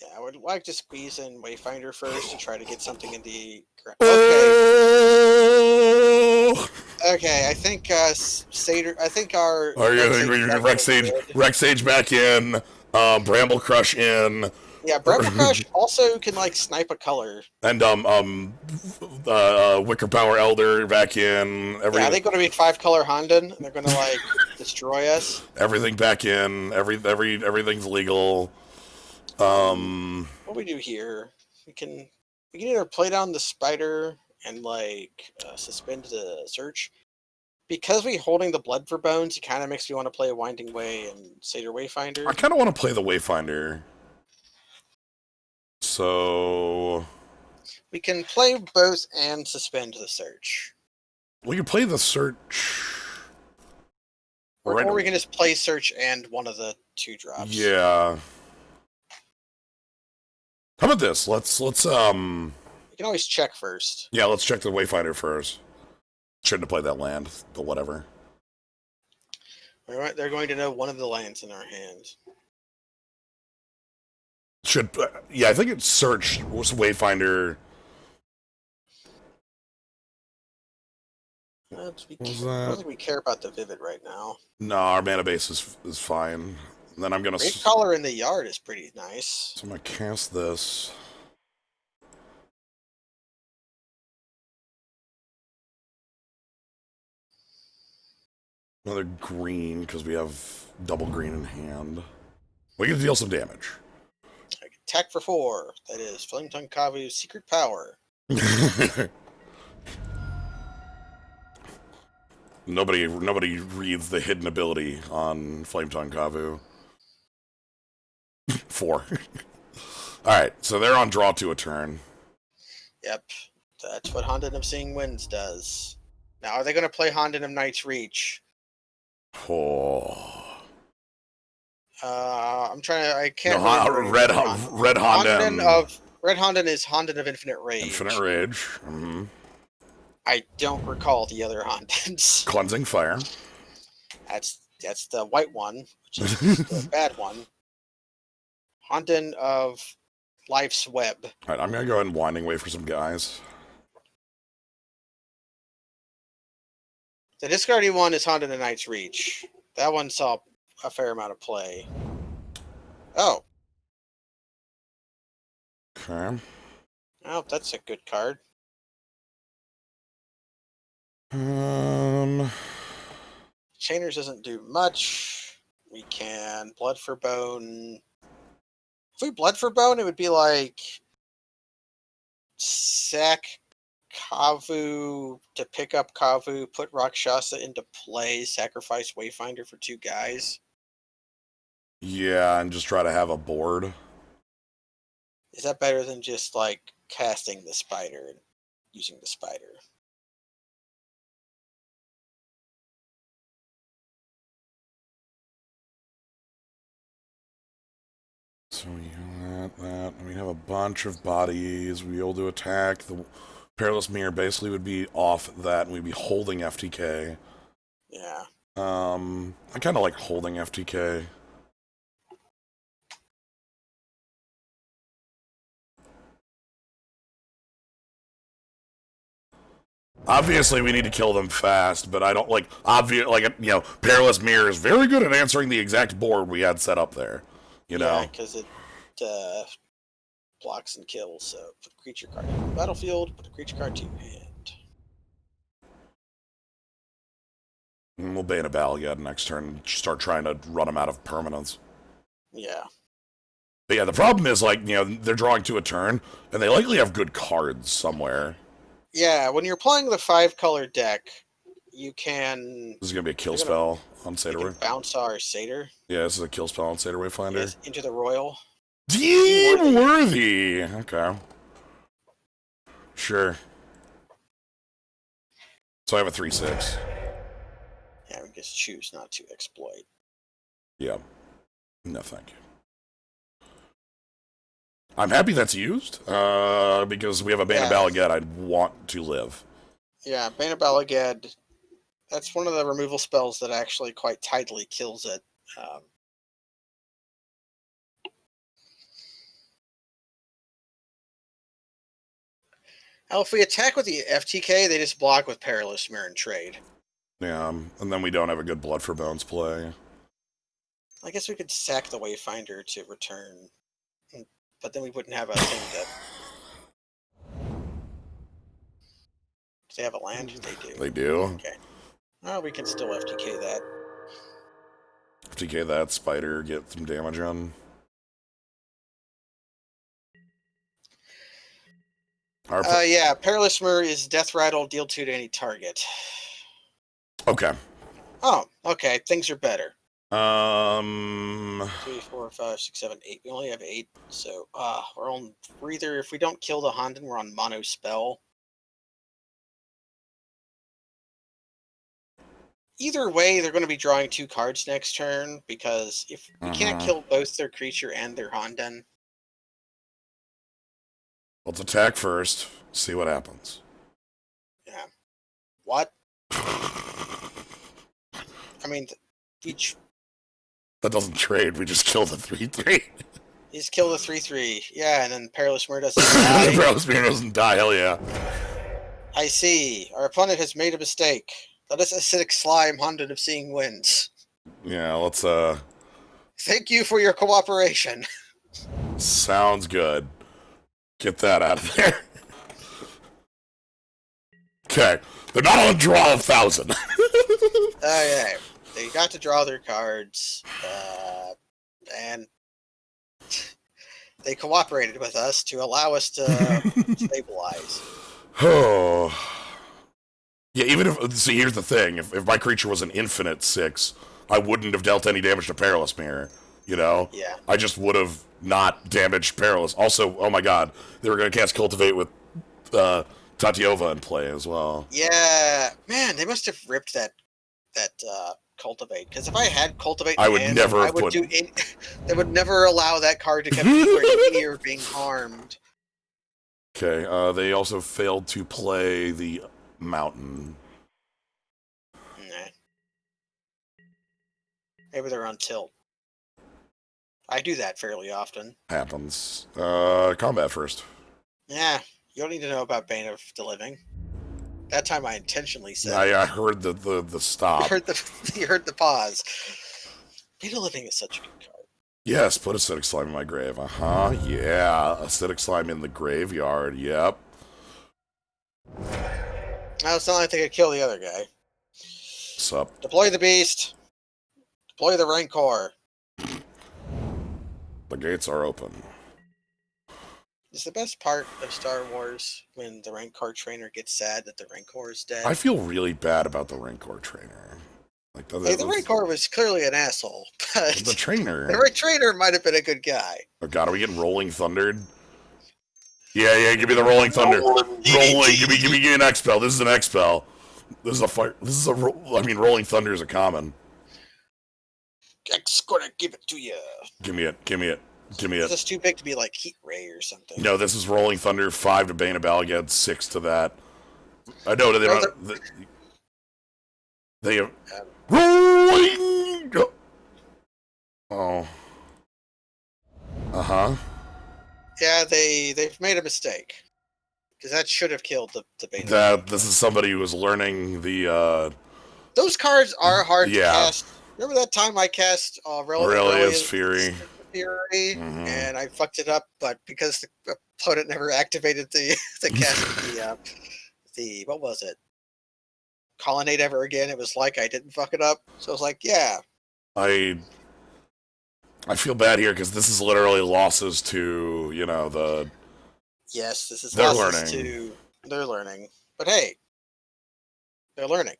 Yeah, I would like to squeeze in Wayfinder first to try to get something in the. Okay. Oh! Okay, I think Satyr. I think our. Are you think we Rex Sage back in? Bramble Crush in. Yeah, Bramble Crush also can like snipe a color. And Wicker Power Elder back in. Yeah, I think going to be 5-color Honden, and they're going to like destroy us. Everything back in. Everything's legal. What do we do here? We can either play down the spider and like suspend the search. Because we holding the Blood for Bones, it kind of makes me want to play a Winding Way and Satyr Wayfinder. I kind of want to play the Wayfinder. So we can play both and suspend the search. We can play the search. Or we can just play search and one of the 2 drops. Yeah. How about this? Let's We can always check first. Yeah, let's check the Wayfinder first. Shouldn't have played that land, but whatever. Alright, they're going to know one of the lands in our hands. Yeah, I think it's search was Wayfinder. I don't think we care about the Vivid right now. No, our mana base is fine. And then I'm gonna. Great Collar in the Yard is pretty nice. So I'm gonna cast this. Another green, because we have double green in hand. We can deal some damage. Attack for 4. That is Flame Tongue Kavu's secret power. Nobody reads the hidden ability on Flame Tongue Kavu. 4. Alright, so they're on draw to a turn. Yep. That's what Honden of Seeing Winds does. Now, are they going to play Honden of Night's Reach? Oh. I'm trying to. I can't. No, Red Honden. Red Honden is Honden of Infinite Rage. Infinite Rage. Mm-hmm. I don't recall the other Hondens. Cleansing Fire. That's the white one, which is the bad one. Honden of Life's Web. Alright, I'm gonna go ahead and Winding Way for some guys. The discarded one is Honden of Night's Reach. That one saw a fair amount of play. Oh. Okay. Oh, that's a good card. Chainers doesn't do much. We can Blood for Bone. If we Blood for Bone, it would be like sack Kavu to pick up Kavu, put Rakshasa into play, sacrifice Wayfinder for 2 guys. Yeah, and just try to have a board. Is that better than just like casting the spider and using the spider? So we have that. We have a bunch of bodies. We'll be able to attack. The Perilous Mirror basically would be off that, and we'd be holding FTK. Yeah. I kind of like holding FTK. Obviously, we need to kill them fast, but I don't like Perilous Mirror is very good at answering the exact board we had set up there. You know, because it blocks and kills. So put a creature card in the battlefield. Put a creature card to your hand. And we'll Bane a Battle again next turn and start trying to run them out of permanence. Yeah. But yeah, the problem is they're drawing to a turn, and they likely have good cards somewhere. Yeah, when you're playing the 5-color deck, you can. This is gonna be a kill spell on Satyr. Bounce our Satyr. Yeah, this is a kill spell on Satyr Wayfinder. Yes, into the Royal. Deem worthy. Okay. Sure. So I have a 3/6. Yeah, we just choose not to exploit. Yeah. No, thank you. I'm happy that's used, because we have a Bane of Balagad I'd want to live. Yeah, Bane of Balagad, that's one of the removal spells that actually quite tidily kills it. Now, if we attack with the FTK, they just block with Perilous Mirror and trade. Yeah, and then we don't have a good Blood for Bones play. I guess we could sack the Wayfinder to return, but then we wouldn't have a thing that... Do they have a land? They do. They do? Okay. Oh, we can still FTK that. FTK that, Spider, get some damage on. Yeah, Perilous Mirror is Death Rattle, deal 2 to any target. Okay. Oh, okay, things are better. 3, 4, 5, 6, 7, 8. We only have 8, so we're either, if we don't kill the Honden, we're on mono spell. Either way, they're going to be drawing 2 cards next turn, because if we can't kill both their creature and their Honden. Let's attack first, see what happens. Yeah. What? I mean, each... That doesn't trade, we just kill the 3/3. You just kill the 3/3. Yeah, and then Perilous Mirror doesn't die. Perilous Mirror doesn't die, hell yeah. I see. Our opponent has made a mistake. Let us acidic slime Honden of Seeing Winds. Yeah, let's, Thank you for your cooperation. Sounds good. Get that out of there. Okay, they're not on draw 1,000. Okay, they got to draw their cards, and they cooperated with us to allow us to stabilize. Oh. Yeah, even if... See, here's the thing. If my creature was an infinite 6, I wouldn't have dealt any damage to Perilous Mirror, you know? Yeah. I just would have not damaged Perilous. Also, oh my god, they were going to cast Cultivate with Tatiova in play as well. Yeah, man, they must have ripped that Cultivate, because if I had Cultivate in I would hand, never I have would put... they would near allow that card to come anywhere near being harmed. Okay, they also failed to play the Mountain. Nah. Maybe they're on tilt. I do that fairly often. Happens. Combat first. Yeah, you don't need to know about Bane of the Living. That time I intentionally said. I heard the stop. You heard the pause. Bane of the Living is such a good card. Yes, put Acidic Slime in my grave. Yeah. Acidic Slime in the graveyard. Yep. Now it's not like they could kill the other guy. Sup? Deploy the Beast. Deploy the Rancor. The gates are open. Is the best part of Star Wars when the Rancor trainer gets sad that the Rancor is dead? I feel really bad about the Rancor trainer. Like the Rancor was clearly an asshole, but the trainer. The trainer might have been a good guy. Oh god, are we getting Rolling Thundered? Yeah, give me the Rolling Thunder. Rolling, give me an X-Spell. This is an X-Spell. This is a fire. Rolling Thunder is a common. X gonna give it to you. Give me it. This is too big to be like Heat Ray or something. No, this is Rolling Thunder, 5 to Bane of Balagad, 6 to that. I know they have Rolling. Oh. Yeah, they've made a mistake. Because that should have killed the Bane. This is somebody who was learning the. Those cards are hard to Yeah. cast. Remember that time I cast Aurelia's Fury, and I fucked it up, but because the opponent never activated the cast the what was it? Colonnade ever again, it was like I didn't fuck it up. So I was like, yeah. I feel bad here because this is literally losses to, the... Yes, this is they're losses learning. to... They're learning. But hey, they're learning.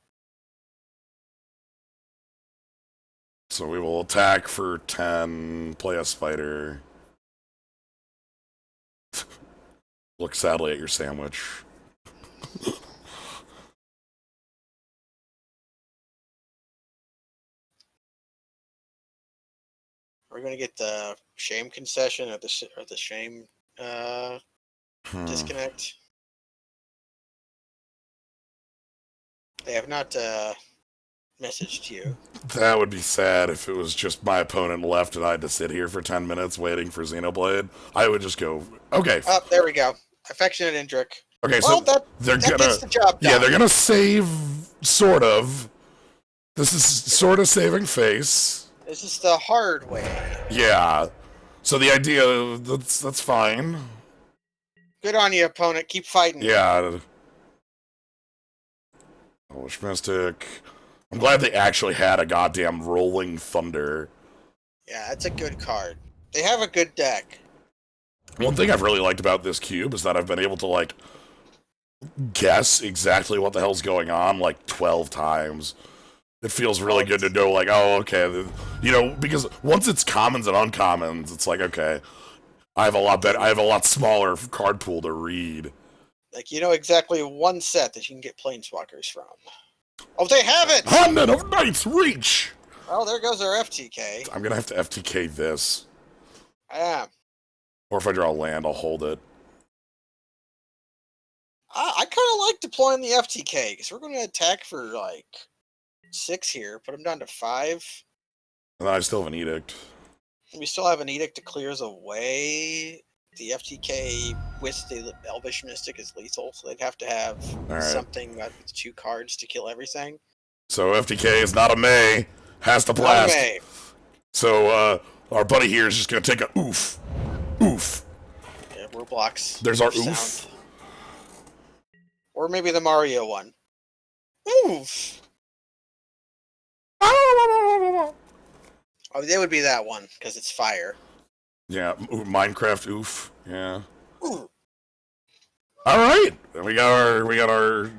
So we will attack for 10, play a spider. Look sadly at your sandwich. we going to get the shame concession or the shame disconnect? They have not messaged you. That would be sad if it was just my opponent left and I had to sit here for 10 minutes waiting for Xenoblade. I would just go, okay. Oh, there we go. Affectionate Indrik. Okay, Well, so they're that gonna gets the job done. Yeah, they're gonna save sort of. This is sort of saving face. This is the hard way. Yeah. So the idea that's fine. Good on you, opponent. Keep fighting. Yeah. Polish Mystic. I'm glad they actually had a goddamn Rolling Thunder. Yeah, that's a good card. They have a good deck. One thing I've really liked about this cube is that I've been able to, like, guess exactly what the hell's going on, like, 12 times. It feels really good to know, like, oh, okay, you know, because once it's commons and uncommons, it's like, okay, I have a lot smaller card pool to read. Like, you know exactly one set that you can get Planeswalkers from. Oh, they have it! Hundred of Night's Reach! Well, there goes our FTK. I'm gonna have to FTK this. I am. Or if I draw a land, I'll hold it. I kind of like deploying the FTK, because we're going to attack for, like, 6 here, put them down to 5. And then I still have an Edict. We still have an Edict to clears away. The FTK with the Elvish Mystic is lethal, so they'd have to have something with 2 cards to kill everything. So FTK is not a May, has to blast. Not a May. So our buddy here is just gonna take a oof. Oof. Yeah, we're blocks. There's our sound. oof. Or maybe the Mario one. Oof. Oh, they would be that one, because it's fire. Yeah, Minecraft oof. Yeah. Ooh. All right, we got our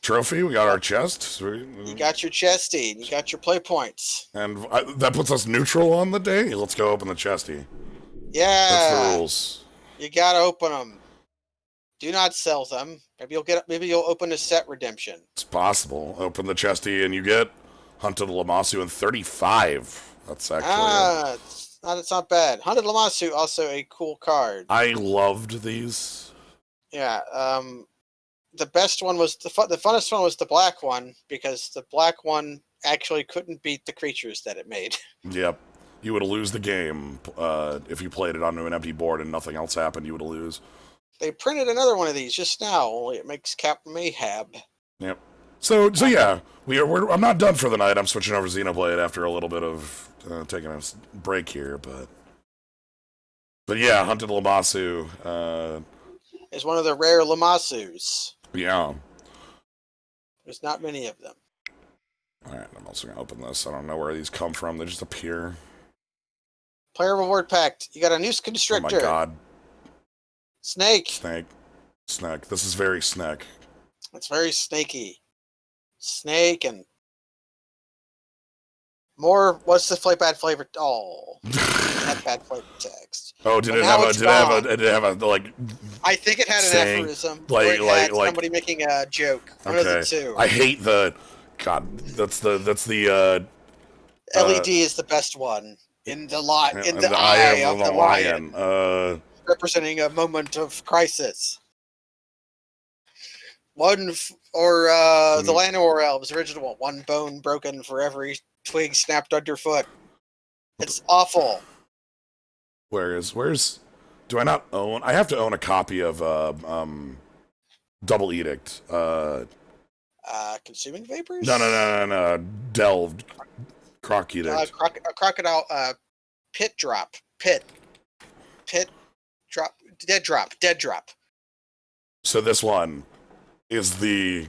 trophy. We got our chest. You got your chesty. You got your play points. And that puts us neutral on the day. Let's go open the chesty. Yeah. That's the rules. You gotta open them. Do not sell them. Maybe you'll open a set redemption. It's possible. Open the chesty and you get Hunted Lamasu and 35. That's actually it's not bad. Hunted Lamasu, also a cool card. I loved these. Yeah. The best one was the funnest one was the black one, because the black one actually couldn't beat the creatures that it made. Yep. You would lose the game if you played it onto an empty board and nothing else happened. You would lose. They printed another one of these just now. Only it makes Captain Mayhab. Yep. So yeah, I'm not done for the night. I'm switching over to Xenoblade after a little bit of taking a break here, but yeah, Hunted Lamasu. Is one of the rare Lamasus. Yeah. There's not many of them. All right, I'm also gonna open this. I don't know where these come from. They just appear. Player reward pact. You got a Noose Constrictor. Oh my god. Snake. Snake. This is very snake. It's very snaky. Snake and more. What's the bad flavor? Oh, that bad flavor text. Oh, did it have a like? I think it had an saying, aphorism. Like somebody making a joke. One of the two. I hate the. God, that's the. LED is the best one in the in the eye of the lion. Representing a moment of crisis. The Llanowar Elves original one. 1 bone broken for every twig snapped underfoot. It's awful. Where's do I not own? I have to own a copy of Double Edict. Consuming Vapors? No. Delved. Croc Edict. Crocodile. Pit drop. Dead drop. So this one is the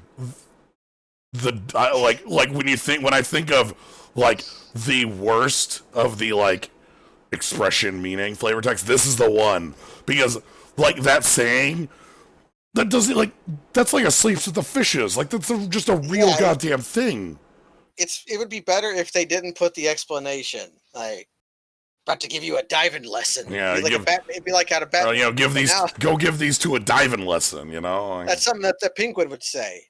like when I think of like the worst of the like expression, meaning, flavor text, this is the one, because like that saying that doesn't like that's like a sleeps with the fishes, like that's just a real goddamn thing. It would be better if they didn't put the explanation, like about to give you a diving lesson. Yeah, it'd be like out of Batman. Go give these to a diving lesson. You know, that's something that the Penguin would say.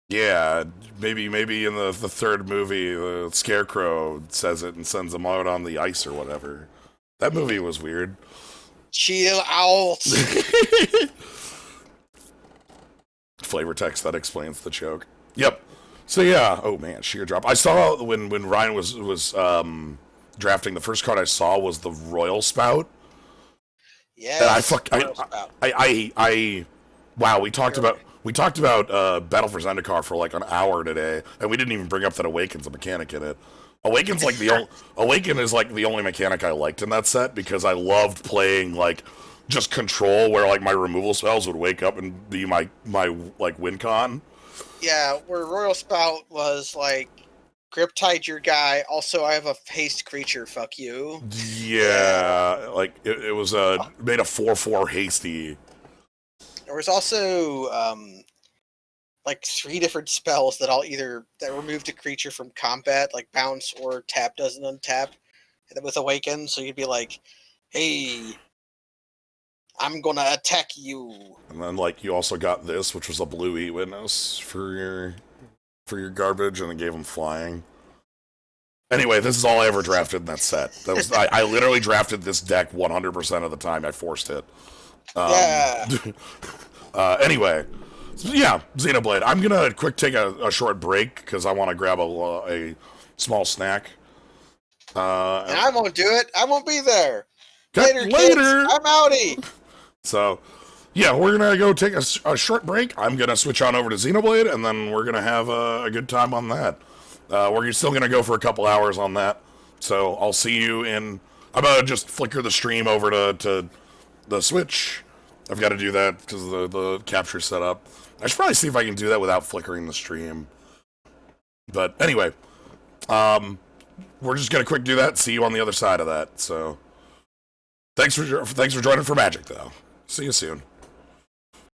Yeah, maybe in the third movie, the Scarecrow says it and sends them out on the ice or whatever. That movie was weird. Chill out. Flavor text that explains the joke. Yep. So yeah. Oh man, sheer drop. I saw when Ryan was drafting, the first card I saw was the Royal Spout. Yes. And wow, we talked about Battle for Zendikar for like an hour today, and we didn't even bring up that Awaken's a mechanic in it. Awaken is like the only mechanic I liked in that set, because I loved playing like just control, where like my removal spells would wake up and be my like win con. Yeah, where Royal Spout was like, grip tied your guy. Also, I have a haste creature. Fuck you. Yeah, like it was made a 4/4 hasty. There was also like 3 different spells that that removed a creature from combat, like bounce or tap doesn't untap, with Awaken. So you'd be like, hey, I'm gonna attack you. And then like you also got this, which was a blue E-Witness for your garbage, and it gave him flying. Anyway, this is all I ever drafted in that set. That was I literally drafted this deck 100% of the time. I forced it. Yeah. Anyway, yeah, Xenoblade. I'm gonna take a short break because I want to grab a small snack. And I won't do it. I won't be there. Later. Kids. I'm outie. So, yeah, we're gonna go take a short break. I'm gonna switch on over to Xenoblade, and then we're gonna have a good time on that. We're still gonna go for a couple hours on that. So I'll see you in. I'm gonna just flicker the stream over to the Switch. I've got to do that because the capture setup. I should probably see if I can do that without flickering the stream. But anyway, we're just gonna quick do that. See you on the other side of that. So, thanks for joining for Magic, though. See you soon.